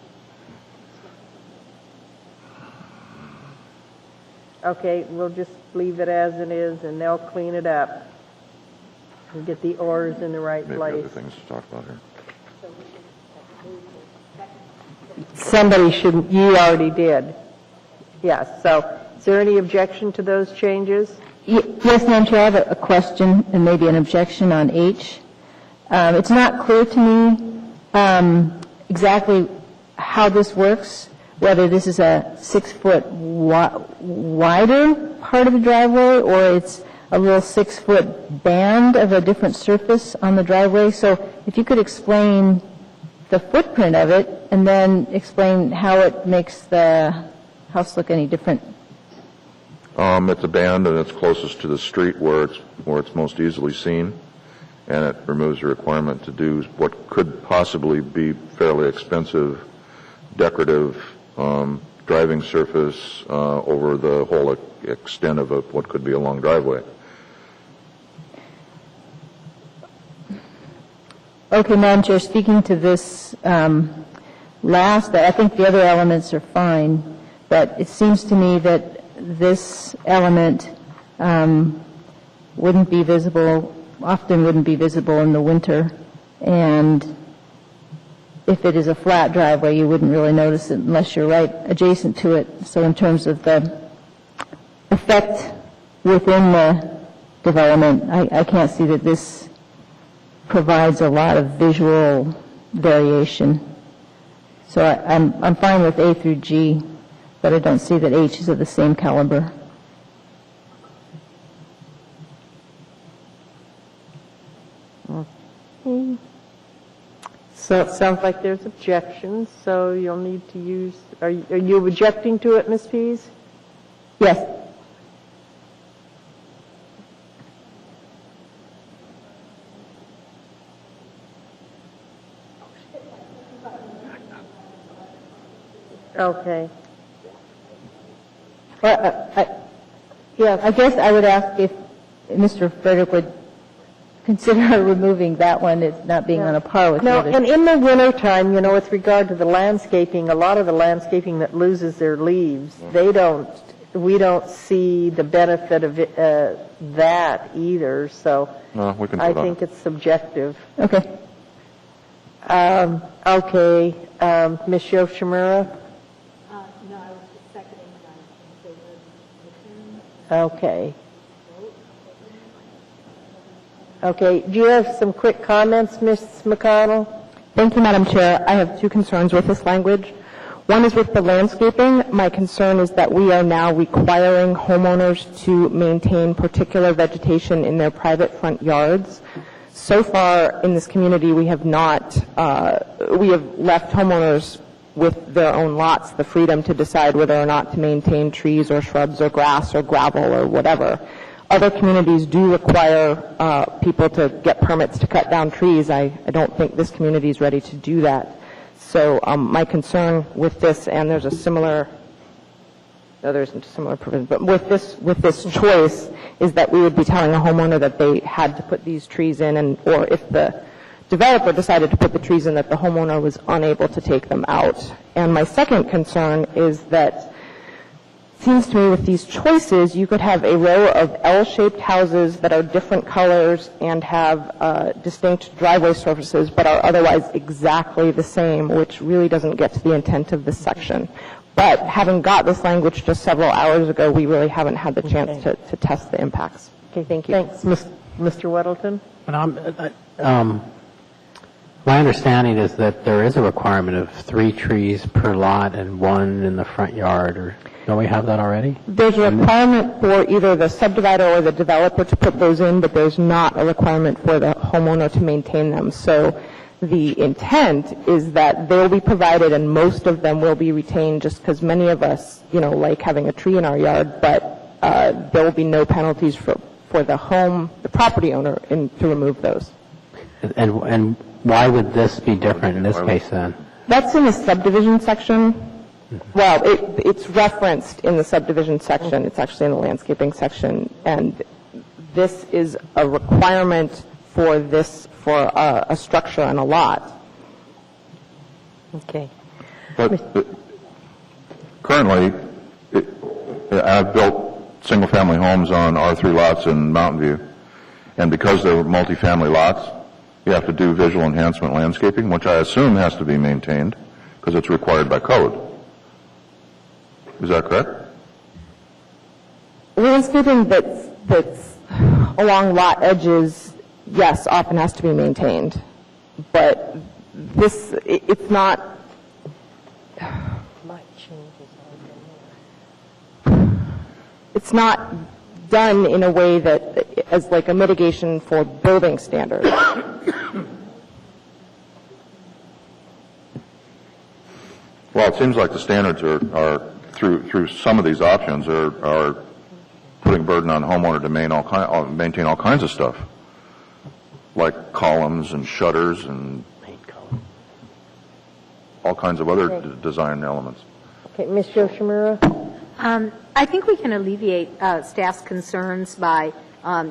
Okay, we'll just leave it as it is, and they'll clean it up and get the ors in the right Maybe place. other things to talk about here. Somebody shouldn't, you already did. Yes, so is there any objection to those changes? Yes, Madam Chair, I have a question and maybe an objection on H. It's not clear to me exactly how this works, whether this is a 6-foot wider part of the driveway or it's a little 6-foot band of a different surface on the driveway. So if you could explain the footprint of it and then explain how it makes the house look any different. It's a band, and it's closest to the street where it's most easily seen, and it removes the requirement to do what could possibly be fairly expensive decorative driving surface over the whole extent of what could be a long driveway. Okay, Madam Chair, speaking to this last, I think the other elements are fine, but it seems to me that this element wouldn't be visible, often wouldn't be visible in the winter, and if it is a flat driveway, you wouldn't really notice it unless you're right adjacent to it. So in terms of the effect within the development, I can't see that this provides a lot of visual variation. So I'm fine with A through G, but I don't see that H is of the same caliber. Okay. So it sounds like there's objections, so you'll need to use, are you objecting to it, Ms. Pease? Yes. Okay. Well, I guess I would ask if Mr. Frederick would consider removing that one as not being on a par with the No, others. and in the wintertime, with regard to the landscaping, a lot of the landscaping that loses their leaves, we don't see the benefit of that either, so No, we can I put on think it. it's subjective. Okay. Okay, Ms. Yoshimura? No, I was just seconding that. Okay. Okay, do you have some quick comments, Ms. McConnell? Thank you, Madam Chair. I have two concerns with this language. One is with the landscaping. My concern is that we are now requiring homeowners to maintain particular vegetation in their private front yards. So far in this community, we have left homeowners with their own lots the freedom to decide whether or not to maintain trees or shrubs or grass or gravel or whatever. Other communities do require people to get permits to cut down trees. I don't think this community is ready to do that. So my concern with this, and there's a similar, no, there isn't a similar provision, but with this choice is that we would be telling a homeowner that they had to put these trees in, or if the developer decided to put the trees in, that the homeowner was unable to take them out. And my second concern is that it seems to me with these choices, you could have a row of L-shaped houses that are different colors and have distinct driveway surfaces, but are otherwise exactly the same, which really doesn't get to the intent of this section. But having got this language just several hours ago, we really haven't had the chance to test the impacts. Okay, thank you. Thanks, Mr. Weddleton. My understanding is that there is a requirement of 3 trees per lot and 1 in the front yard, or don't we have that already? There's a requirement for either the subdivider or the developer to put those in, but there's not a requirement for the homeowner to maintain them. So the intent is that they'll be provided, and most of them will be retained, just because many of us, like having a tree in our yard, but there will be no penalties for the property owner to remove those. And why would this be different in this case then? That's in the subdivision section. Well, it's referenced in the subdivision section. It's actually in the landscaping section. And this is a requirement for a structure on a lot. Okay. But currently, I've built single-family homes on R3 lots in Mountain View, and because they're multifamily lots, you have to do visual enhancement landscaping, which I assume has to be maintained because it's required by code. Is that correct? Landscaping that's along lot edges, yes, often has to be maintained. But it's not. It's not done in a way that as like a mitigation for building standards. Well, it seems like the standards are through some of these options are putting burden on homeowner to maintain all kinds of stuff, like columns and shutters and all kinds of other design elements. Okay, Ms. Yoshimura? I think we can alleviate staff's concerns by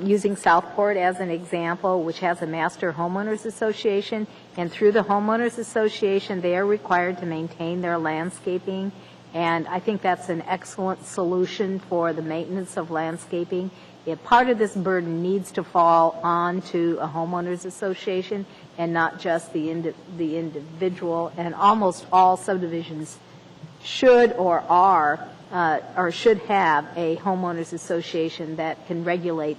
using Southport as an example, which has a master homeowners association, and through the homeowners association, they are required to maintain their landscaping, and I think that's an excellent solution for the maintenance of landscaping. If part of this burden needs to fall onto a homeowners association and not just the individual, and almost all subdivisions should or are or should have a homeowners association that can regulate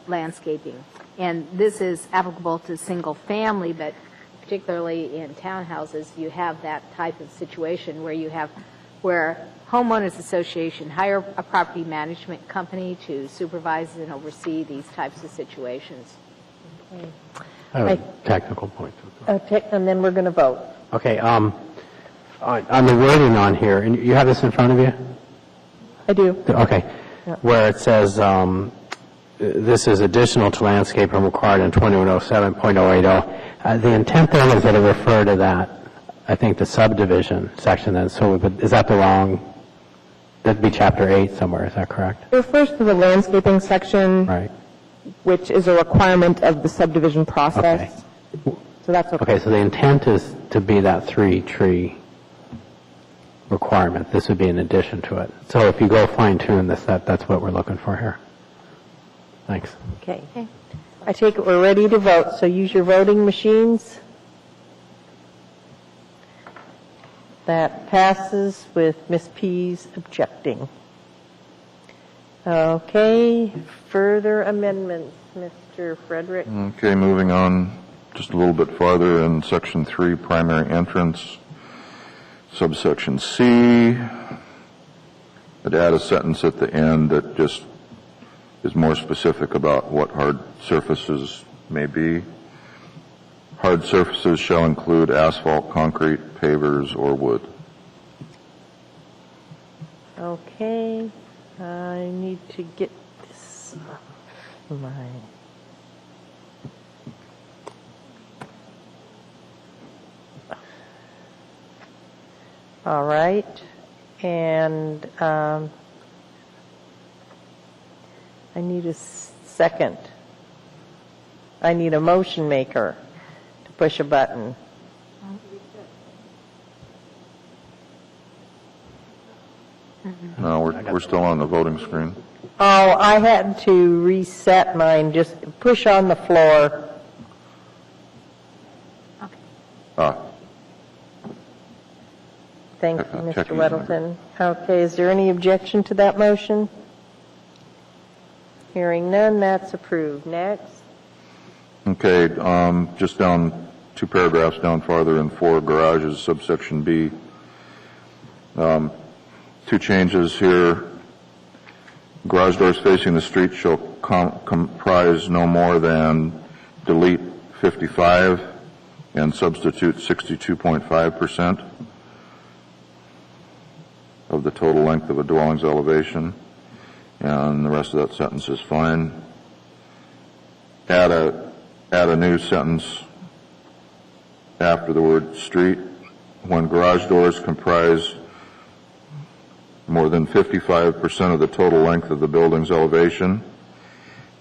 landscaping. And this is applicable to single family, but particularly in townhouses, you have that type of situation where homeowners association hire a property management company to supervise and oversee these types of situations. Okay. I have a technical point. And then we're going to vote. Okay. On the wording on here, and you have this in front of you? I do. Okay. Yep. Where it says this is additional to landscaping required in 2107.080. The intent there is that it refer to that, I think, the subdivision section then. So is that the wrong? That'd be Chapter 8 somewhere. Is that correct? It refers to the landscaping section, Right. which is a requirement of the subdivision process. Okay. So that's okay. Okay, so the intent is to be that 3-tree requirement. This would be in addition to it. So if you go fine-tune this, that's what we're looking for here. Thanks. Okay. I take it we're ready to vote, so use your voting machines. That passes with Ms. Pease objecting. Okay, further amendments, Mr. Frederick. Okay, moving on just a little bit farther in Section 3, primary entrance, subsection C. I'd add a sentence at the end that just is more specific about what hard surfaces may be. Hard surfaces shall include asphalt, concrete, pavers, or wood. Okay, I need to get this off my... All right, and I need a second. I need a motion maker to push a button. No, we're still on the voting screen. Oh, I had to reset mine. Just push on the floor. Thank you, Mr. Checking. Weddleton. Okay, is there any objection to that motion? Hearing none, that's approved. Next. Okay, just down 2 paragraphs down farther in 4 garages, subsection B. 2 changes here. Garage doors facing the street shall comprise no more than delete 55 and substitute 62.5% of the total length of a dwelling's elevation. And the rest of that sentence is fine. Add a new sentence after the word street. When garage doors comprise more than 55% of the total length of the building's elevation,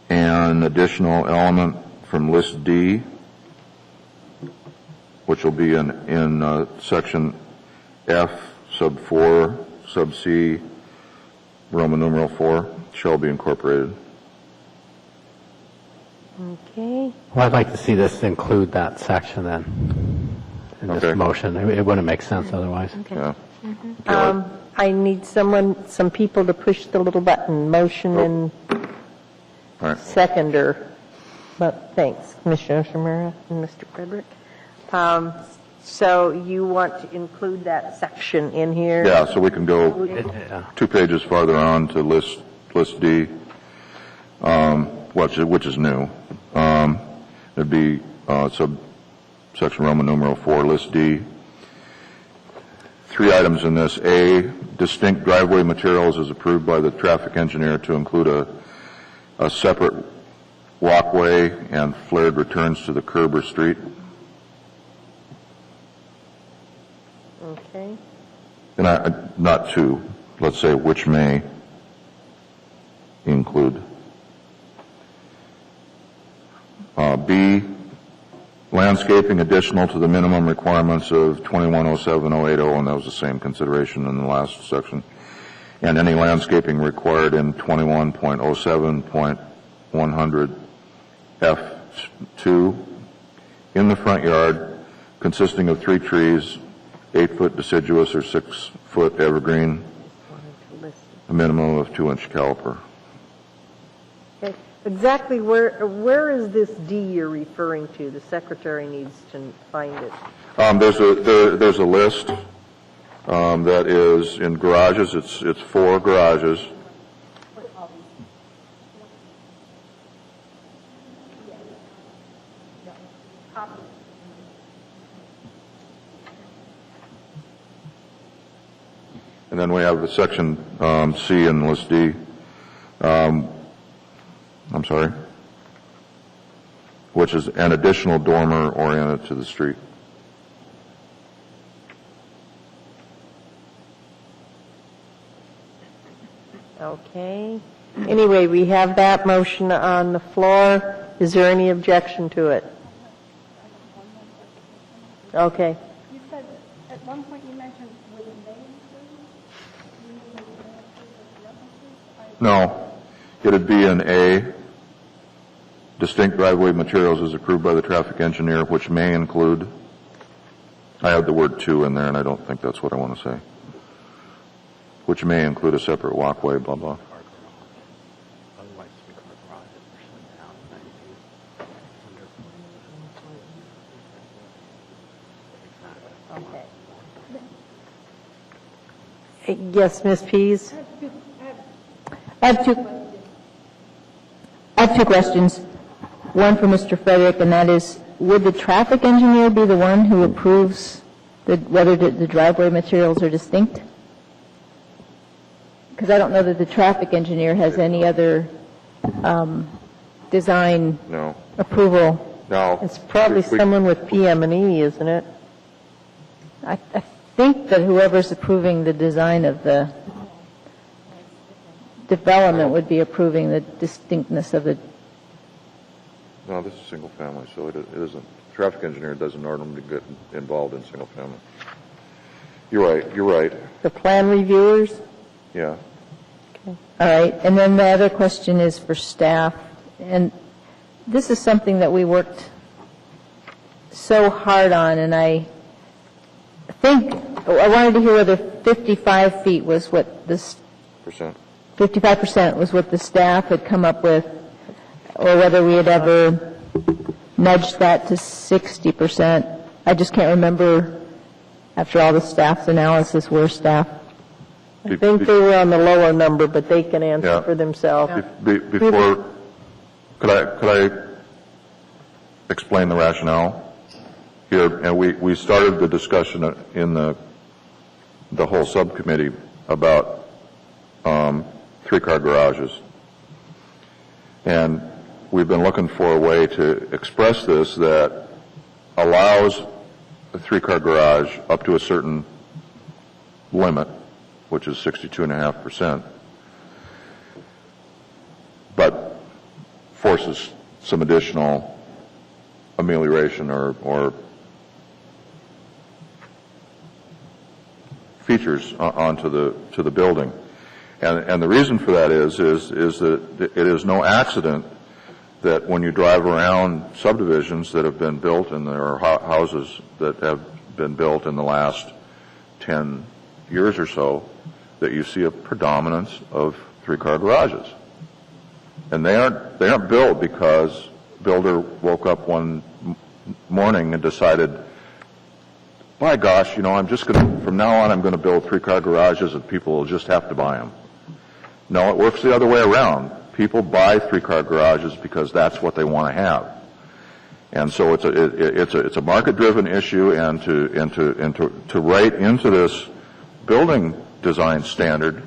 an additional element from list D, which will be in section F sub 4 sub C Roman numeral 4, shall be incorporated. Okay. Well, I'd like to see this include that section then, in this motion. It wouldn't make sense otherwise. Okay. Yeah. I need some people to push the little button, motion and seconder. But thanks, Commissioner Shimura and Mr. Frederick. So you want to include that section in here? Yeah, so we can go 2 pages farther on to list D, which is new. It'd be subsection Roman numeral 4, list D. 3 items in this. A, distinct driveway materials is approved by the traffic engineer to include a separate walkway and flared returns to the curb or street. Okay. And not to, let's say, which may include. B, landscaping additional to the minimum requirements of 2107-080, and that was the same consideration in the last section, and any landscaping required in 21.07.100 F2 in the front yard, consisting of 3 trees, 8-foot deciduous or 6-foot evergreen, a minimum of 2-inch caliper. Okay. Exactly where is this D you're referring to? The secretary needs to find it. There's a list that is in garages. It's 4 garages. And then we have the section C in list D. I'm sorry. Which is an additional dormer oriented to the street. Okay. Anyway, we have that motion on the floor. Is there any objection to it? Okay. You said at one point you mentioned with the name. No. It'd be an A. Distinct driveway materials is approved by the traffic engineer, which may include. I have the word to in there, and I don't think that's what I want to say. Which may include a separate walkway, blah, blah. Okay. Yes, Ms. Pease? I have two questions. One for Mr. Frederick, and that is, would the traffic engineer be the one who approves whether the driveway materials are distinct? Because I don't know that the traffic engineer has any other design approval. No. It's probably someone with PM&E, isn't it? I think that whoever's approving the design of the development would be approving the distinctness of the. No, this is single family, so it isn't. Traffic engineer doesn't normally get involved in single family. You're right. The plan reviewers? Yeah. Okay. All right. And then the other question is for staff. And this is something that we worked so hard on, and I think I wanted to hear whether 55 feet was what this, Percent. 55% was what the staff had come up with, or whether we had ever nudged that to 60%. I just can't remember, after all the staff's analysis, where staff. I think they were on the lower number, but they can answer for themselves. Before, could I explain the rationale here? And we started the discussion in the whole subcommittee about three-car garages. And we've been looking for a way to express this that allows a three-car garage up to a certain limit, which is 62.5%, but forces some additional amelioration or features onto the building. And the reason for that is that it is no accident that when you drive around subdivisions that have been built, and there are houses that have been built in the last 10 years or so, that you see a predominance of three-car garages. And they aren't built because builder woke up one morning and decided, by gosh, I'm just going to, from now on, I'm going to build three-car garages and people will just have to buy them. No, it works the other way around. People buy three-car garages because that's what they want to have. And so it's a market-driven issue, and to write into this building design standard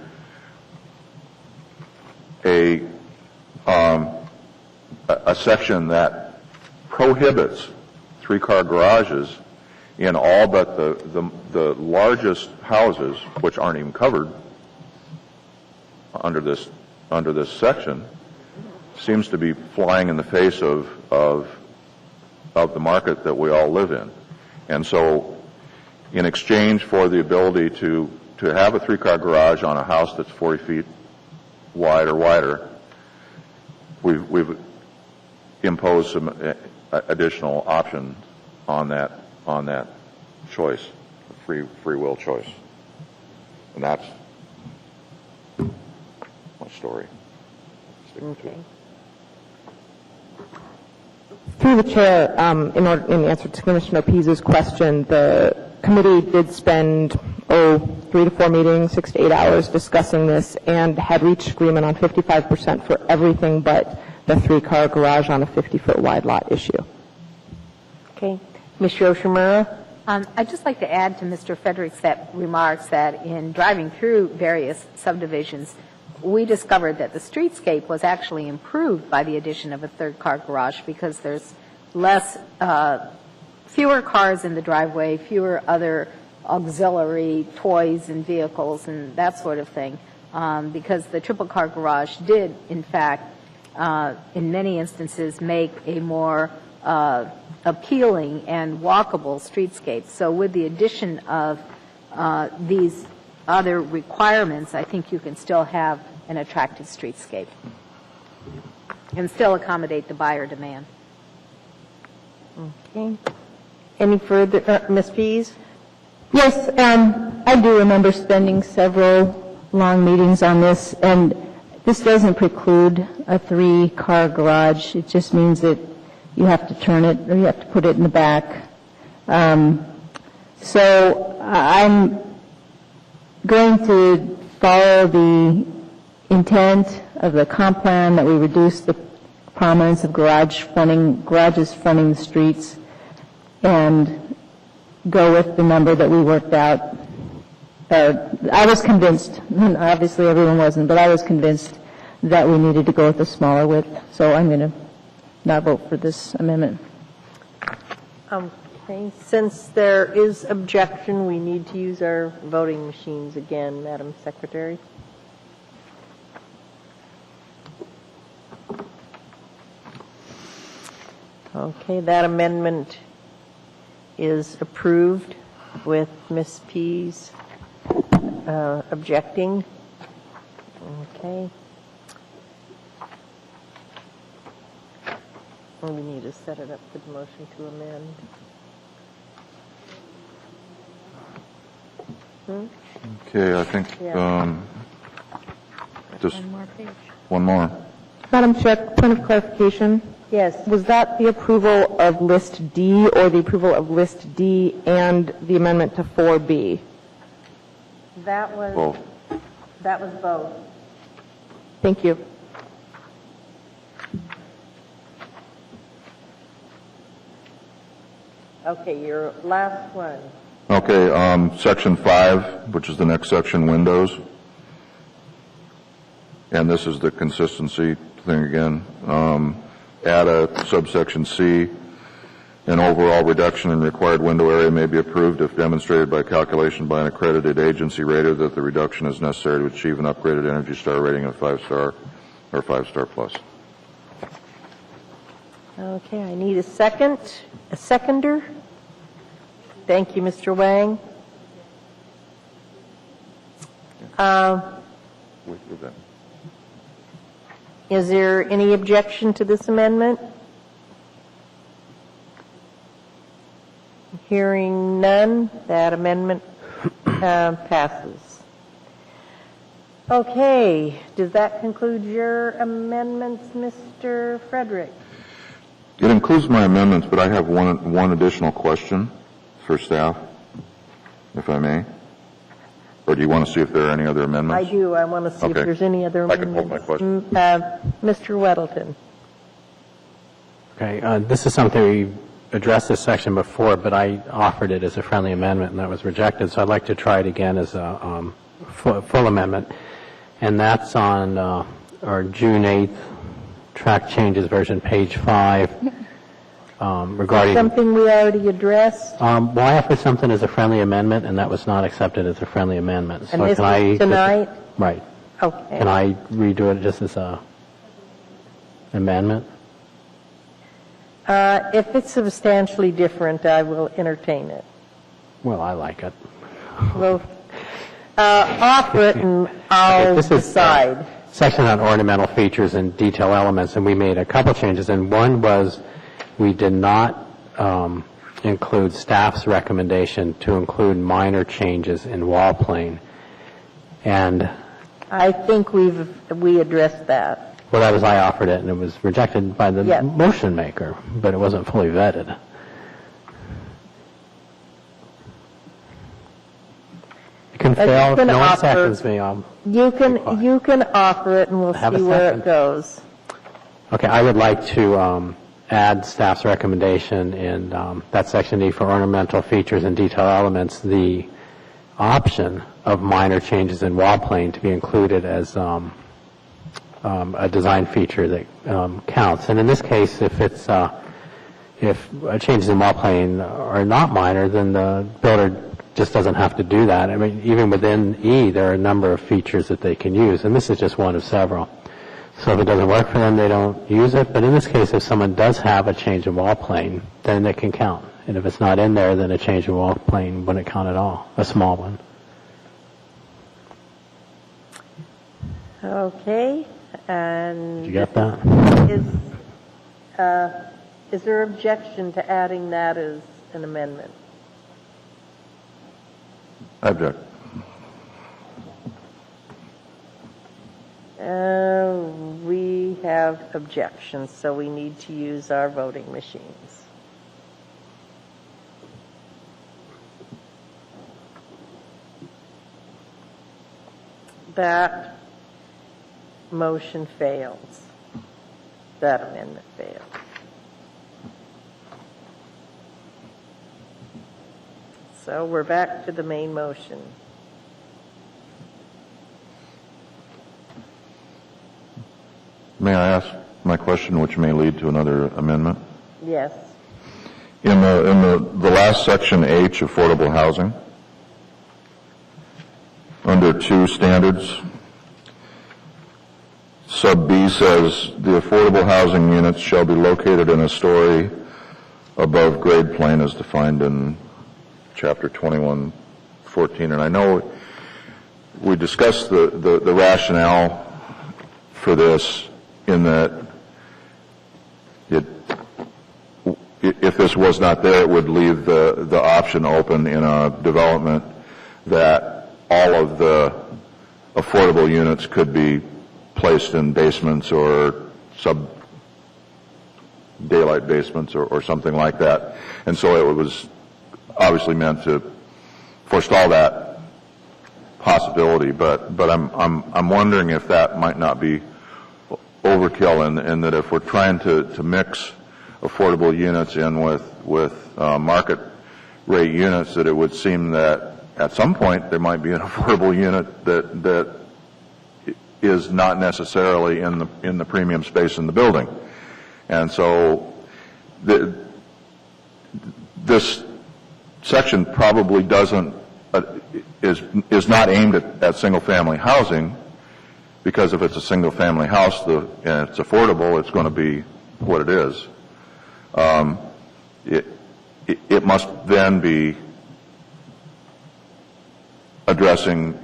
a section that prohibits three-car garages in all but the largest houses, which aren't even covered under this section, seems to be flying in the face of the market that we all live in. And so in exchange for the ability to have a three-car garage on a house that's 40 feet wide or wider, we've imposed some additional options on that choice, free will choice. And that's my story. Okay. Through the chair, in answer to Commissioner Pease's question, the committee did spend 3 to 4 meetings, 6 to 8 hours discussing this, and had reached agreement on 55% for everything but the three-car garage on a 50-foot wide lot issue. Okay. Ms. Yoshimura? I'd just like to add to Mr. Frederick's remarks that in driving through various subdivisions, we discovered that the streetscape was actually improved by the addition of a third-car garage because there's fewer cars in the driveway, fewer other auxiliary toys and vehicles and that sort of thing, because the triple-car garage did, in fact, in many instances, make a more appealing and walkable streetscape. So with the addition of these other requirements, I think you can still have an attractive streetscape and still accommodate the buyer demand. Okay. Any further, Ms. Pease? Yes, I do remember spending several long meetings on this, and this doesn't preclude a three-car garage. It just means that you have to turn it or you have to put it in the back. So I'm going to follow the intent of the comp plan that we reduce the prominence of garages fronting the streets and go with the number that we worked out. I was convinced, obviously everyone wasn't, but I was convinced that we needed to go with a smaller width. So I'm going to not vote for this amendment. Okay. Since there is objection, we need to use our voting machines again, Madam Secretary. Okay, that amendment is approved with Ms. Pease objecting. Okay. We need to set it up for the motion to amend. Okay, I think, just One more page. one more. Madam Chair, point of clarification. Yes. Was that the approval of List D or the approval of List D and the amendment to 4B? That was, Both. that was both. Thank you. Okay, your last one. Okay, section 5, which is the next section, windows. And this is the consistency thing again. Add a subsection C. An overall reduction in required window area may be approved if demonstrated by calculation by an accredited agency rater that the reduction is necessary to achieve an upgraded Energy Star rating of 5-star or 5-star plus. Okay, I need a seconder. Thank you, Mr. Wang. Is there any objection to this amendment? Hearing none, that amendment passes. Okay, does that conclude your amendments, Mr. Frederick? It includes my amendments, but I have one additional question for staff, if I may. Or do you want to see if there are any other amendments? I do. I want to see if Okay. there's any other I can amendments. hold my question. Mr. Weddleton. Okay, this is something we addressed this section before, but I offered it as a friendly amendment and that was rejected, so I'd like to try it again as a full amendment. And that's on our June 8th track changes version, page 5, regarding... Something we already addressed? Well, I offered something as a friendly amendment, and that was not accepted as a friendly amendment. And this is tonight? Right. Okay. Can I redo it just as a amendment? If it's substantially different, I will entertain it. Well, I like it. Well, offer it and I'll This is, decide. Section on ornamental features and detail elements, and we made a couple changes, and one was we did not include staff's recommendation to include minor changes in wall plane. And I think we addressed that. well, that was I offered it, and it was rejected by the Yes. motion maker, but it wasn't fully vetted. It can But you fail if can no one offer- seconds me. You can offer it and we'll Have a see where second. it goes. Okay, I would like to add staff's recommendation in that section E for ornamental features and detail elements, the option of minor changes in wall plane to be included as a design feature that counts. And in this case, if it's if changes in wall plane are not minor, then the builder just doesn't have to do that. I mean, even within E, there are a number of features that they can use, and this is just one of several. So if it doesn't work for them, they don't use it. But in this case, if someone does have a change in wall plane, then it can count. And if it's not in there, then a change in wall plane wouldn't count at all, a small one. Okay, and... Did you get that? Is there objection to adding that as an amendment? I object. We have objections, so we need to use our voting machines. That motion fails. That amendment fails. So we're back to the main motion. May I ask my question, which may lead to another amendment? Yes. In the last section, H, affordable housing, under 2 standards, sub B says the affordable housing units shall be located in a story above grade plane as defined in chapter 2114. And I know we discussed the rationale for this in that if this was not there, it would leave the option open in a development that all of the affordable units could be placed in basements or daylight basements or something like that. And so it was obviously meant to forestall that possibility, but I'm wondering if that might not be overkill, and that if we're trying to mix affordable units in with market rate units, that it would seem that at some point there might be an affordable unit that is not necessarily in the premium space in the building. And so this section probably is not aimed at single-family housing, because if it's a single-family house and it's affordable, it's going to be what it is. It must then be addressing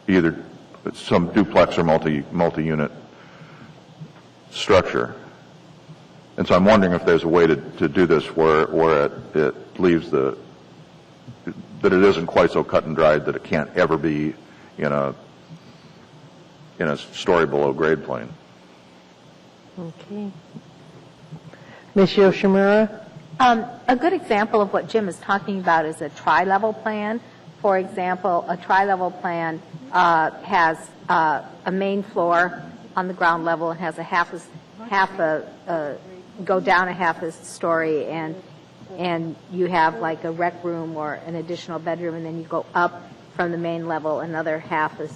either some duplex or multi-unit structure. And so I'm wondering if there's a way to do this where it leaves that it isn't quite so cut and dried that it can't ever be in a story below grade plane. Okay. Ms. Yoshimura? A good example of what Jim is talking about is a tri-level plan. For example, a tri-level plan has a main floor on the ground level and has go down a half a story, and you have like a rec room or an additional bedroom, and then you go up from the main level another half a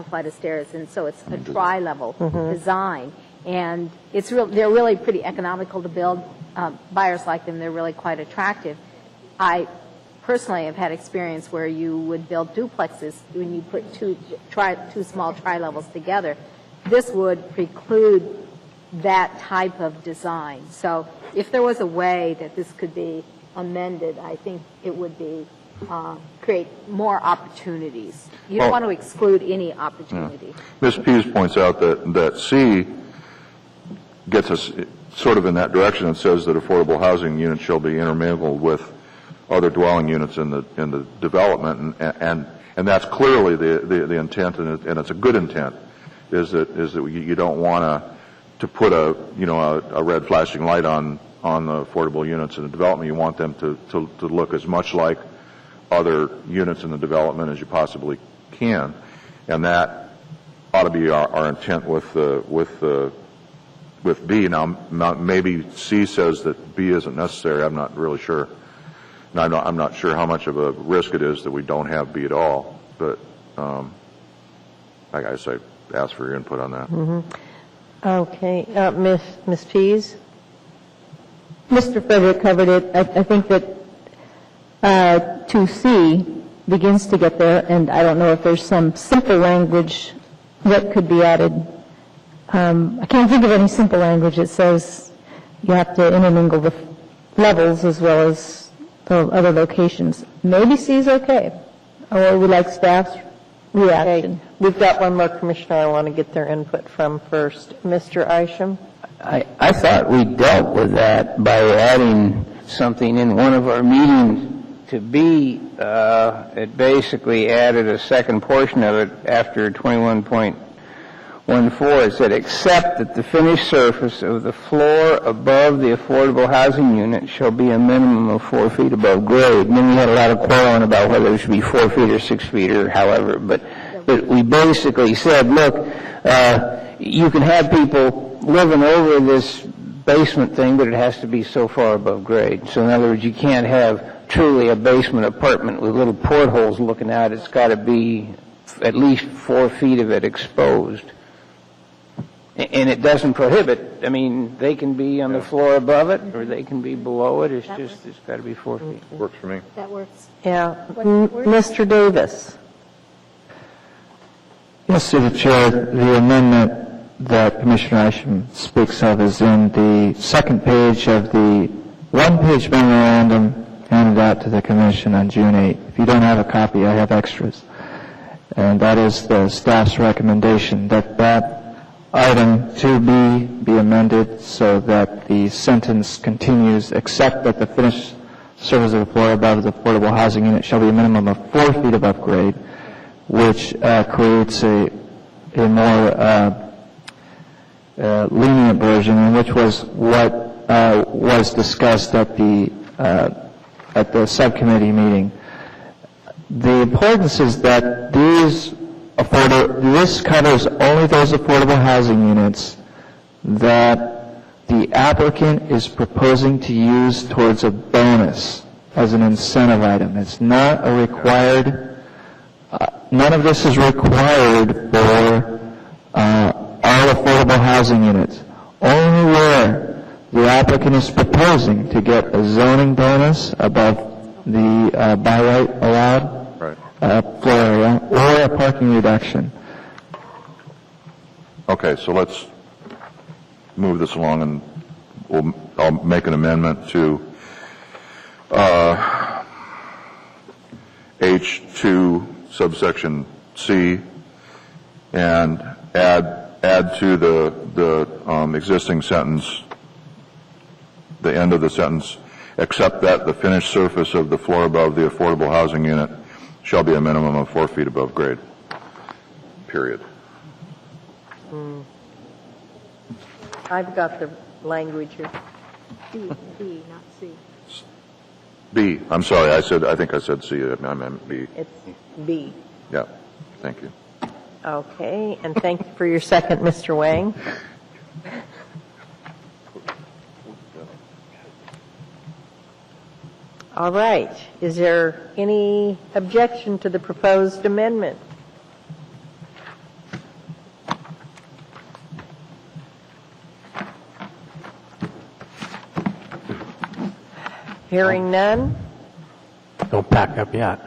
flight of stairs, and so it's a tri-level design, and they're really pretty economical to build. Buyers like them; they're really quite attractive. I personally have had experience where you would build duplexes when you put two small tri-levels together. This would preclude that type of design. So if there was a way that this could be amended, I think it would be create more opportunities. You don't want to exclude any opportunity. Ms. Pease points out that C gets us sort of in that direction and says that affordable housing units shall be intermingled with other dwelling units in the development, and that's clearly the intent, and it's a good intent, is that you don't want to put a red flashing light on the affordable units in the development. You want them to look as much like other units in the development as you possibly can, and that ought to be our intent with B. Now maybe C says that B isn't necessary. I'm not really sure. And I'm not sure how much of a risk it is that we don't have B at all, but I guess I ask for your input on that. Okay. Ms. Pease? Mr. Frederick covered it. I think that 2C begins to get there, and I don't know if there's some simple language that could be added. I can't think of any simple language that says you have to intermingle the levels as well as the other locations. Maybe C is okay, or we like staff's reaction. Okay. We've got one more commissioner I want to get their input from first. Mr. Isham? I thought we dealt with that by adding something in one of our meetings to B. It basically added a second portion of it after 21.14. It said, except that the finished surface of the floor above the affordable housing unit shall be a minimum of 4 feet above grade. And then we had a lot of quarreling about whether it should be 4 feet or 6 feet or however. But we basically said, look, you can have people living over this basement thing, but it has to be so far above grade. So in other words, you can't have truly a basement apartment with little portholes looking out. It's got to be at least 4 feet of it exposed. And it doesn't prohibit. I mean, they can be on the floor above it, or they can be below it. It's got to be 4 feet. Works for me. That works. Yeah. Mr. Davis? Yes, through the Chair, the amendment that Commissioner Isham speaks of is in the second page of the one-page memorandum handed out to the Commission on June 8. If you don't have a copy, I have extras. And that is the staff's recommendation that item 2B be amended so that the sentence continues, except that the finished surface of the floor above the affordable housing unit shall be a minimum of 4 feet above grade, which creates a more lenient version, and which was what was discussed at the subcommittee meeting. The importance is that this covers only those affordable housing units that the applicant is proposing to use towards a bonus as an incentive item. It's not a required, none of this is required for all affordable housing units. Only where the applicant is proposing to get a zoning bonus above the by right allowed floor area or a parking reduction. Okay, so let's move this along, and I'll make an amendment to H2 subsection C and add to the existing sentence, the end of the sentence, except that the finished surface of the floor above the affordable housing unit shall be a minimum of 4 feet above grade, period. I've got the language here. B, not C. B, I'm sorry, I think I said C, I meant B. It's B. Yeah, thank you. Okay, and thank you for your second, Mr. Wang. All right. Is there any objection to the proposed amendment? Hearing none. Don't pack up yet.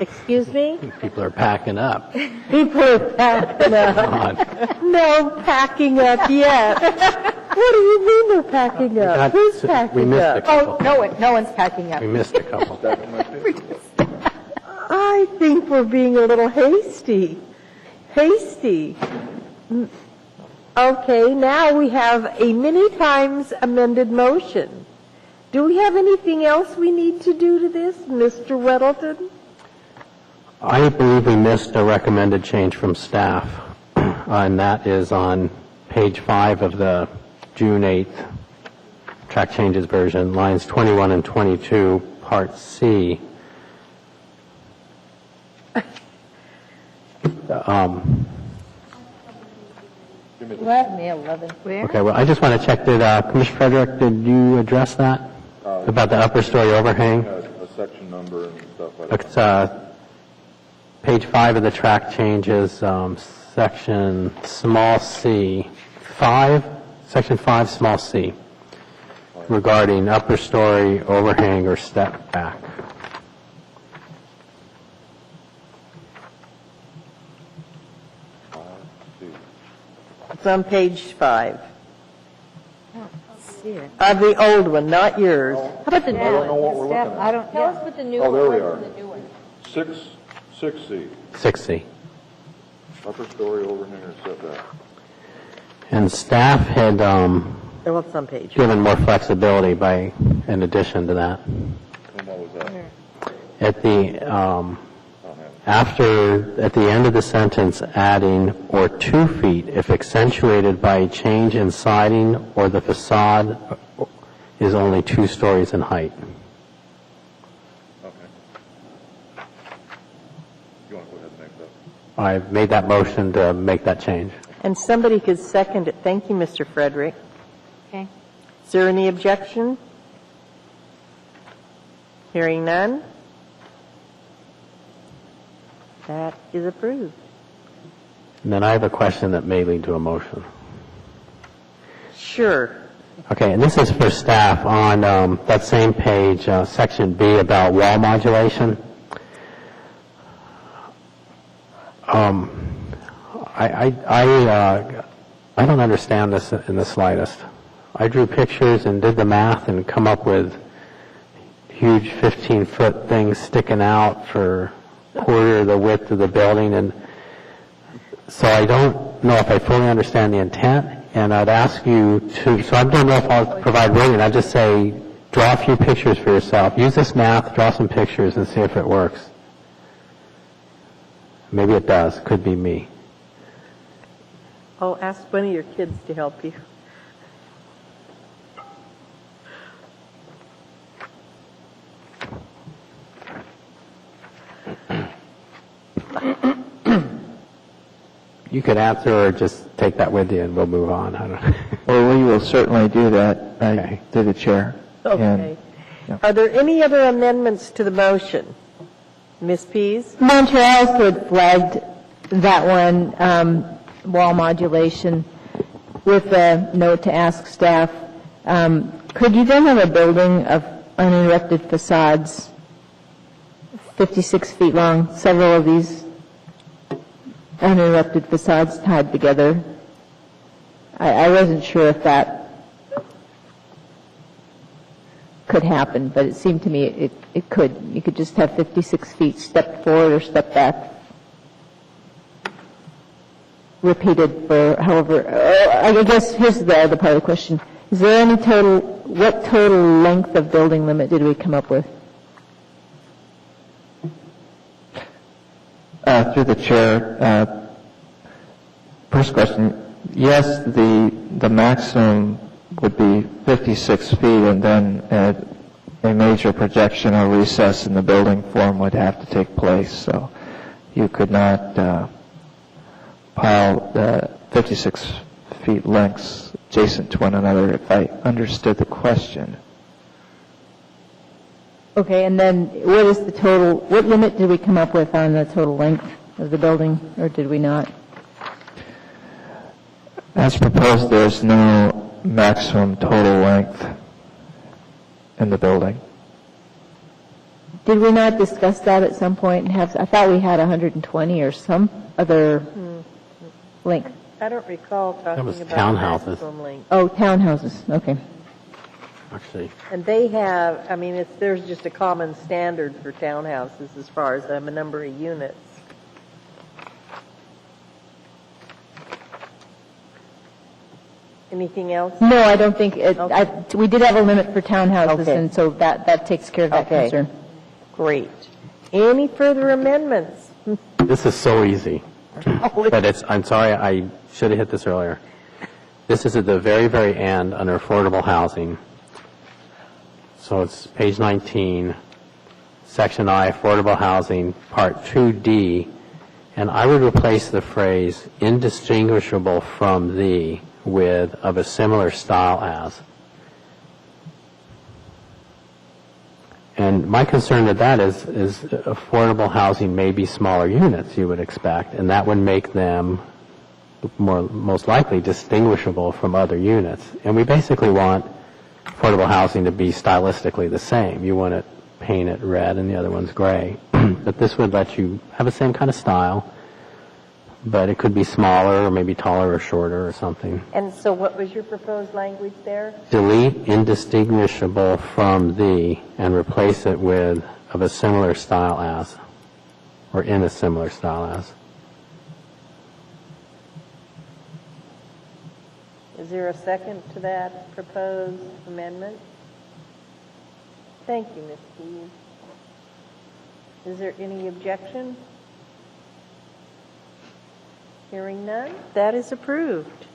Excuse me? People are packing up. People are packing up. No packing up yet. What do you mean they're packing up? Who's packing We missed a up? couple. Oh, no one's packing up. We missed a couple. I think we're being a little hasty. Okay, now we have a many times amended motion. Do we have anything else we need to do to this, Mr. Weddleton? I believe we missed a recommended change from staff, and that is on page 5 of the June 8th track changes version, lines 21 and 22, part C. May 11th. Where? Okay, well, I just want to check, Commissioner Frederick, did you address that? About the upper story overhang? A section number and stuff like that. It's page 5 of the track changes, section small c, 5, section 5, small c, regarding upper story overhang or step back. It's on page 5. See it. Of the old one, not yours. How about the new I don't know what one? we're looking at. I don't, tell us what the new Oh, one there we was. are. The new one. 6C, 6C. upper story overhang or setback. And staff had Well, it's on page 5. given more flexibility in addition to that. And what was that? At the, at the end of the sentence, adding or 2 feet if accentuated by a change in siding or the facade is only 2 stories in height. Okay. You want to go ahead and make that? I made that motion to make that change. And somebody could second it. Thank you, Mr. Frederick. Okay. Is there any objection? Hearing none? That is approved. And then I have a question that may lead to a motion. Sure. Okay, and this is for staff on that same page, section B about wall modulation. I don't understand this in the slightest. I drew pictures and did the math and come up with huge 15-foot things sticking out for quarter of the width of the building, and so I don't know if I fully understand the intent, and I'd ask you to, so I don't know if I'll provide wording, I'd just say, draw a few pictures for yourself. Use this math, draw some pictures, and see if it works. Maybe it does. Could be me. Oh, ask one of your kids to help you. You could answer or just take that with you and we'll move on. I don't know. Well, we will certainly do that through the chair. Okay. Are there any other amendments to the motion? Ms. Pease? Madam Chair, I also had flagged that one, wall modulation, with a note to ask staff, could you then have a building of uninterrupted facades, 56 feet long, several of these uninterrupted facades tied together? I wasn't sure if that could happen, but it seemed to me it could. You could just have 56 feet stepped forward or stepped back, repeated for however. I guess here's the other part of the question. Is there any what total length of building limit did we come up with? Through the chair, first question, yes, the maximum would be 56 feet, and then a major projection or recess in the building form would have to take place. So you could not pile the 56 feet lengths adjacent to one another, if I understood the question. Okay, and then what limit did we come up with on the total length of the building, or did we not? As proposed, there's no maximum total length in the building. Did we not discuss that at some point? I thought we had 120 or some other length. I don't recall talking about townhouses. maximum length. Oh, townhouses, okay. Actually, And they have, I mean, there's just a common standard for townhouses as far as the number of units. Anything else? No, I don't think, Okay. we did have a limit for townhouses, Okay. and so that takes care of that Okay. concern. Great. Any further amendments? this is so easy. But I'm sorry, I should have hit this earlier. This is at the very, very end under affordable housing. So it's page 19, section I, affordable housing, part 2D. And I would replace the phrase indistinguishable from the with of a similar style as. And my concern with that is affordable housing may be smaller units, you would expect, and that would make them most likely distinguishable from other units. And we basically want affordable housing to be stylistically the same. You want it painted red and the other one's gray. But this would let you have the same kind of style, but it could be smaller or maybe taller or shorter or something. And so what was your proposed language there? Delete indistinguishable from the and replace it with of a similar style as, or in a similar style as. Is there a second to that proposed amendment? Thank you, Ms. Keys. Is there any objection? Hearing none, that is approved.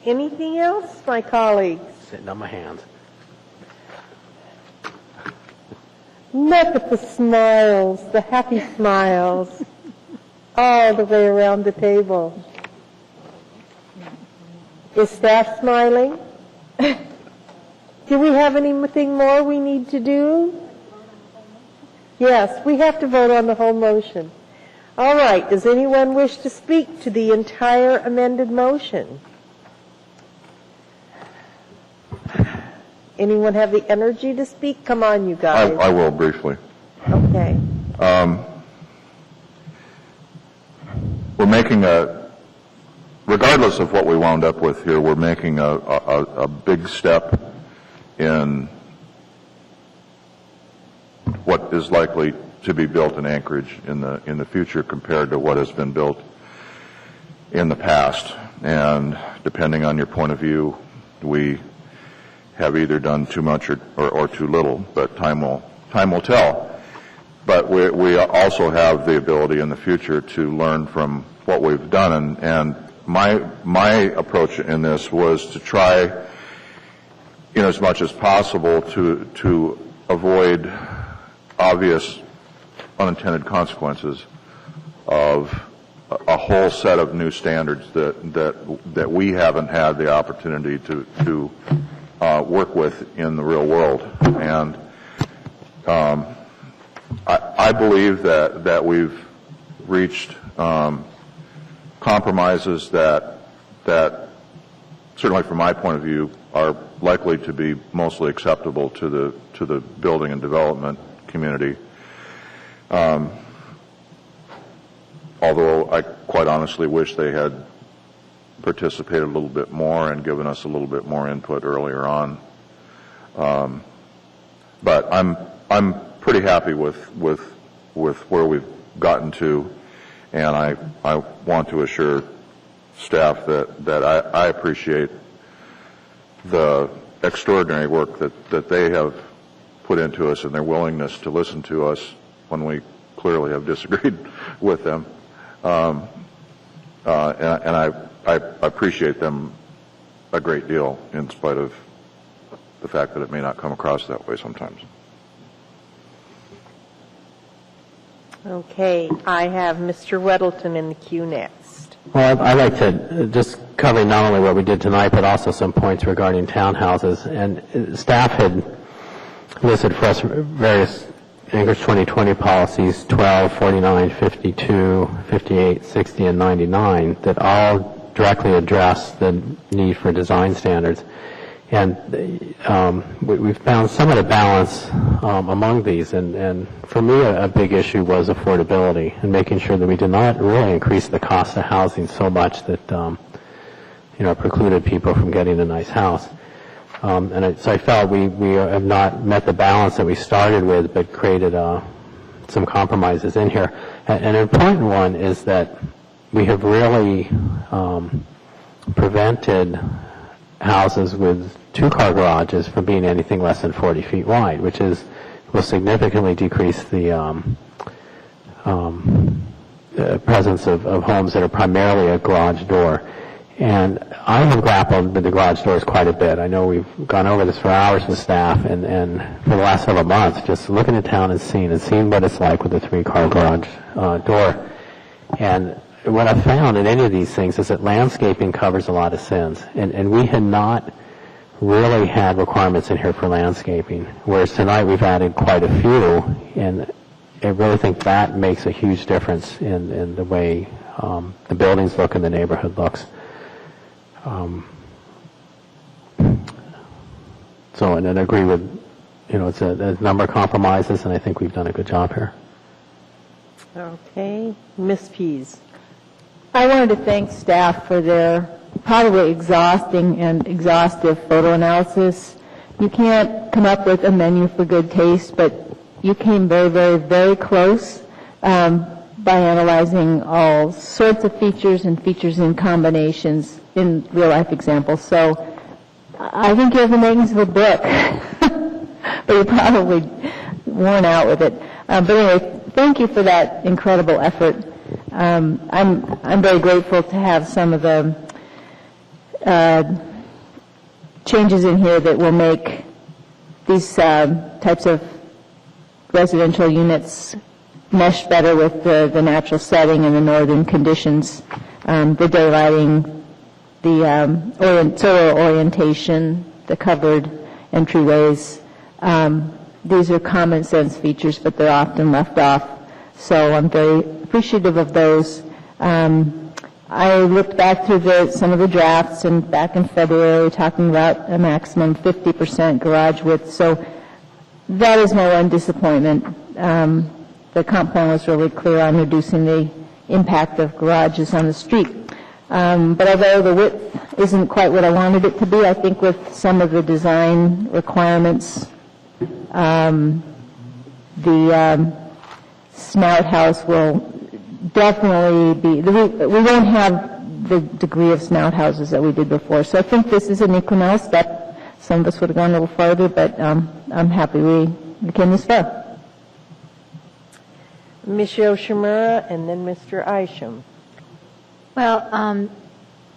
Anything else, my colleagues? Sitting on my hands. Look at the smiles, the happy smiles, all the way around the table. Is staff smiling? Do we have anything more we need to do? Yes, we have to vote on the whole motion. All right, does anyone wish to speak to the entire amended motion? Anyone have the energy to speak? Come on, you guys. I will briefly. Okay. We're making regardless of what we wound up with here, we're making a big step in what is likely to be built in Anchorage in the future compared to what has been built in the past. And depending on your point of view, we have either done too much or too little, but time will tell. But we also have the ability in the future to learn from what we've done, and my approach in this was to try, as much as possible, to avoid obvious unintended consequences of a whole set of new standards that we haven't had the opportunity to work with in the real world. And I believe that we've reached compromises that certainly from my point of view are likely to be mostly acceptable to the building and development community. Although I quite honestly wish they had participated a little bit more and given us a little bit more input earlier on. But I'm pretty happy with where we've gotten to, and I want to assure staff that I appreciate the extraordinary work that they have put into us and their willingness to listen to us when we clearly have disagreed with them. And I appreciate them a great deal in spite of the fact that it may not come across that way sometimes. Okay, I have Mr. Weddleton in the queue next. Well, I'd like to just cover not only what we did tonight, but also some points regarding townhouses. And staff had listed for us various Anchorage 2020 policies, 12, 49, 52, 58, 60, and 99, that all directly address the need for design standards. And we've found somewhat a balance among these. And for me, a big issue was affordability and making sure that we did not really increase the cost of housing so much that, precluded people from getting a nice house. So I felt we have not met the balance that we started with, but created some compromises in here. An important one is that we have really prevented houses with two-car garages from being anything less than 40 feet wide, which will significantly decrease the presence of homes that are primarily a garage door. And I have grappled with the garage doors quite a bit. I know we've gone over this for hours with staff, and for the last several months, just looking at town and seeing what it's like with a three-car garage door. And what I've found in any of these things is that landscaping covers a lot of sins. And we had not really had requirements in here for landscaping, whereas tonight we've added quite a few, and I really think that makes a huge difference in the way the buildings look and the neighborhood looks. And I agree with, it's a number of compromises, and I think we've done a good job here. Okay, Ms. Pease. I wanted to thank staff for their probably exhaustive photo analysis. You can't come up with a menu for good taste, but you came very, very, very close by analyzing all sorts of features and features in combinations in real-life examples. So I think you have the makings of a book, but you're probably worn out with it. But anyway, thank you for that incredible effort. I'm very grateful to have some of the changes in here that will make these types of residential units mesh better with the natural setting and the northern conditions, the daylighting, the solar orientation, the covered entryways. These are common sense features, but they're often left off. So I'm very appreciative of those. I looked back through some of the drafts, and back in February talking about a maximum 50% garage width. So that is my one disappointment. The comp plan was really clear on reducing the impact of garages on the street. But although the width isn't quite what I wanted it to be, I think with some of the design requirements, the snout house will definitely be, we won't have the degree of snout houses that we did before. So I think this is an incremental some of us would have gone a little farther, but I'm happy we came this far. Ms. Yoshimura and then Mr. Isham. Well,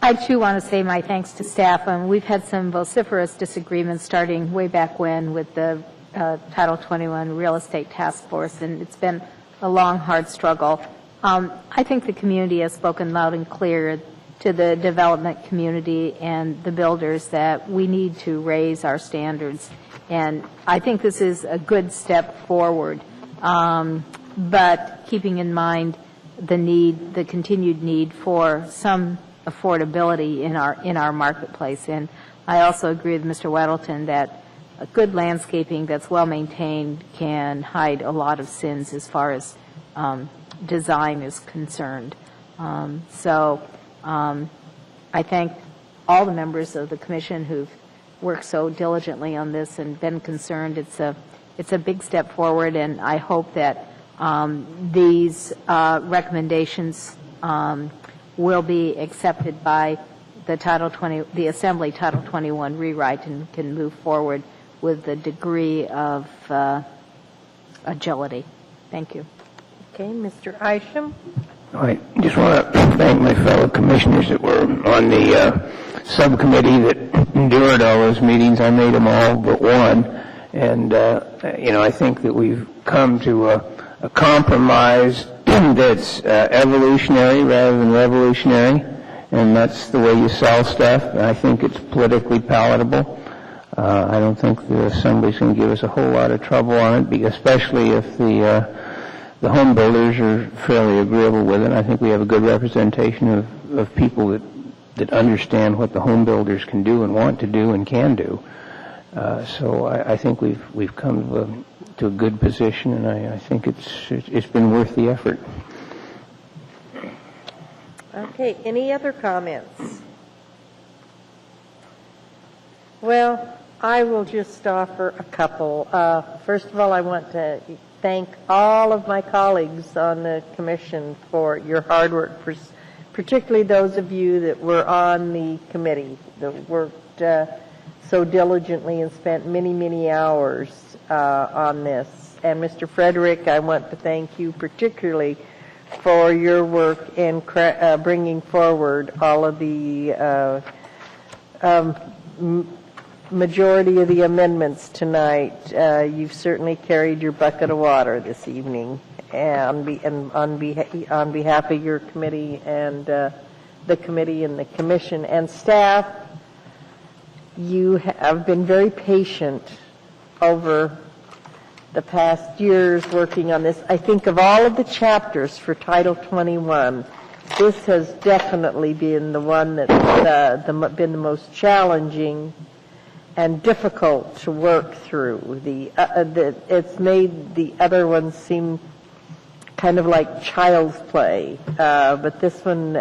I too want to say my thanks to staff. We've had some vociferous disagreements starting way back when with the Title 21 Real Estate Task Force, and it's been a long, hard struggle. I think the community has spoken loud and clear to the development community and the builders that we need to raise our standards, and I think this is a good step forward. But keeping in mind the continued need for some affordability in our marketplace. And I also agree with Mr. Weddleton that a good landscaping that's well maintained can hide a lot of sins as far as design is concerned. So I thank all the members of the commission who've worked so diligently on this and been concerned. It's a big step forward, and I hope that these recommendations will be accepted by the Assembly Title 21 rewrite and can move forward with a degree of agility. Thank you. Okay, Mr. Isham. I just want to thank my fellow commissioners that were on the subcommittee that endured all those meetings. I made them all but one. And, I think that we've come to a compromise that's evolutionary rather than revolutionary. And that's the way you sell stuff. And I think it's politically palatable. I don't think the Assembly's going to give us a whole lot of trouble on it, especially if the home builders are fairly agreeable with it. I think we have a good representation of people that understand what the home builders can do and want to do and can do. So I think we've come to a good position, and I think it's been worth the effort. Okay, any other comments? Well, I will just offer a couple. First of all, I want to thank all of my colleagues on the commission for your hard work, particularly those of you that were on the committee that worked so diligently and spent many, many hours on this. And Mr. Frederick, I want to thank you particularly for your work in bringing forward all of the majority of the amendments tonight. You've certainly carried your bucket of water this evening, and on behalf of your committee and the committee and the commission and staff, you have been very patient over the past years working on this. I think of all of the chapters for Title 21, this has definitely been the one that's been the most challenging and difficult to work through. It's made the other ones seem kind of like child's play, but this one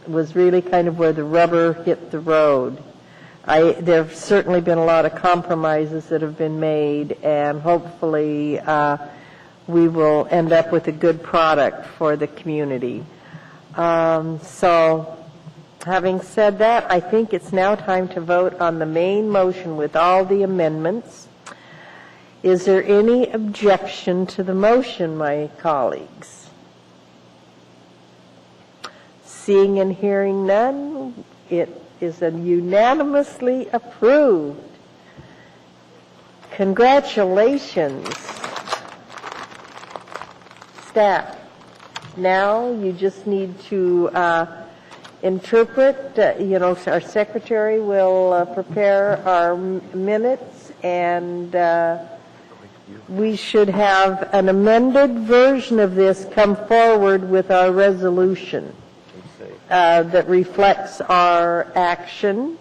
was really kind of where the rubber hit the road. There have certainly been a lot of compromises that have been made, and hopefully we will end up with a good product for the community. So having said that, I think it's now time to vote on the main motion with all the amendments. Is there any objection to the motion, my colleagues? Seeing and hearing none, it is unanimously approved. Congratulations, staff. Now you just need to interpret, our secretary will prepare our minutes, and we should have an amended version of this come forward with our resolution that reflects our action.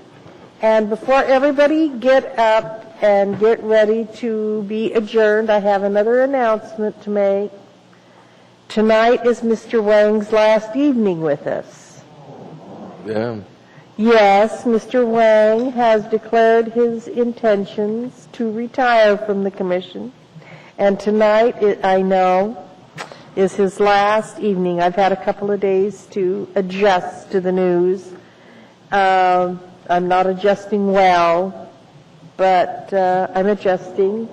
And before everybody get up and get ready to be adjourned, I have another announcement to make. Tonight is Mr. Wang's last evening with us. Yeah. Yes, Mr. Wang has declared his intentions to retire from the commission. And tonight, I know, is his last evening. I've had a couple of days to adjust to the news. I'm not adjusting well, but I'm adjusting.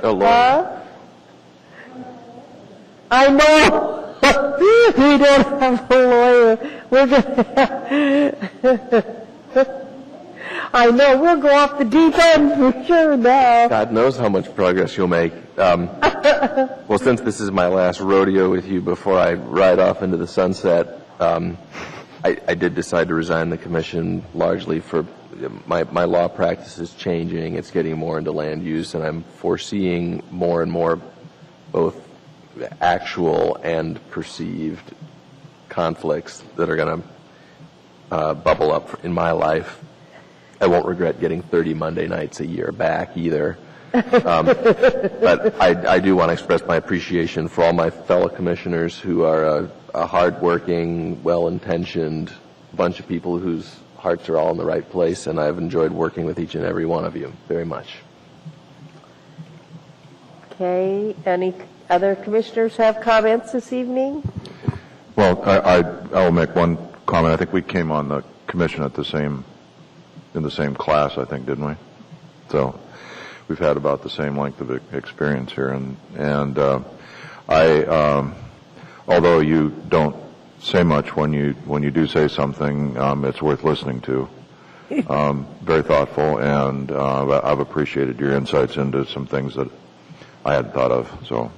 Oh, Lord. I know. We don't have a lawyer. We're gonna. I know. We'll go off the deep end for sure now. God knows how much progress you'll make. Well, since this is my last rodeo with you before I ride off into the sunset, I did decide to resign the commission largely for my law practice is changing. It's getting more into land use, and I'm foreseeing more and more both actual and perceived conflicts that are going to bubble up in my life. I won't regret getting 30 Monday nights a year back either. But I do want to express my appreciation for all my fellow commissioners who are a hardworking, well-intentioned bunch of people whose hearts are all in the right place, and I've enjoyed working with each and every one of you very much. Okay. Any other commissioners have comments this evening? Well, I will make one comment. I think we came on the commission in the same class, I think, didn't we? So we've had about the same length of experience here, and although you don't say much, when you do say something, it's worth listening to. Very thoughtful, and I've appreciated your insights into some things that I hadn't thought of. So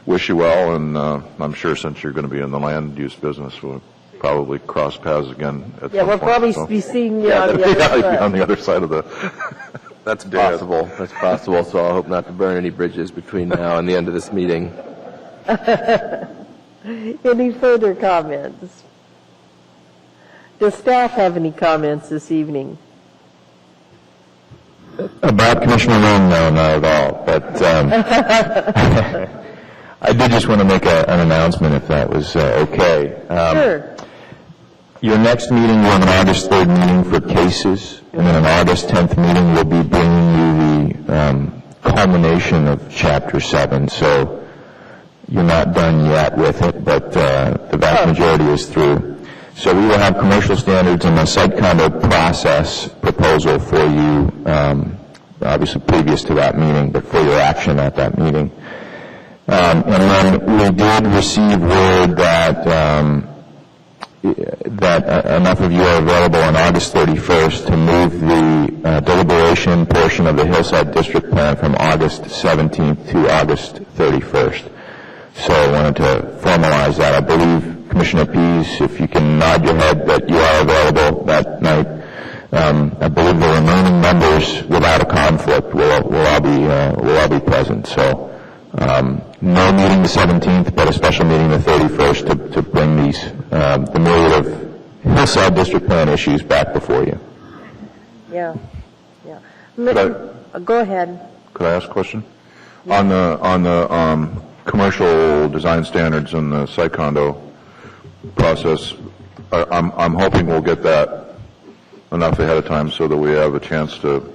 wish you well, and I'm sure since you're going to be in the land use business, we'll probably cross paths again at some point. Yeah, we'll probably be seeing you on the other side. On the other side of the... That's possible. That's possible, so I hope not to burn any bridges between now and the end of this meeting. Any further comments? Does staff have any comments this evening? About Commissioner Roon, no, not at all. But I did just want to make an announcement, if that was okay. Sure. Your next meeting, you have an August 3rd meeting for cases, and then an August 10th meeting will be bringing you the culmination of Chapter 7. So you're not done yet with it, but the vast majority is through. So we will have commercial standards and a site condo process proposal for you, obviously previous to that meeting, but for your action at that meeting. And then we did receive word that enough of you are available on August 31st to move the deliberation portion of the Hillside District Plan from August 17th to August 31st. So I wanted to formalize that. I believe, Commissioner Pease, if you can nod your head that you are available that night. I believe the remaining members, without a conflict, will all be present. So no meeting the 17th, but a special meeting the 31st to bring these the myriad of Hillside District Plan issues back before you. Yeah. Go ahead. Could I ask a question? Yeah. On the commercial design standards and the site condo process, I'm hoping we'll get that enough ahead of time so that we have a chance to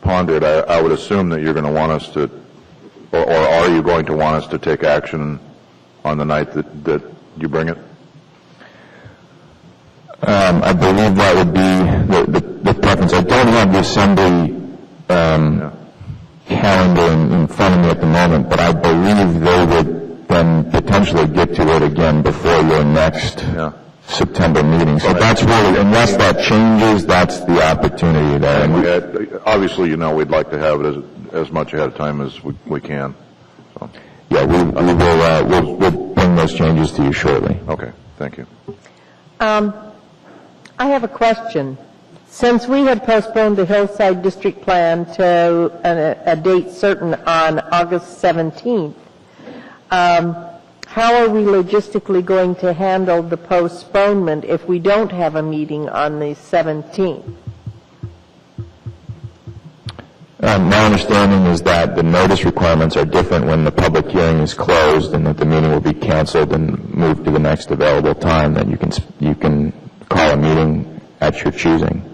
ponder it. I would assume that you're going to want us to, or are you going to want us to take action on the night that you bring it? I believe that would be the preference. I don't have the assembly calendar in front of me at the moment, but I believe they would then potentially get to it again before your next September meeting. So that's really, unless that changes, that's the opportunity there. And obviously, we'd like to have it as much ahead of time as we can. So. Yeah, we'll bring those changes to you shortly. Okay, thank you. I have a question. Since we had postponed the Hillside District Plan to a date certain on August 17th, how are we logistically going to handle the postponement if we don't have a meeting on the 17th? My understanding is that the notice requirements are different when the public hearing is closed, and that the meeting will be canceled and moved to the next available time. That you can call a meeting at your choosing.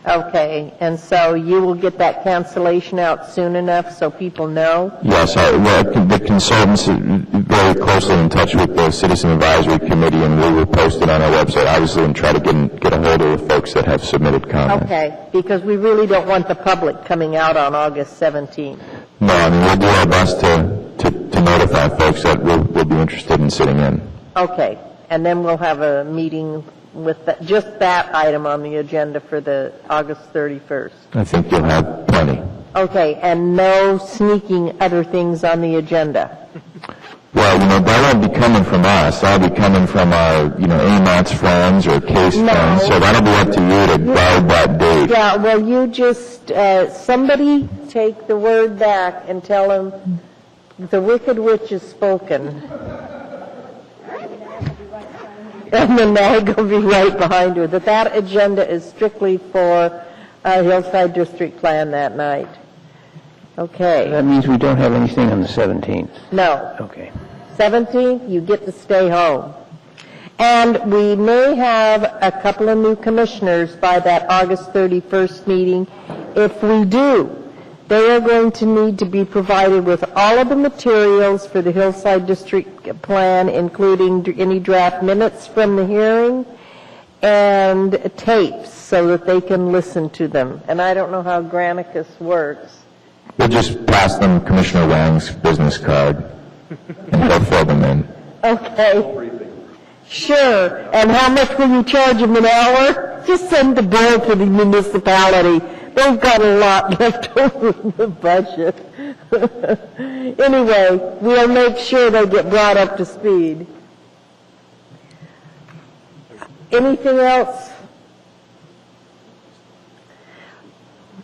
Okay, and so you will get that cancellation out soon enough so people know? Yes, the consultants are very closely in touch with the Citizen Advisory Committee, and we will post it on our website, obviously, and try to get a hold of the folks folks that have submitted comments. Okay, because we really don't want the public coming out on August 17th. No, I mean, we'll do our best to notify folks that will be interested in sitting in. Okay, and then we'll have a meeting with just that item on the agenda for the August 31st. I think you'll have plenty. Okay, and no sneaking other things on the agenda. Well, that won't be coming from us. That'll be coming from our, AMAT's friends or CASE friends. So that'll be up to you to guide that date. Yeah, well, you just, somebody take the word back and tell them the wicked witch has spoken. And the nag will be right behind her. That agenda is strictly for Hillside District Plan that night. Okay. That means we don't have anything on the 17th. No. Okay. 17th, you get to stay home. And we may have a couple of new commissioners by that August 31st meeting. If we do, they are going to need to be provided with all of the materials for the Hillside District Plan, including any draft minutes from the hearing and tapes so that they can listen to them. And I don't know how Granicus works. We'll just pass them Commissioner Wang's business card and they'll fill them in. Okay. Sure. And how much will you charge them an hour? Just send the bill to the municipality. They've got a lot left over in the budget. Anyway, we'll make sure they get brought up to speed. Anything else?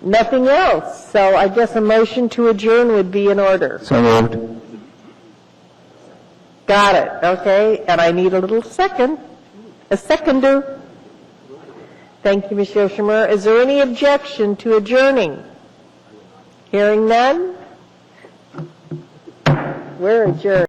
Nothing else. So I guess a motion to adjourn would be in order. So moved. Got it. Okay. And I need a little second. A seconder. Thank you, Ms. Yoshimura. Is there any objection to adjourning? Hearing none? We're adjourned.